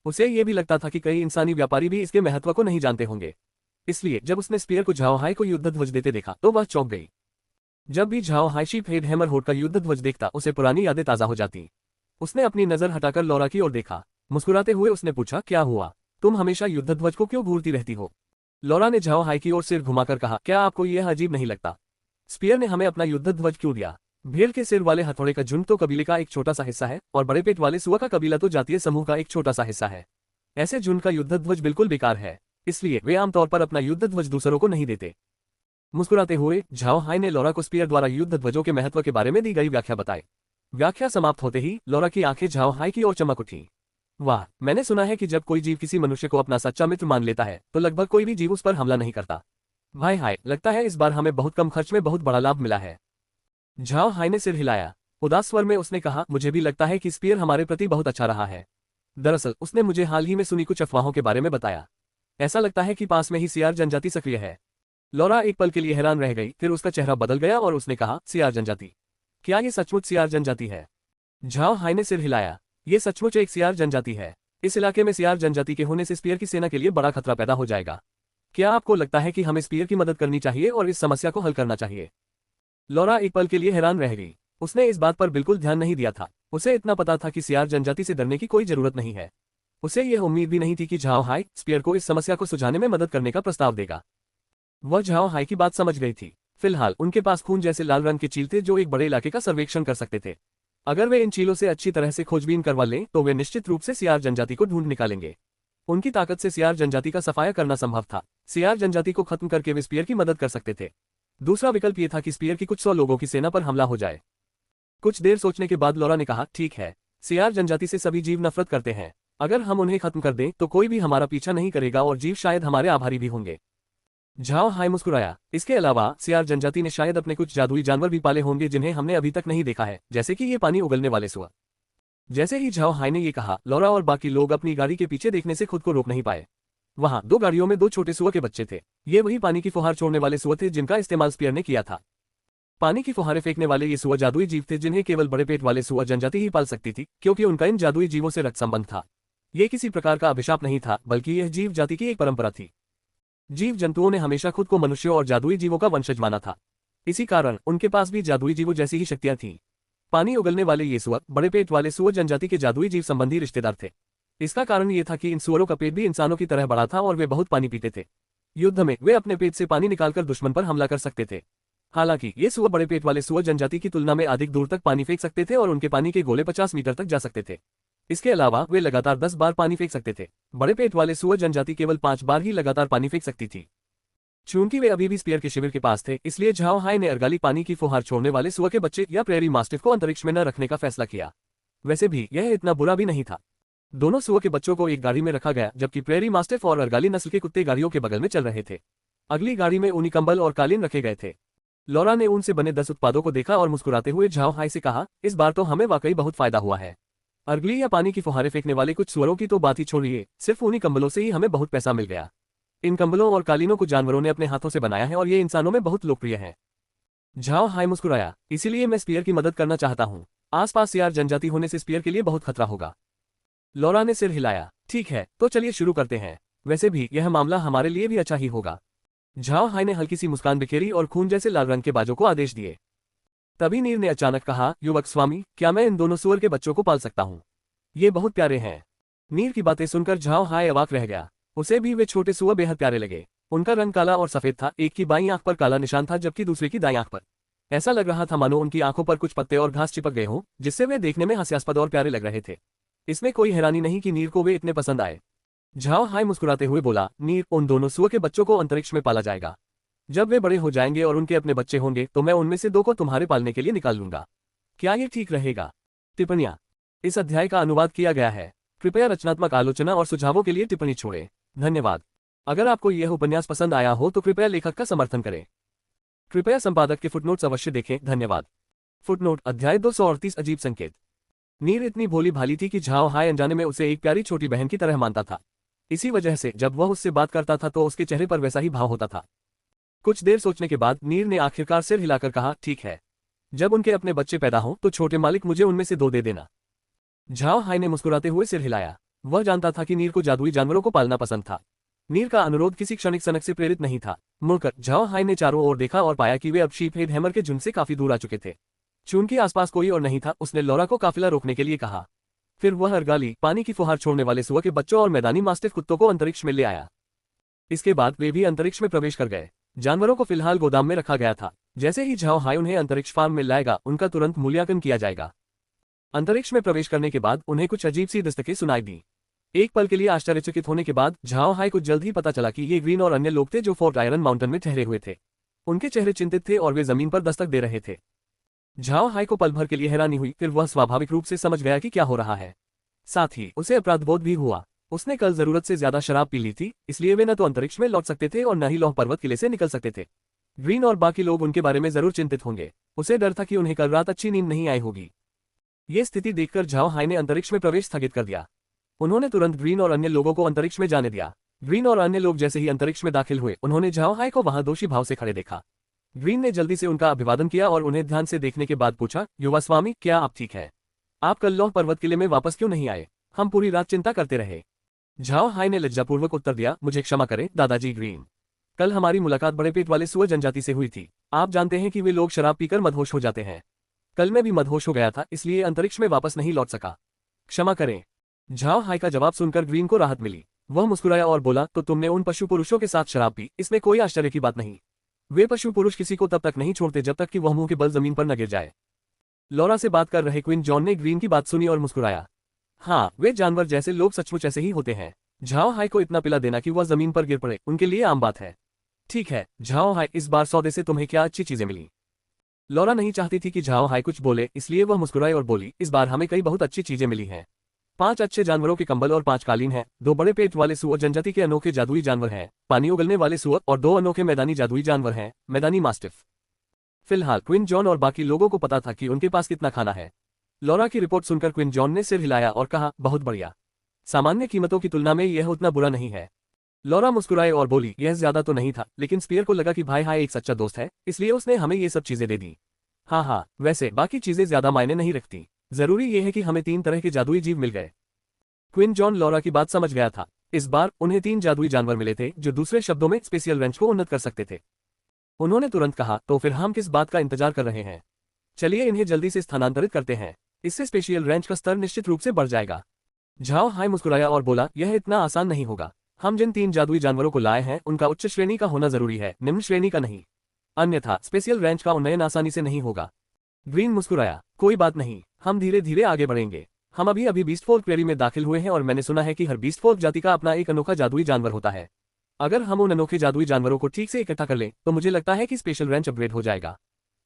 उसे ये भी लगता था कि कई इंसानी व्यापारी भी इसके महत्व को नहीं जानते होंगे। इसलिए जब उसने स्पीयर को झाओ हाई को युद्ध ध्वज देते देखा तो वह चौंक गई। जब भी झाओ हाई शीपहेड हैमर होड का युद्ध ध्वज देखता उसे पुरानी यादें ताजा हो जाती। उसने अपनी नजर हटाकर लौरा की ओर देखा। मुस्कुराते हुए उसने पूछा, क्या हुआ? तुम हमेशा युद्ध ध्वज को क्यों घूरती रहती हो? लौरा ने झाओ हाई की ओर सिर घुमाकर कहा, क्या आपको यह अजीब नहीं लगता? स्पीयर ने हमें अपना युद्ध ध्वज क्यों दिया? भेड़ के सिर वाले हथौड़े का झुंड तो कबीले का एक छोटा सा हिस्सा है और बड़े पेट वाले सुअर का कबीला तो जातीय समूह का एक छोटा सा हिस्सा है। ऐसे झुंड का युद्ध ध्वज बिल्कुल बेकार है, इसलिए वे आमतौर पर अपना युद्ध ध्वज दूसरों को नहीं देते। मुस्कुराते हुए झाओ हाई ने लौरा को स्पीयर द्वारा युद्ध ध्वजों के महत्व के बारे में दी गई व्याख्या बताई। व्याख्या समाप्त होते ही लौरा की आंखें झाओ हाई की ओर चमक उठी। वाह, मैंने सुना है कि जब कोई जीव किसी मनुष्य को अपना सच्चा मित्र मान लेता है तो लगभग कोई भी जीव उस पर हमला नहीं करता। भाई हाय, लगता है इस बार हमें बहुत कम खर्च में बहुत बड़ा लाभ मिला है। झाओ हाई ने सिर हिलाया। उदास स्वर में उसने कहा, मुझे भी लगता है कि स्पीयर हमारे प्रति बहुत अच्छा रहा है। दरअसल उसने मुझे हाल ही में सुनी कुछ अफवाहों के बारे में बताया। ऐसा लगता है कि पास में ही सियार जनजाति सक्रिय है। लौरा एक पल के लिए हैरान रह गई, फिर उसका चेहरा बदल गया और उसने कहा, सियार जनजाति? क्या ये सचमुच सियार जनजाति है? झाओ हाई ने सिर हिलाया। ये सचमुच एक सियार जनजाति है। इस इलाके में सियार जनजाति के होने से स्पीयर की सेना के लिए बड़ा खतरा पैदा हो जाएगा। क्या आपको लगता है कि हमें स्पीयर की मदद करनी चाहिए और इस समस्या को हल करना चाहिए? लौरा एक पल के लिए हैरान रह गई। उसने इस बात पर बिल्कुल ध्यान नहीं दिया था। उसे इतना पता था कि सियार जनजाति से डरने की कोई जरूरत नहीं है। उसे यह उम्मीद भी नहीं थी कि झाओ हाई स्पीयर को इस समस्या को सुलझाने में मदद करने का प्रस्ताव देगा। वह झाओ हाई की बात समझ गई थी। फिलहाल उनके पास खून जैसे लाल रंग के चील थे जो एक बड़े इलाके का सर्वेक्षण कर सकते थे। अगर वे इन चीलों से अच्छी तरह से खोजबीन करवा लें तो वे निश्चित रूप से सियार जनजाति को ढूंढ निकालेंगे। उनकी ताकत से सियार जनजाति का सफाया करना संभव था। सियार जनजाति को खत्म करके वे स्पीयर की मदद कर सकते थे। दूसरा विकल्प ये था कि स्पीयर की कुछ 100 लोगों की सेना पर हमला हो जाए। कुछ देर सोचने के बाद लौरा ने कहा, ठीक है, सियार जनजाति से सभी जीव नफरत करते हैं। अगर हम उन्हें खत्म कर दें तो कोई भी हमारा पीछा नहीं करेगा और जीव शायद हमारे आभारी भी होंगे। झाओ हाई मुस्कुराया। इसके अलावा सियार जनजाति ने शायद अपने कुछ जादुई जानवर भी पाले होंगे जिन्हें हमने अभी तक नहीं देखा है, जैसे कि ये पानी उगलने वाले सुअर। जैसे ही झाओ हाई ने ये कहा, लौरा और बाकी लोग अपनी गाड़ी के पीछे देखने से खुद को रोक नहीं पाए। वहां 2 गाड़ियों में 2 छोटे सुअर के बच्चे थे। ये वही पानी की फुहार छोड़ने वाले सुअर थे जिनका इस्तेमाल स्पीयर ने किया था। पानी की फुहारें फेंकने वाले ये सुअर जादुई जीव थे जिन्हें केवल बड़े पेट वाले सुअर जनजाति ही पाल सकती थी, क्योंकि उनका इन जादुई जीवों से रक्त संबंध था। ये किसी प्रकार का अभिशाप नहीं था, बल्कि यह जीव जाति की एक परंपरा थी। जीव जंतुओं ने हमेशा खुद को मनुष्यों और जादुई जीवों का वंशज माना था। इसी कारण उनके पास भी जादुई जीवों जैसी ही शक्तियां थीं। पानी उगलने वाले ये सुअर बड़े पेट वाले सुअर जनजाति के जादुई जीव संबंधी रिश्तेदार थे। इसका कारण ये था कि इन सुअरों का पेट भी इंसानों की तरह बड़ा था और वे बहुत पानी पीते थे। युद्ध में वे अपने पेट से पानी निकालकर दुश्मन पर हमला कर सकते थे। हालांकि ये सुअर बड़े पेट वाले सुअर जनजाति की तुलना में अधिक दूर तक पानी फेंक सकते थे और उनके पानी के गोले 50 मीटर तक जा सकते थे। इसके अलावा वे लगातार 10 बार पानी फेंक सकते थे। बड़े पेट वाले सुअर जनजाति केवल 5 बार ही लगातार पानी फेंक सकती थी। चूंकि वे अभी भी स्पीयर के शिविर के पास थे, इसलिए झाओ हाई ने अर्गाली पानी की फुहार छोड़ने वाले सुअर के बच्चे या प्रेरी मास्टिफ को अंतरिक्ष में न रखने का फैसला किया। वैसे भी यह इतना बुरा भी नहीं था। दोनों सुअर के बच्चों को एक गाड़ी में रखा गया, जबकि प्रेरी मास्टिफ और अर्गाली नस्ल के कुत्ते गाड़ियों के बगल में चल रहे थे। अगली गाड़ी में ऊनी कंबल और कालीन रखे गए थे। लौरा ने ऊन से बने 10 उत्पादों को देखा और मुस्कुराते हुए झाओ हाई से कहा, इस बार तो हमें वाकई बहुत फायदा हुआ है। अर्गली या पानी की फुहारे फेंकने वाले कुछ सुअरों की तो बात ही छोड़िए, सिर्फ उन्हीं कंबलों से ही हमें बहुत पैसा मिल गया। इन कंबलों और कालीनों को जानवरों ने अपने हाथों से बनाया है और ये इंसानों में बहुत लोकप्रिय है। झाओ हाय मुस्कुराया, इसीलिए मैं स्पीयर की मदद करना चाहता हूँ। आसपास यार जनजाति होने से स्पीयर के लिए बहुत खतरा होगा। लॉरा ने सिर हिलाया। ठीक है, तो चलिए शुरू करते हैं। वैसे भी यह मामला हमारे लिए भी अच्छा ही होगा। झाओ हाय ने हल्की सी मुस्कान बिखेरी और खून जैसे लाल रंग के बाजों को आदेश दिए। तभी नीर ने अचानक कहा, युवक स्वामी, क्या मैं इन दोनों सुअर के बच्चों को पाल सकता हूँ? ये बहुत प्यारे हैं। नीर की बातें सुनकर झाओ हाय अवाक रह गया। उसे भी वे छोटे सुअर बेहद प्यारे लगे। उनका रंग काला और सफेद था, एक की बाईं आंख पर काला निशान था जबकि दूसरे की दाईं आंख पर। ऐसा लग रहा था मानो उनकी आंखों पर कुछ पत्ते और घास चिपक गए हों, जिससे वे देखने में हास्यास्पद और प्यारे लग रहे थे। इसमें कोई हैरानी नहीं कि नीर को वे इतने पसंद आए। झाओ हाय मुस्कुराते हुए बोला, नीर, उन दोनों सुअर के बच्चों को अंतरिक्ष में पाला जाएगा। जब वे बड़े हो जाएंगे और उनके अपने बच्चे होंगे तो मैं उनमें से 2 को तुम्हारे पालने के लिए निकाल लूंगा। क्या ये ठीक रहेगा? टिप्पणियां। इस अध्याय का अनुवाद किया गया है। कृपया रचनात्मक आलोचना और सुझावों के लिए टिप्पणी छोड़ें। धन्यवाद। अगर आपको यह उपन्यास पसंद आया हो तो कृपया लेखक का समर्थन करें। कृपया संपादक के फुटनोट्स अवश्य देखें। धन्यवाद। फुटनोट, अध्याय 238, अजीब संकेत। नीर इतनी भोली भाली थी कि झाओ हाय अनजाने में उसे एक प्यारी छोटी बहन की तरह मानता था। इसी वजह से जब वह उससे बात करता था तो उसके चेहरे पर वैसा ही भाव होता था। कुछ देर सोचने के बाद नीर ने आखिरकार सिर हिलाकर कहा, ठीक है। जब उनके अपने बच्चे पैदा हों तो छोटे मालिक मुझे उनमें से 2 दे देना। झाओ हाय ने मुस्कुराते हुए सिर हिलाया। वह जानता था कि नीर को जादुई जानवरों को पालना पसंद था। नीर का अनुरोध किसी क्षणिक सनक से प्रेरित नहीं था। मुड़कर झाओ हाय ने चारों ओर देखा और पाया कि वे अब शीप हेड हैमर के झुंड से काफी दूर आ चुके थे। चूंकि आसपास कोई और नहीं था, उसने लॉरा को काफिला रोकने के लिए कहा। फिर वह अर्गाली, पानी की फुहार छोड़ने वाले सुअर के बच्चों और मैदानी मास्टिफ कुत्तों को अंतरिक्ष में ले आया। इसके बाद वे भी अंतरिक्ष में प्रवेश कर गए। जानवरों को फिलहाल गोदाम में रखा गया था। जैसे ही झाओ हाय उन्हें अंतरिक्ष फार्म में लाएगा, उनका तुरंत मूल्यांकन किया जाएगा। अंतरिक्ष में प्रवेश करने के बाद उन्हें कुछ अजीब सी दस्तकें सुनाई दी। एक पल के लिए आश्चर्यचकित होने के बाद झाओ हाय को जल्द ही पता चला कि ये ग्रीन और अन्य लोग थे जो फोर्ट आयरन माउंटेन में ठहरे हुए थे। उनके चेहरे चिंतित थे और वे जमीन पर दस्तक दे रहे थे। झाओ हाय को पल भर के लिए हैरानी हुई, फिर वह स्वाभाविक रूप से समझ गया कि क्या हो रहा है। साथ ही उसे अपराधबोध भी हुआ। उसने कल जरूरत से ज्यादा शराब पी ली थी, इसलिए वे न तो अंतरिक्ष में लौट सकते थे और न ही लौह पर्वत किले से निकल सकते थे। ग्रीन और बाकी लोग उनके बारे में जरूर चिंतित होंगे। उसे डर था कि उन्हें कल रात अच्छी नींद नहीं आई होगी। ये स्थिति देखकर झाओ हाय ने अंतरिक्ष में प्रवेश स्थगित कर दिया। उन्होंने तुरंत ग्रीन और अन्य लोगों को अंतरिक्ष में जाने दिया। ग्रीन और अन्य लोग जैसे ही अंतरिक्ष में दाखिल हुए, उन्होंने झाओ हाय को वहां दोषी भाव से खड़े देखा। ग्रीन ने जल्दी से उनका अभिवादन किया और उन्हें ध्यान से देखने के बाद पूछा, युवा स्वामी, क्या आप ठीक है? आप कल लौह पर्वत किले में वापस क्यों नहीं आए? हम पूरी रात चिंता करते रहे। झाओ हाय ने लज्जापूर्वक उत्तर दिया, मुझे क्षमा करें दादाजी ग्रीन। कल हमारी मुलाकात बड़े पेट वाले सुअर जनजाति से हुई थी। आप जानते हैं कि वे लोग शराब पीकर मदहोश हो जाते हैं। कल मैं भी मदहोश हो गया था, इसलिए अंतरिक्ष में वापस नहीं लौट सका। क्षमा करें। झाओ हाय का जवाब सुनकर ग्रीन को राहत मिली। वह मुस्कुराया और बोला, तो तुमने उन पशु पुरुषों के साथ शराब पी, इसमें कोई आश्चर्य की बात नहीं। वे पशु पुरुष किसी को तब तक नहीं छोड़ते जब तक कि वह मुंह के बल जमीन पर न गिर जाए। लॉरा से बात कर रहे क्वीन जॉन ने ग्रीन की बात सुनी और मुस्कुराया। हाँ, वे जानवर जैसे लोग सचमुच ऐसे ही होते हैं। झाओ हाय को इतना पिला देना कि वह जमीन पर गिर पड़े, उनके लिए आम बात है। ठीक है झाओ हाय, इस बार सौदे से तुम्हें क्या अच्छी चीजें मिली? लॉरा नहीं चाहती थी कि झाओ हाय कुछ बोले, इसलिए वह मुस्कुराई और बोली, इस बार हमें कई बहुत अच्छी चीजें मिली हैं। 5 अच्छे जानवरों के कंबल और 5 कालीन हैं, 2 बड़े पेट वाले सुअर जनजाति के अनोखे जादुई जानवर हैं, पानी उगलने वाले सुअर और 2 अनोखे मैदानी जादुई जानवर हैं, मैदानी मास्टिफ। फिलहाल क्वीन जॉन और बाकी लोगों को पता था कि उनके पास कितना खाना है। लॉरा की रिपोर्ट सुनकर क्वीन जॉन ने सिर हिलाया और कहा, बहुत बढ़िया। सामान्य कीमतों की तुलना में यह उतना बुरा नहीं है। लॉरा मुस्कुराए और बोली, यह ज्यादा तो नहीं था, लेकिन स्पीयर को लगा कि भाई हाय एक सच्चा दोस्त है, इसलिए उसने हमें ये सब चीजें दे दी। हाँ, वैसे बाकी चीजें ज्यादा मायने नहीं रखती, जरूरी यह है कि हमें 3 तरह के जादुई जीव मिल गए। क्वीन जॉन लॉरा की बात समझ गया था। इस बार उन्हें 3 जादुई जानवर मिले थे जो दूसरे शब्दों में स्पेशियल रेंज को उन्नत कर सकते थे। उन्होंने तुरंत कहा, तो फिर हम किस बात का इंतजार कर रहे हैं? चलिए इन्हें जल्दी से स्थानांतरित करते हैं, इससे स्पेशियल रेंज का स्तर निश्चित रूप से बढ़ जाएगा। झाओ हाय मुस्कुराया और बोला, यह इतना आसान नहीं होगा। हम जिन 3 जादुई जानवरों को लाए हैं उनका उच्च श्रेणी का होना जरूरी है, निम्न श्रेणी का नहीं, अन्यथा स्पेशियल रेंज का उन्नयन आसानी से नहीं होगा। ग्रीन मुस्कुराया, कोई बात नहीं, हम धीरे धीरे आगे बढ़ेंगे। हम अभी बीस्ट फोर्क क्वेरी में दाखिल हुए हैं और मैंने सुना है कि हर बीस्ट फोर्क जाति का अपना एक अनोखा जादुई जानवर होता है। अगर हम उन अनोखे जादुई जानवरों को ठीक से इकट्ठा कर लें तो मुझे लगता है कि स्पेशल रेंज अपग्रेड हो जाएगा।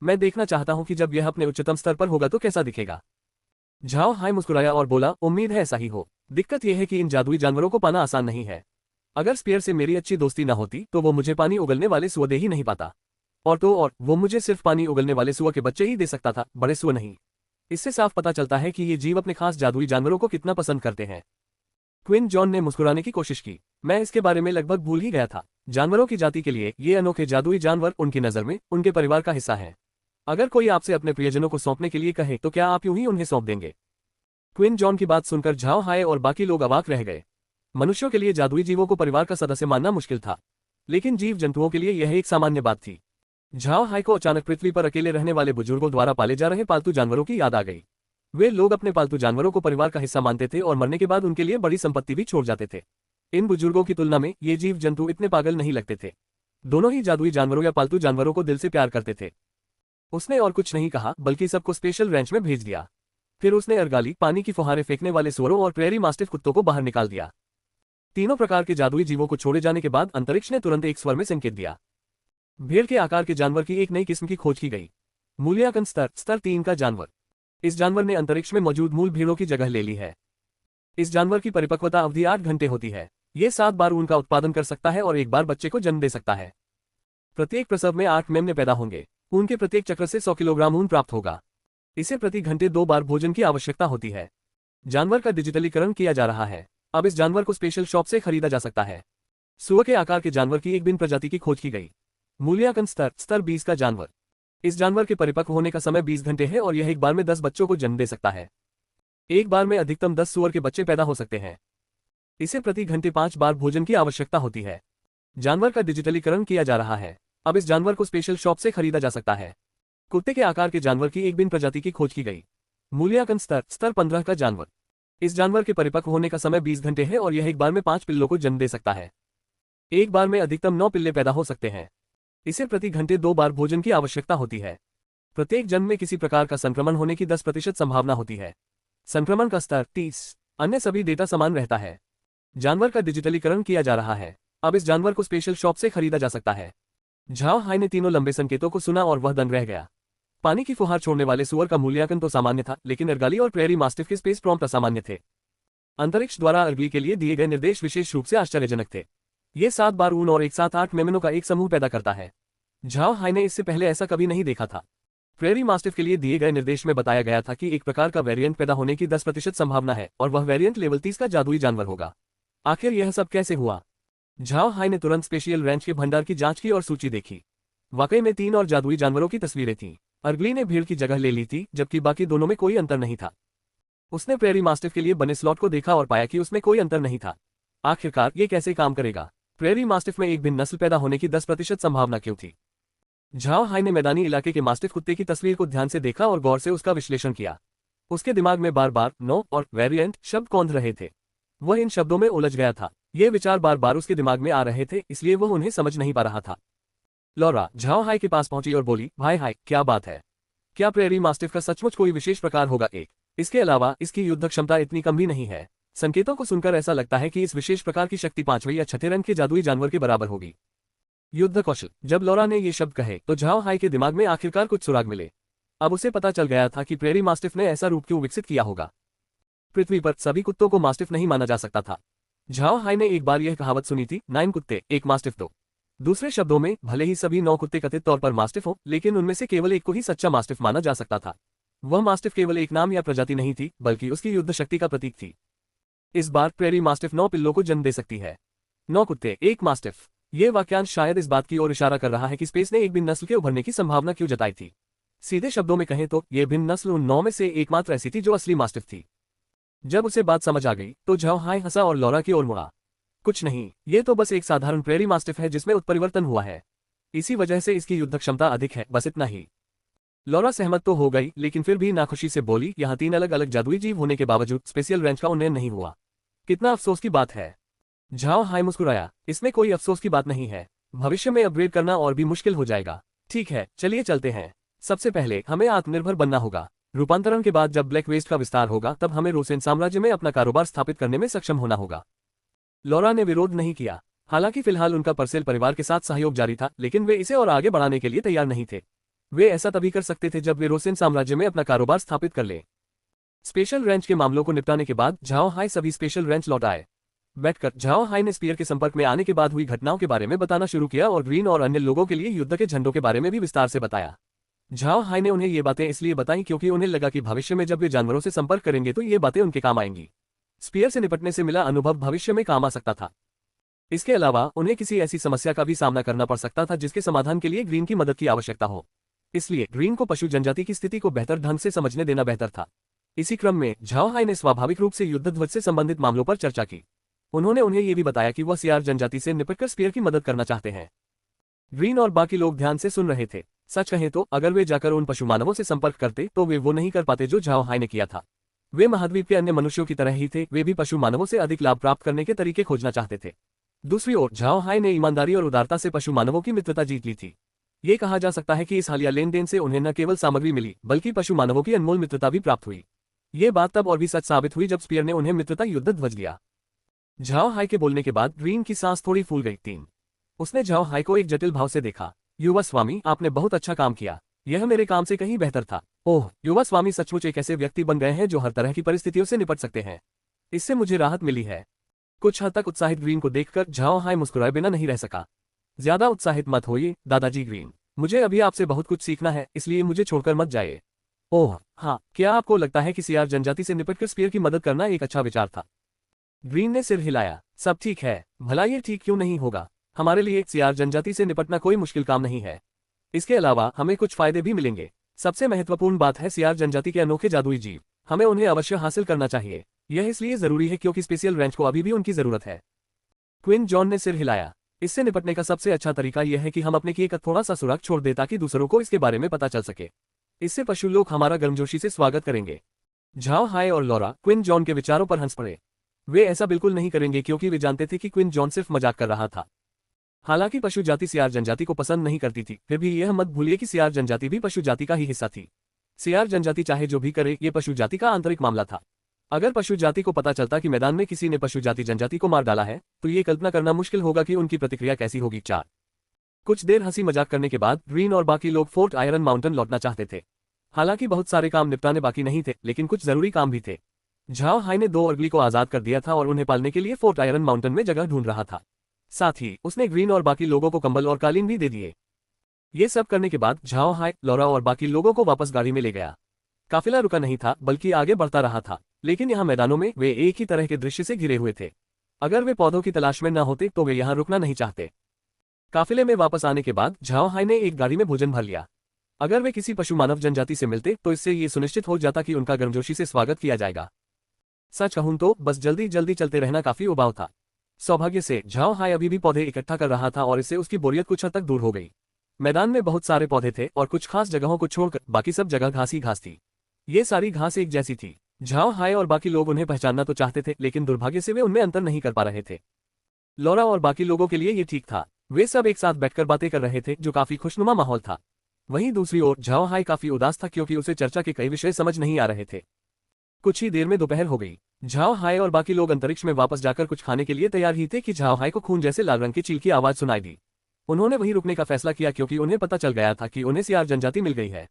मैं देखना चाहता हूं कि जब यह अपने उच्चतम स्तर पर होगा तो कैसा दिखेगा। झाओ हाय मुस्कुराया और बोला, उम्मीद है ऐसा ही हो। दिक्कत यह है कि इन जादुई जानवरों को पाना आसान नहीं है। अगर स्पीयर से मेरी अच्छी दोस्ती न होती तो वो मुझे पानी उगलने वाले सुअर दे ही नहीं पाता, और वो मुझे सिर्फ पानी उगलने वाले सुअर के बच्चे ही दे सकता था, बड़े सुअर नहीं। इससे साफ पता चलता है कि ये जीव अपने खास जादुई जानवरों को कितना पसंद करते हैं। क्विन जॉन ने मुस्कुराने की कोशिश की। मैं इसके बारे में लगभग भूल ही गया था। जानवरों की जाति के लिए ये अनोखे जादुई जानवर उनकी नज़र में उनके परिवार का हिस्सा हैं। अगर कोई आपसे अपने प्रियजनों को सौंपने के लिए कहे तो क्या आप यूं ही उन्हें सौंप देंगे? क्विन जॉन की बात सुनकर झाओ हाय और बाकी लोग अवाक रह गए। मनुष्यों के लिए जादुई जीवों को परिवार का सदस्य मानना मुश्किल था, लेकिन जीव जंतुओं के लिए यह एक सामान्य बात थी। झाओ हाय को अचानक पृथ्वी पर अकेले रहने वाले बुजुर्गों द्वारा पाले जा रहे पालतू जानवरों की याद आ गई। वे लोग अपने पालतू जानवरों को परिवार का हिस्सा मानते थे और मरने के बाद उनके लिए बड़ी संपत्ति भी छोड़ जाते थे। इन बुजुर्गों की तुलना में ये जीव जंतु इतने पागल नहीं लगते थे। दोनों ही जादुई जानवरों या पालतू जानवरों को दिल से प्यार करते थे। उसने और कुछ नहीं कहा, बल्कि सबको स्पेशल रेंच में भेज दिया। फिर उसने अर्गाली, पानी की फुहारें फेंकने वाले सुअरों और प्रेरी मास्टिफ कुत्तों को बाहर निकाल दिया। तीनों प्रकार के जादुई जीवों को छोड़े जाने के बाद अंतरिक्ष ने तुरंत एक स्वर में संकेत दिया। भेड़ के आकार के जानवर की एक नई किस्म की खोज की गई। मूल्यांकन स्तर 3 का जानवर। इस जानवर ने अंतरिक्ष में मौजूद मूल भीड़ों की जगह ले ली है। इस जानवर की परिपक्वता अवधि 8 घंटे होती है। ये 7 बार ऊन का उत्पादन कर सकता है और एक बार बच्चे को जन्म दे सकता है। प्रत्येक प्रसव में 8 मेमने पैदा होंगे। ऊन के प्रत्येक चक्र से 100 किलोग्राम ऊन प्राप्त होगा। इसे प्रति घंटे 2 बार भोजन की आवश्यकता होती है। जानवर का डिजिटलीकरण किया जा रहा है। अब इस जानवर को स्पेशल शॉप से खरीदा जा सकता है। सुअर के आकार के जानवर की एक भिन्न प्रजाति की खोज की गई। मूल्यांकन स्तर 20 का जानवर। इस जानवर के परिपक्व होने का समय 20 घंटे है और यह एक बार में 10 बच्चों को जन्म दे सकता है। एक बार में अधिकतम 10 सुअर के बच्चे पैदा हो सकते हैं। इसे प्रति घंटे 5 बार भोजन की आवश्यकता होती है। जानवर का डिजिटलीकरण किया जा रहा है। अब इस जानवर को स्पेशल शॉप से खरीदा जा सकता है। कुत्ते के आकार के जानवर की एक भिन्न प्रजाति की खोज की गई। मूल्यांकन स्तर 15 का जानवर। इस जानवर के परिपक्व होने का समय 20 घंटे है और यह एक बार में 5 पिल्लों को जन्म दे सकता है। एक बार में अधिकतम 9 पिल्ले पैदा हो सकते हैं। इसे प्रति घंटे 2 बार भोजन की आवश्यकता होती है। प्रत्येक जन्म में किसी प्रकार का संक्रमण होने की 10% संभावना होती है। संक्रमण का स्तर 30। अन्य सभी डेटा समान रहता है। जानवर का डिजिटलीकरण किया जा रहा है। अब इस जानवर को स्पेशल शॉप से खरीदा जा सकता है। झाओ हाय ने तीनों लंबे संकेतों को सुना और वह दंग रह गया। पानी की फुहार छोड़ने वाले सुअर का मूल्यांकन तो सामान्य था, लेकिन अर्गाली और प्रेरी मास्टिफ के स्पेस प्रॉम्प्ट असामान्य थे। अंतरिक्ष द्वारा अर्गली के लिए दिए गए निर्देश विशेष रूप से आश्चर्यजनक थे। ये 7 बार ऊन और एक साथ 8 मेमनों का एक समूह पैदा करता है। झाओ हाय ने इससे पहले ऐसा कभी नहीं देखा था। प्रेरी मास्टिफ के लिए दिए गए निर्देश में बताया गया था कि एक प्रकार का वेरिएंट पैदा होने की 10% संभावना है और वह वेरिएंट लेवल 30 का जादुई जानवर होगा। आखिर यह सब कैसे हुआ? झाओ हाय ने तुरंत स्पेशियल रेंच के भंडार की जांच की और सूची देखी। वाकई में 3 और जादुई जानवरों की तस्वीरें थीं। अर्गली ने भीड़ की जगह ले ली थी, जबकि बाकी दोनों में कोई अंतर नहीं था। उसने प्रेरी मास्टिफ के लिए बने स्लॉट को देखा और पाया कि उसमें कोई अंतर नहीं था। आखिरकार ये कैसे काम करेगा? प्रेरी मास्टिफ में एक भिन्न नस्ल पैदा होने की 10% संभावना क्यों थी? झाओ हाय ने मैदानी इलाके के मास्टिफ कुत्ते की तस्वीर को ध्यान से देखा और गौर से उसका विश्लेषण किया। उसके दिमाग में बार बार नो और वेरिएंट शब्द कौंध रहे थे। वह इन शब्दों में उलझ गया था। ये विचार बार बार उसके दिमाग में आ रहे थे, इसलिए वह उन्हें समझ नहीं पा रहा था। लॉरा झाओ हाय के पास पहुंची और बोली, भाई हाय, क्या बात है? क्या प्रेरी मास्टिफ का सचमुच कोई विशेष प्रकार होगा? इसके अलावा इसकी युद्ध क्षमता इतनी कम भी नहीं है। संकेतों को सुनकर ऐसा लगता है कि इस विशेष प्रकार की शक्ति 5वें या 6ठे रंग के जादुई जानवर के बराबर होगी। युद्ध कौशल। जब लॉरा ने ये शब्द कहे तो झाओ हाय के दिमाग में आखिरकार कुछ सुराग मिले। अब उसे पता चल गया था कि प्रेरी मास्टिफ ने ऐसा रूप क्यों विकसित किया होगा। पृथ्वी पर सभी कुत्तों को मास्टिफ नहीं माना जा सकता था। झाओ हाय ने एक बार यह कहावत सुनी थी, 9 कुत्ते 1 मास्टिफ 2। दूसरे शब्दों में, भले ही सभी 9 कुत्ते कथित तौर पर मास्टिफ हो, लेकिन उनमें से केवल एक को ही सच्चा मास्टिफ माना जा सकता था। वह मास्टिफ केवल एक नाम या प्रजाति नहीं थी, बल्कि उसकी युद्ध शक्ति का प्रतीक थी। इस बार प्रेरी मास्टिफ 9 पिल्लों को जन्म दे सकती है। 9 कुत्ते 1 मास्टिफ। ये वाक्यांश शायद इस बात की ओर इशारा कर रहा है कि स्पेस ने एक भिन्न नस्ल के उभरने की संभावना क्यों जताई थी। सीधे शब्दों में कहें तो ये भिन्न नस्ल उन 9 में से एकमात्र ऐसी थी जो असली मास्टिफ थी। जब उसे बात समझ आ गई तो झाओ हाय हंसा और लॉरा की ओर मुड़ा। कुछ नहीं, ये तो बस एक साधारण प्रेरी मास्टिफ है जिसमें उत्परिवर्तन हुआ है। इसी वजह से इसकी युद्ध क्षमता अधिक है, बस इतना ही। लॉरा सहमत तो हो गई, लेकिन फिर भी नाखुशी से बोली, यहाँ 3 अलग अलग जादुई जीव होने के बावजूद स्पेशल रेंज का उन्नयन नहीं हुआ। कितना अफसोस की बात है। झाओ हाय मुस्कुराया, इसमें कोई अफसोस की बात नहीं है। भविष्य में अपग्रेड करना और भी मुश्किल हो जाएगा। ठीक है, चलिए चलते हैं। सबसे पहले हमें आत्मनिर्भर बनना होगा। रूपांतरण के बाद जब ब्लैक वेस्ट का विस्तार होगा तब हमें रोसेन साम्राज्य में अपना कारोबार स्थापित करने में सक्षम होना होगा। लॉरा ने विरोध नहीं किया। हालांकि फिलहाल उनका परसेल परिवार के साथ सहयोग जारी था, लेकिन वे इसे और आगे बढ़ाने के लिए तैयार नहीं थे। वे ऐसा तभी कर सकते थे जब वे रोसेन साम्राज्य में अपना कारोबार स्थापित कर लें। स्पेशल रेंच के मामलों को निपटाने के बाद झाओ हाय सभी स्पेशल रेंच लौट आए। बैठकर झाओ हाय ने स्पीयर के संपर्क में आने के बाद हुई घटनाओं के बारे में बताना शुरू किया और ग्रीन और अन्य लोगों के लिए युद्ध के झंडों के बारे में भी विस्तार से बताया। झाओ हाई ने उन्हें ये बातें इसलिए बताई क्योंकि उन्हें लगा कि भविष्य में जब वे जानवरों से संपर्क करेंगे तो ये बातें उनके काम आएंगी। स्पीयर से निपटने से मिला अनुभव भविष्य में काम आ सकता था। इसके अलावा उन्हें किसी ऐसी समस्या का भी सामना करना पड़ सकता था जिसके समाधान के लिए ग्रीन की मदद की आवश्यकता हो। इसलिए ग्रीन को पशु जनजाति की स्थिति को बेहतर ढंग से समझने देना बेहतर था। इसी क्रम में झाओ हाई ने स्वाभाविक रूप से युद्ध ध्वज से संबंधित मामलों पर चर्चा की। उन्होंने उन्हें यह भी बताया कि वह सियार जनजाति से निपटकर स्पीयर की मदद करना चाहते हैं। ग्रीन और बाकी लोग ध्यान से सुन रहे थे। सच कहें तो अगर वे जाकर उन पशु मानवों से संपर्क करते तो वे वो नहीं कर पाते जो झाओ हाई ने किया था। वे महाद्वीप के अन्य मनुष्यों की तरह ही थे, वे भी पशु मानवों से अधिक लाभ प्राप्त करने के तरीके खोजना चाहते थे। दूसरी ओर झाओ हाई ने ईमानदारी और उदारता से पशु मानवों की मित्रता जीत ली थी। ये कहा जा सकता है कि इस हालिया लेन देन से उन्हें न केवल सामग्री मिली बल्कि पशु मानवों की अनमोल मित्रता भी प्राप्त हुई। ये बात तब और भी सच साबित हुई जब स्पीयर ने उन्हें मित्रता युद्ध ध्वज दिया। झाओ हाई के बोलने के बाद ग्रीन की सांस थोड़ी फूल गई। 3 उसने झाओ हाई को एक जटिल भाव से देखा। युवा स्वामी, आपने बहुत अच्छा काम किया। यह मेरे काम से कहीं बेहतर था। ओह, युवा स्वामी सचमुच एक ऐसे व्यक्ति बन गए हैं जो हर तरह की परिस्थितियों से निपट सकते हैं। इससे मुझे राहत मिली है। कुछ हद तक उत्साहित ग्रीन को देखकर झाओ हाई मुस्कुराए बिना नहीं रह सका। ज्यादा उत्साहित मत होइए दादाजी ग्रीन, मुझे अभी आपसे बहुत कुछ सीखना है, इसलिए मुझे छोड़कर मत जाइए। ओह हाँ, क्या आपको लगता है कि सियार जनजाति से निपटकर स्पीयर की मदद करना एक अच्छा विचार था? ग्रीन ने सिर हिलाया। सब ठीक है, भला ये ठीक क्यों नहीं होगा? हमारे लिए सियार जनजाति से निपटना कोई मुश्किल काम नहीं है। इसके अलावा हमें कुछ फायदे भी मिलेंगे। सबसे महत्वपूर्ण बात है सियार जनजाति के अनोखे जादुई जीव। हमें उन्हें अवश्य हासिल करना चाहिए। यह इसलिए जरूरी है क्योंकि स्पेशियल रेंज को अभी भी उनकी जरूरत है। क्विन जॉन ने सिर हिलाया। इससे निपटने का सबसे अच्छा तरीका यह है कि हम अपने किए का थोड़ा सा सुराग छोड़ दें ताकि दूसरों को इसके बारे में पता चल सके। इससे पशु लोग हमारा गर्मजोशी से स्वागत करेंगे। झाओ हाई और लॉरा क्विन जॉन के विचारों पर हंस पड़े। वे ऐसा बिल्कुल नहीं करेंगे क्योंकि वे जानते थे कि क्विन जॉन सिर्फ मजाक कर रहा था। हालांकि पशु जाति सियार जनजाति को पसंद नहीं करती थी, फिर भी यह मत भूलिए कि सियार जनजाति भी पशु जाति का ही हिस्सा थी। सियार जनजाति चाहे जो भी करे, ये पशु जाति का आंतरिक मामला था। अगर पशु जाति को पता चलता कि मैदान में किसी ने पशु जाति जनजाति को मार डाला है तो ये कल्पना करना मुश्किल होगा कि उनकी प्रतिक्रिया कैसी होगी। 4 कुछ देर हंसी मजाक करने के बाद ग्रीन और बाकी लोग फोर्ट आयरन माउंटेन लौटना चाहते थे। हालांकि बहुत सारे काम निपटाने बाकी नहीं थे, लेकिन कुछ जरूरी काम भी थे। झाओ हाई ने 2 अर्गली को आजाद कर दिया था और उन्हें पालने के लिए फोर्ट आयरन माउंटेन में जगह ढूंढ रहा था। साथ ही उसने ग्रीन और बाकी लोगों को कंबल और कालीन भी दे दिए। ये सब करने के बाद झाओ हाई, लॉरा और बाकी लोगों को वापस गाड़ी में ले गया। काफिला रुका नहीं था बल्कि आगे बढ़ता रहा था, लेकिन यहाँ मैदानों में वे एक ही तरह के दृश्य से घिरे हुए थे। अगर वे पौधों की तलाश में न होते तो वे यहाँ रुकना नहीं चाहते। काफिले में वापस आने के बाद झाओ हाई ने एक गाड़ी में भोजन भर लिया। अगर वे किसी पशु मानव जनजाति से मिलते तो इससे ये सुनिश्चित हो जाता कि उनका गर्मजोशी से स्वागत किया जाएगा। सच कहूं तो बस जल्दी जल्दी चलते रहना काफी उबाऊ था। सौभाग्य से झाओ हाई अभी भी पौधे इकट्ठा कर रहा था और इससे उसकी बोरियत कुछ हद तक दूर हो गई। मैदान में बहुत सारे पौधे थे और कुछ खास जगहों को छोड़कर बाकी सब जगह घास ही घास थी। ये सारी घास एक जैसी थी। झाओ हाई और बाकी लोग उन्हें पहचानना तो चाहते थे, लेकिन दुर्भाग्य से वे उनमें अंतर नहीं कर पा रहे थे। लॉरा और बाकी लोगों के लिए ये ठीक था। वे सब एक साथ बैठकर बातें कर रहे थे, जो काफी खुशनुमा माहौल था। वहीं दूसरी ओर झाओ हाई काफी उदास था क्योंकि उसे चर्चा के कई विषय समझ नहीं आ रहे थे। कुछ ही देर में दोपहर हो गई। झाओ हाई और बाकी लोग अंतरिक्ष में वापस जाकर कुछ खाने के लिए तैयार ही थे कि झाओ हाई को खून जैसे लाल रंग की चील की आवाज सुनाई दी। उन्होंने वहीं रुकने का फैसला किया क्योंकि उन्हें पता चल गया था कि उन्हें सियार जनजाति मिल गई है।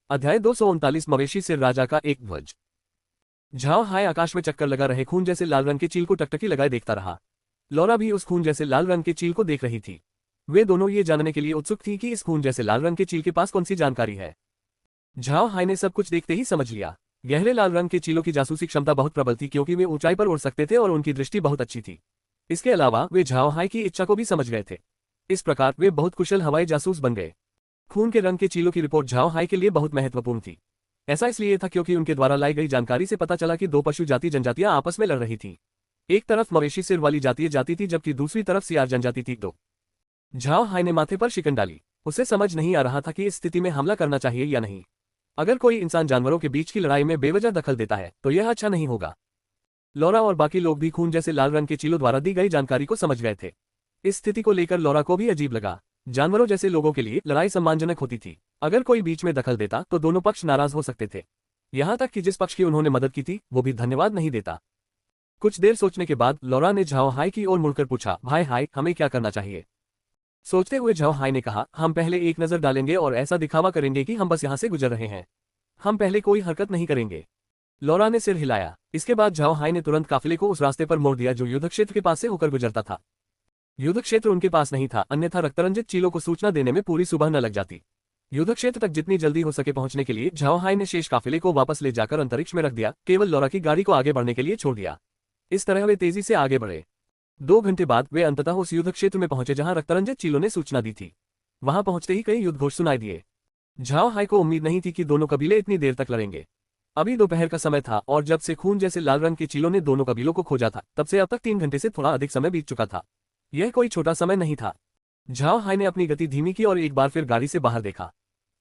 अध्याय 239 मवेशी सिर राजा का एक ध्वज। झाओ हाई आकाश में चक्कर लगा रहे खून जैसे लाल रंग की चील को टकटकी लगाए देखता रहा। लॉरा भी उस खून जैसे लाल रंग की चील को देख रही थी। वे दोनों ये जानने के लिए उत्सुक थी कि इस खून जैसे लाल रंग के चील के पास कौन सी जानकारी है। झाओ हाई ने सब कुछ देखते ही समझ लिया। गहरे लाल रंग के चीलों की जासूसी क्षमता बहुत प्रबल थी क्योंकि वे ऊंचाई पर उड़ सकते थे और उनकी दृष्टि बहुत अच्छी थी। इसके अलावा वे झाओ हाई की इच्छा को भी समझ गए थे। इस प्रकार वे बहुत कुशल हवाई जासूस बन गए। खून के रंग के चीलों की रिपोर्ट झाओ हाई के लिए बहुत महत्वपूर्ण थी। ऐसा इसलिए था क्योंकि उनके द्वारा लाई गई जानकारी से पता चला कि 2 पशु जाति जनजातियां आपस में लड़ रही थीं। एक तरफ मवेशी सिर वाली जाति थी जबकि दूसरी तरफ सियार जनजाति थी। तो झाओ हाई ने माथे पर शिकन डाली। उसे समझ नहीं आ रहा था कि इस स्थिति में हमला करना चाहिए या नहीं। अगर कोई इंसान जानवरों के बीच की लड़ाई में बेवजह दखल देता है तो यह अच्छा नहीं होगा। लॉरा और बाकी लोग भी खून जैसे लाल रंग के चीलों द्वारा दी गई जानकारी को समझ गए थे। इस स्थिति को लेकर लॉरा को भी अजीब लगा। जानवरों जैसे लोगों के लिए लड़ाई सम्मानजनक होती थी। अगर कोई बीच में दखल देता तो दोनों पक्ष नाराज हो सकते थे। यहां तक कि जिस पक्ष की उन्होंने मदद की थी वो भी धन्यवाद नहीं देता। कुछ देर सोचने के बाद लॉरा ने झाओ हाई की ओर मुड़कर पूछा, भाई हाई, हमें क्या करना चाहिए? सोचते हुए झाओ हाई ने कहा, हम पहले एक नजर डालेंगे और ऐसा दिखावा करेंगे कि हम बस यहां से गुजर रहे हैं। हम पहले कोई हरकत नहीं करेंगे। लॉरा ने सिर हिलाया। इसके बाद झाओ हाई ने तुरंत काफिले को उस रास्ते पर मोड़ दिया जो युद्ध क्षेत्र के पास से होकर गुजरता था। युद्ध क्षेत्र उनके पास नहीं था, अन्यथा रक्तरंजित चीलों को सूचना देने में पूरी सुबह न लग जाती। युद्ध क्षेत्र तक जितनी जल्दी हो सके पहुंचने के लिए झाओ हाई ने शेष काफिले को वापस ले जाकर अंतरिक्ष में रख दिया, केवल लौरा की गाड़ी को आगे बढ़ने के लिए छोड़ दिया। इस तरह वे तेजी से आगे बढ़े। 2 घंटे बाद वे अंततः उस युद्ध क्षेत्र में पहुंचे जहां रक्तरंजित चीलों ने सूचना दी थी। वहां पहुंचते ही कई युद्ध घोष सुनाई दिए। झाओ हाई को उम्मीद नहीं थी कि दोनों कबीले इतनी देर तक लड़ेंगे। अभी दोपहर का समय था और जब से खून जैसे लाल रंग के चीलों ने दोनों कबीलों को खोजा था, तब से अब तक 3 घंटे से थोड़ा अधिक समय बीत चुका था। यह कोई छोटा समय नहीं था। झाओ हाई ने अपनी गति धीमी की और एक बार फिर गाड़ी से बाहर देखा।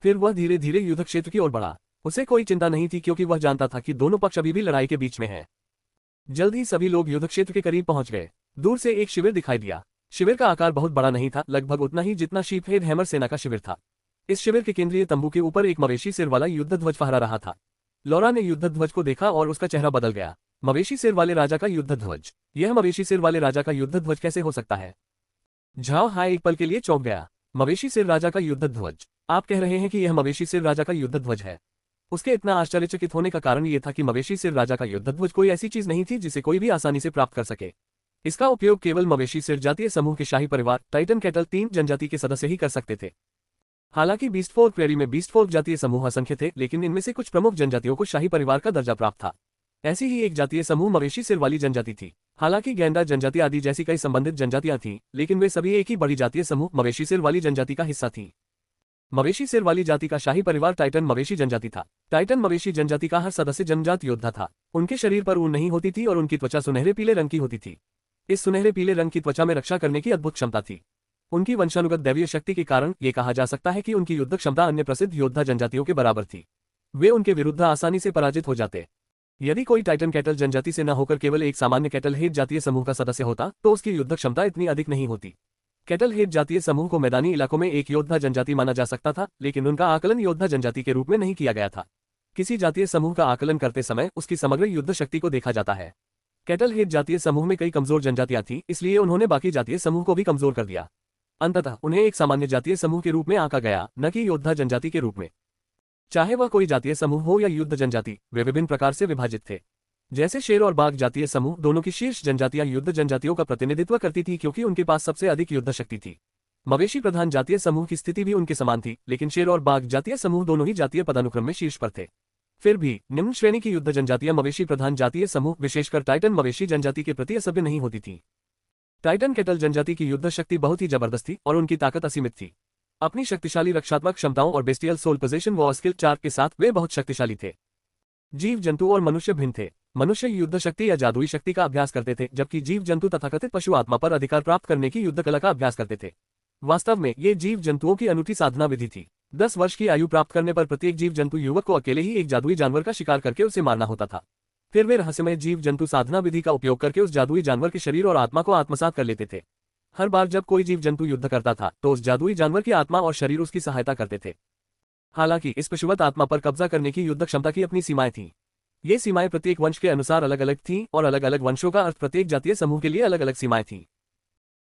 फिर वह धीरे धीरे युद्ध क्षेत्र की ओर बढ़ा। उसे कोई चिंता नहीं थी क्योंकि वह जानता था कि दोनों पक्ष अभी भी लड़ाई के बीच में हैं। जल्द ही सभी लोग युद्ध क्षेत्र के करीब पहुंच गए। दूर से एक शिविर दिखाई दिया। शिविर का आकार बहुत बड़ा नहीं था, लगभग उतना ही जितना शीपहेड हैमर सेना का शिविर था। इस शिविर के केंद्रीय तंबू के ऊपर एक मवेशी सिर वाला युद्ध ध्वज फहरा रहा था। लौरा ने युद्ध ध्वज को देखा और उसका चेहरा बदल गया। मवेशी सिर वाले राजा का युद्ध ध्वज, यह मवेशी सिर वाले राजा का युद्ध ध्वज कैसे हो सकता है? झाओ हाई एक पल के लिए चौंक गया। मवेशी सिर राजा का युद्ध ध्वज? आप कह रहे हैं कि यह मवेशी सिर राजा का युद्ध ध्वज है? उसके इतना आश्चर्यचकित होने का कारण यह था कि मवेशी सिर राजा का युद्ध ध्वज कोई ऐसी चीज नहीं थी जिसे कोई भी आसानी से प्राप्त कर सके। इसका उपयोग केवल मवेशी सिर जातीय समूह के शाही परिवार टाइटन कैटल 3 जनजाति के सदस्य ही कर सकते थे। हालांकि बीस्ट फोर्क प्रेरी में बीस्ट फोर्क जातीय समूह असंख्य थे, लेकिन इनमें से कुछ प्रमुख जनजातियों को शाही परिवार का दर्जा प्राप्त था। ऐसी ही एक जातीय समूह मवेशी सिर वाली जनजाति थी। हालांकि गैंडा जनजाति आदि जैसी कई संबंधित जनजातियां थीं, लेकिन वे सभी एक ही बड़ी जातीय समूह मवेशी सिर वाली जनजाति का हिस्सा थीं। मवेशी सिर वाली जाति का शाही परिवार टाइटन मवेशी जनजाति था। टाइटन मवेशी जनजाति का हर सदस्य जन्मजात योद्धा था। उनके शरीर पर ऊन नहीं होती थी और उनकी त्वचा सुनहरे पीले रंग की होती थी। इस सुनहरे पीले रंग की त्वचा में रक्षा करने की अद्भुत क्षमता थी। उनकी वंशानुगत दैवीय शक्ति के कारण ये कहा जा सकता है कि उनकी युद्ध क्षमता अन्य प्रसिद्ध योद्धा जनजातियों के बराबर थी। वे उनके विरुद्ध आसानी से पराजित हो जाते। यदि कोई टाइटन कैटल जनजाति से न होकर केवल एक सामान्य कैटल हेड जातीय समूह का सदस्य होता तो उसकी युद्ध क्षमता इतनी अधिक नहीं होती। कैटल हेड जातीय समूह को मैदानी इलाकों में एक योद्धा जनजाति माना जा सकता था, लेकिन उनका आकलन योद्धा जनजाति के रूप में नहीं किया गया था। किसी जातीय समूह का आकलन करते समय उसकी समग्र युद्ध शक्ति को देखा जाता है। कैटल हेड जातीय समूह में कई कमजोर जनजातियां थीं, इसलिए उन्होंने बाकी जातीय समूह को भी कमजोर कर दिया। अंततः उन्हें एक सामान्य जातीय समूह के रूप में आंका गया, न कि योद्धा जनजाति के रूप में। चाहे वह कोई जातीय समूह हो या युद्ध जनजाति, वे विभिन्न प्रकार से विभाजित थे। जैसे शेर और बाघ जातीय समूह दोनों की शीर्ष जनजातियां युद्ध जनजातियों का प्रतिनिधित्व करती थी क्योंकि उनके पास सबसे अधिक युद्ध शक्ति थी। मवेशी प्रधान जातीय समूह की स्थिति भी उनके समान थी, लेकिन शेर और बाघ जातीय समूह दोनों ही जातीय पदानुक्रम में शीर्ष पर थे। फिर भी निम्न श्रेणी की युद्ध जनजातियां मवेशी प्रधान जातीय समूह विशेषकर टाइटन मवेशी जनजाति के प्रति असभ्य नहीं होती थी। टाइटन कैटल जनजाति की युद्ध शक्ति बहुत ही जबरदस्त थी और उनकी ताकत असीमित थी। अपनी शक्तिशाली रक्षात्मक क्षमताओं और bestial soul position war skill chart के साथ वे बहुत शक्तिशाली थे। जीव जंतु और मनुष्य भिन्न थे। मनुष्य युद्ध शक्ति या जादुई शक्ति का अभ्यास करते थे, जबकि जीव जंतु तथाकथित पशु आत्मा पर अधिकार प्राप्त करने की युद्ध कला का अभ्यास करते थे। वास्तव में ये जीव जंतुओं की अनूठी साधना विधि थी। 10 वर्ष की आयु प्राप्त करने पर प्रत्येक जीव जंतु युवक को अकेले ही एक जादुई जानवर का शिकार करके उसे मारना होता था। फिर वे रहस्यमय जीव जंतु साधना विधि का उपयोग करके उस जादुई जानवर के शरीर और आत्मा को आत्मसात कर लेते थे। हर बार जब कोई जीव जंतु युद्ध करता था तो उस जादुई जानवर की आत्मा और शरीर उसकी सहायता करते थे। हालांकि इस पशुवत आत्मा पर कब्जा करने की युद्ध क्षमता की अपनी सीमाएं थीं। ये सीमाएं प्रत्येक वंश के अनुसार अलग अलग थीं और अलग अलग वंशों का अर्थ प्रत्येक जातीय समूह के लिए अलग अलग सीमाएं थीं।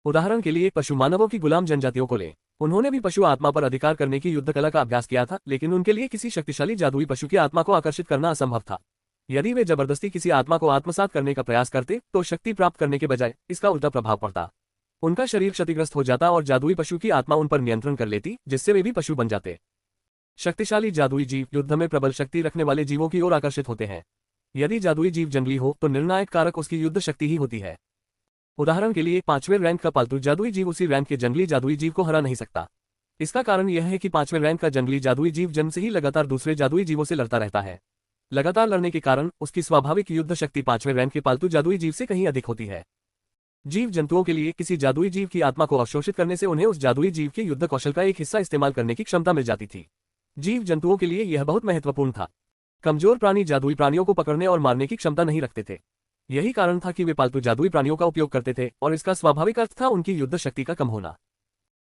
उदाहरण के लिए पशु मानवों की गुलाम जनजातियों को लें। उन्होंने भी पशु आत्मा पर अधिकार करने की युद्ध कला का अभ्यास किया था, लेकिन उनके लिए किसी शक्तिशाली जादुई पशु की आत्मा को आकर्षित करना असंभव था। यदि वे जबरदस्ती किसी आत्मा को आत्मसात करने का प्रयास करते तो शक्ति प्राप्त करने के बजाय इसका उल्टा प्रभाव पड़ता। उनका शरीर क्षतिग्रस्त हो जाता और जादुई पशु की आत्मा उन पर नियंत्रण कर लेती, जिससे वे भी पशु बन जाते। शक्तिशाली जादुई जीव युद्ध में प्रबल शक्ति रखने वाले जीवों की ओर आकर्षित होते हैं। यदि जादुई जीव जंगली हो तो निर्णायक कारक उसकी युद्ध शक्ति ही होती है। उदाहरण के लिए 5वें रैंक का पालतू जादुई जीव उसी रैंक के जंगली जादुई जीव को हरा नहीं सकता। इसका कारण यह है कि 5वें रैंक का जंगली जादुई जीव जन्म से ही लगातार दूसरे जादुई जीवों से लड़ता रहता है। लगातार लड़ने के कारण उसकी स्वाभाविक युद्ध शक्ति 5वें रैंक के पालतू जादुई जीव से कहीं अधिक होती है। जीव जंतुओं के लिए किसी जादुई जीव की आत्मा को अवशोषित करने से उन्हें उस जादुई जीव के युद्ध कौशल का एक हिस्सा इस्तेमाल करने की क्षमता मिल जाती थी। जीव जंतुओं के लिए यह बहुत महत्वपूर्ण था। कमजोर प्राणी जादुई प्राणियों को पकड़ने और मारने की क्षमता नहीं रखते थे। यही कारण था कि वे पालतू जादुई प्राणियों का उपयोग करते थे और इसका स्वाभाविक अर्थ था उनकी युद्ध शक्ति का कम होना।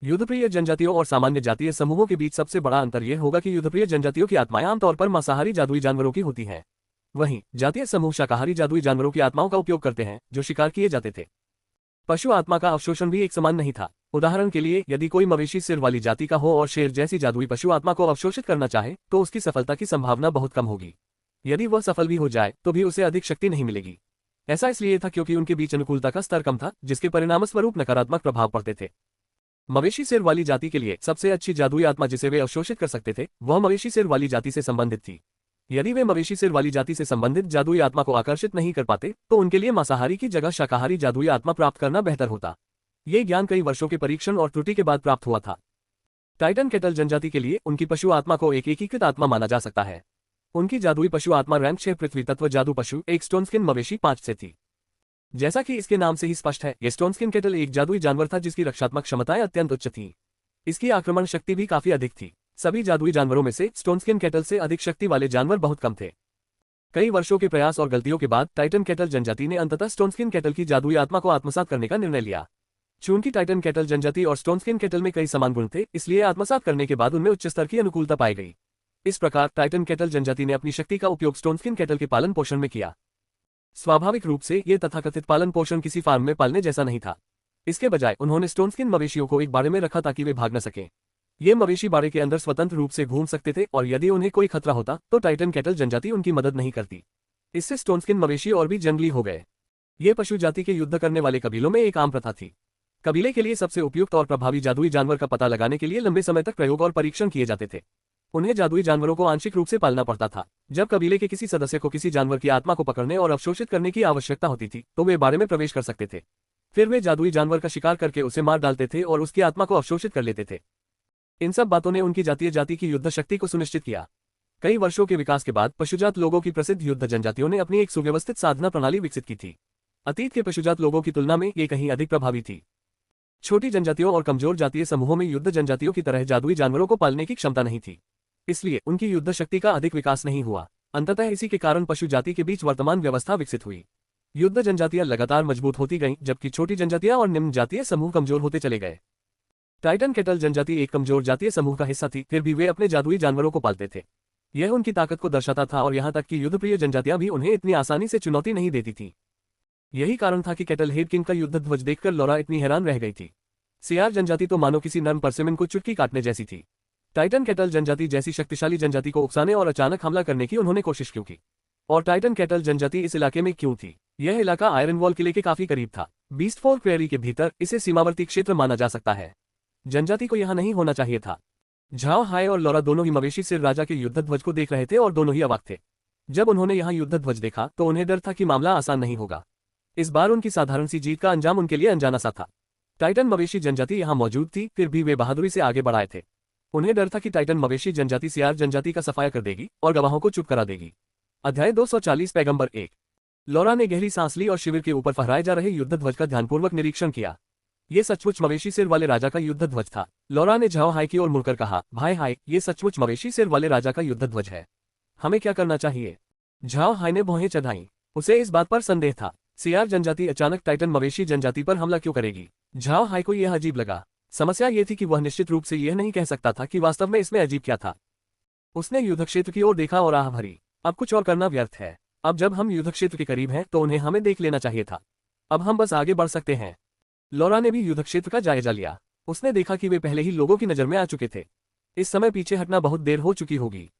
युद्धप्रिय जनजातियों और सामान्य जातीय समूहों के बीच सबसे बड़ा अंतर यह होगा कि युद्धप्रिय जनजातियों की आत्माएं आमतौर पर मांसाहारी जादुई जानवरों की होती हैं। वहीं जातीय समूह शाकाहारी जादुई जानवरों की आत्माओं का उपयोग करते हैं जो शिकार किए जाते थे। पशु आत्मा का अवशोषण भी एक समान नहीं था। उदाहरण के लिए यदि कोई मवेशी सिर वाली जाति का हो और शेर जैसी जादुई पशु आत्मा को अवशोषित करना चाहे तो उसकी सफलता की संभावना बहुत कम होगी। यदि वह सफल भी हो जाए तो भी उसे अधिक शक्ति नहीं मिलेगी। ऐसा इसलिए था क्योंकि उनके बीच अनुकूलता का स्तर कम था, जिसके परिणामस्वरूप नकारात्मक प्रभाव पड़ते थे। मवेशी सिर वाली जाति के लिए सबसे अच्छी जादुई आत्मा जिसे वे अवशोषित कर सकते थे वह मवेशी सिर वाली जाति से संबंधित थी। यदि वे मवेशी सिर वाली जाति से संबंधित जादुई आत्मा को आकर्षित नहीं कर पाते तो उनके लिए मांसाहारी की जगह शाकाहारी जादुई आत्मा प्राप्त करना बेहतर होता। ये ज्ञान कई वर्षों के परीक्षण और त्रुटि के बाद प्राप्त हुआ था। टाइटन केटल जनजाति के लिए उनकी पशु आत्मा को एक एकीकृत आत्मा माना जा सकता है। उनकी जादुई पशु आत्मा रैंक 6 पृथ्वी तत्व जादू पशु एक स्टोनस्किन मवेशी 5 से थी। जैसा कि इसके नाम से ही स्पष्ट है, यह स्टोनस्किन केटल एक जादुई जानवर था जिसकी रक्षात्मक क्षमताएं अत्यंत उच्च थीं। इसकी आक्रमण शक्ति भी काफी अधिक थी। सभी जादुई जानवरों में से स्टोनस्किन केटल से अधिक शक्ति वाले जानवर बहुत कम थे। कई वर्षों के प्रयास और गलतियों के बाद टाइटन केटल जनजाति ने अंततः स्टोनस्किन केटल की जादुई आत्मा को आत्मसात करने का निर्णय लिया। चूंकि टाइटन केटल जनजाति और स्टोनस्किन केटल में कई समान गुण थे, इसलिए आत्मसात करने के बाद उनमें उच्च स्तर की अनुकूलता पाई गई। इस प्रकार टाइटन केटल जनजाति ने अपनी शक्ति का उपयोग स्टोनस्किन केटल के पालन पोषण में किया। स्वाभाविक रूप से ये तथाकथित पालन पोषण किसी फार्म में पालने जैसा नहीं था। इसके बजाय उन्होंने स्टोनस्किन मवेशियों को एक बाड़े में रखा ताकि वे भाग न सकें। ये मवेशी बाड़े के अंदर स्वतंत्र रूप से घूम सकते थे और यदि उन्हें कोई खतरा होता तो टाइटन केटल जनजाति उनकी मदद नहीं करती। इससे स्टोनस्किन मवेशी और भी जंगली हो गए। ये पशु जाति के युद्ध करने वाले कबीलों में एक आम प्रथा थी। कबीले के लिए सबसे उपयुक्त और प्रभावी जादुई जानवर का पता लगाने के लिए लंबे समय तक प्रयोग और परीक्षण किए जाते थे। उन्हें जादुई जानवरों को आंशिक रूप से पालना पड़ता था। जब कबीले के किसी सदस्य को किसी जानवर की आत्मा को पकड़ने और अवशोषित करने की आवश्यकता होती थी तो वे बाड़े में प्रवेश कर सकते थे। फिर वे जादुई जानवर का शिकार करके उसे मार डालते थे और उसकी आत्मा को अवशोषित कर लेते थे। इन सब बातों ने उनकी जाति की युद्ध शक्ति को सुनिश्चित किया। कई वर्षों के विकास के बाद पशुजात लोगों की प्रसिद्ध युद्ध जनजातियों ने अपनी एक सुव्यवस्थित साधना प्रणाली विकसित की थी। अतीत के पशुजात लोगों की तुलना में ये कहीं अधिक प्रभावी थी। छोटी जनजातियों और कमजोर जातीय समूहों में युद्ध जनजातियों की तरह जादुई जानवरों को पालने की क्षमता नहीं थी, इसलिए उनकी युद्ध शक्ति का अधिक विकास नहीं हुआ। अंततः इसी के कारण पशु जाति के बीच वर्तमान व्यवस्था विकसित हुई। युद्ध जनजातियां लगातार मजबूत होती गईं, जबकि छोटी जनजातियां और निम्न जातीय समूह कमजोर होते चले गए। टाइटन केटल जनजाति एक कमजोर जातीय समूह का हिस्सा थी, फिर भी वे अपने जादुई जानवरों को पालते थे। यह उनकी ताकत को दर्शाता था और यहाँ तक कि युद्धप्रिय जनजातियां भी उन्हें इतनी आसानी से चुनौती नहीं देती थी। यही कारण था कि केटल हेड किंग का युद्ध ध्वज देखकर लौरा इतनी हैरान रह गई थी। सियार जनजाति तो मानो किसी नर्म परसिमन को चुटकी काटने जैसी थी। टाइटन केटल जनजाति जैसी शक्तिशाली जनजाति को उकसाने और अचानक हमला करने की उन्होंने कोशिश क्यों की? और टाइटन केटल जनजाति इस इलाके में क्यों थी? यह इलाका आयरन वॉल किले के काफी करीब था। बीस्टफॉल प्रेरी के भीतर इसे सीमावर्ती क्षेत्र माना जा सकता है। जनजाति को यहाँ नहीं होना चाहिए था। झाओ हाय और लौरा दोनों ही मवेशी सिर राजा के युद्ध ध्वज को देख रहे थे और दोनों ही अवाक थे। जब उन्होंने यहाँ युद्ध ध्वज देखा तो उन्हें डर था कि मामला आसान नहीं होगा। इस बार उनकी साधारण सी जीत का अंजाम उनके लिए अनजाना सा था। टाइटन मवेशी जनजाति यहाँ मौजूद थी, फिर भी वे बहादुरी से आगे बढ़ाए थे। उन्हें डर था कि टाइटन मवेशी जनजाति सियार जनजाति का सफाया कर देगी और गवाहों को चुप करा देगी। अध्याय 240 पैगंबर 1। लौरा ने गहरी सांस ली और शिविर के ऊपर फहराए जा रहे युद्ध ध्वज का ध्यानपूर्वक निरीक्षण किया। ये सचमुच मवेशी सिर वाले राजा का युद्ध ध्वज था। लौरा ने झाओ हाय की ओर मुड़कर कहा, भाई हाय, ये सचमुच मवेशी सिर वाले राजा का युद्ध ध्वज है। हमें क्या करना चाहिए? झाओ हाय ने भौहें चढ़ाई। उसे इस बात पर संदेह था, सियार जनजाति अचानक टाइटन मवेशी जनजाति पर हमला क्यों करेगी? झाओ हाय को यह अजीब लगा। समस्या ये थी कि वह निश्चित रूप से यह नहीं कह सकता था कि वास्तव में इसमें अजीब क्या था। उसने युद्ध क्षेत्र की ओर देखा और आह भरी। अब कुछ और करना व्यर्थ है। अब जब हम युद्ध क्षेत्र के करीब हैं तो उन्हें हमें देख लेना चाहिए था। अब हम बस आगे बढ़ सकते हैं। लौरा ने भी युद्ध क्षेत्र का जायजा लिया। उसने देखा कि वे पहले ही लोगों की नजर में आ चुके थे। इस समय पीछे हटना बहुत देर हो चुकी होगी।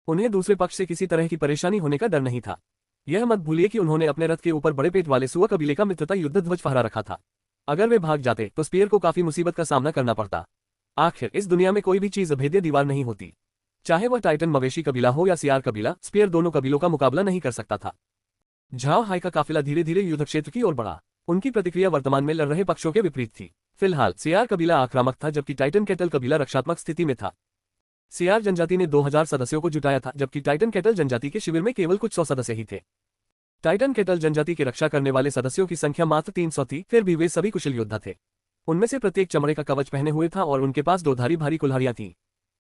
उन्हें दूसरे पक्ष से किसी तरह की परेशानी होने का डर नहीं था। यह मत भूलिए कि उन्होंने अपने रथ के ऊपर बड़े पेट वाले सुआ कबीले का मित्रता युद्ध ध्वज फहरा रखा था। अगर वे भाग जाते तो स्पीयर को काफी मुसीबत का सामना करना पड़ता। आखिर इस दुनिया में कोई भी चीज अभेद्य दीवार नहीं होती। चाहे वह टाइटन मवेशी कबीला हो या सियार कबीला, स्पीयर दोनों कबीलों का मुकाबला नहीं कर सकता था। झाओ हाय का काफिला धीरे धीरे युद्ध क्षेत्र की ओर बढ़ा। उनकी प्रतिक्रिया वर्तमान में लड़ रहे पक्षों के विपरीत थी। फिलहाल सियार कबीला आक्रामक था, जबकि टाइटन केटल कबीला रक्षात्मक स्थिति में था। सियार जनजाति ने 2000 सदस्यों को जुटाया था, जबकि टाइटन केटल जनजाति के शिविर में केवल कुछ 100 सदस्य ही थे। टाइटन केटल जनजाति की रक्षा करने वाले सदस्यों की संख्या मात्र 300 थी, फिर भी वे सभी कुशल योद्धा थे। उनमें से प्रत्येक चमड़े का कवच पहने हुए था और उनके पास 2 धारी भारी कुल्हाड़ियां थीं।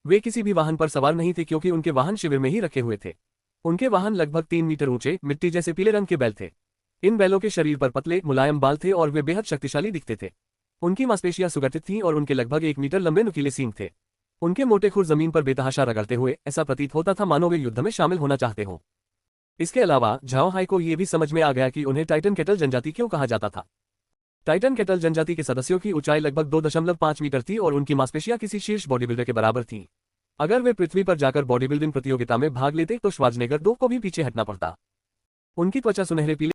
वे किसी भी वाहन पर सवार नहीं थे क्योंकि उनके वाहन शिविर में ही रखे हुए थे। उनके वाहन लगभग 3 मीटर ऊंचे मिट्टी जैसे पीले रंग के बैल थे। इन बैलों के शरीर पर पतले मुलायम बाल थे और वे बेहद शक्तिशाली दिखते थे। उनकी मांसपेशियां सुगठित थीं और उनके लगभग 1 मीटर लंबे नुकीले सींग थे। उनके मोटे खुर जमीन पर बेतहाशा रगड़ते हुए ऐसा प्रतीत होता था मानो वे युद्ध में शामिल होना चाहते हों। इसके अलावा झाओ हाय को यह भी समझ में आ गया कि उन्हें टाइटन केटल जनजाति क्यों कहा जाता था। टाइटन केटल जनजाति के सदस्यों की ऊंचाई लगभग 2.5 मीटर थी और उनकी मांसपेशियां किसी शीर्ष बॉडी बिल्डर के बराबर थीं। अगर वे पृथ्वी पर जाकर बॉडी बिल्डिंग प्रतियोगिता में भाग लेते तो श्वार्ज़नेगर 2 को भी पीछे हटना पड़ता। उनकी त्वचा सुनहरे पीले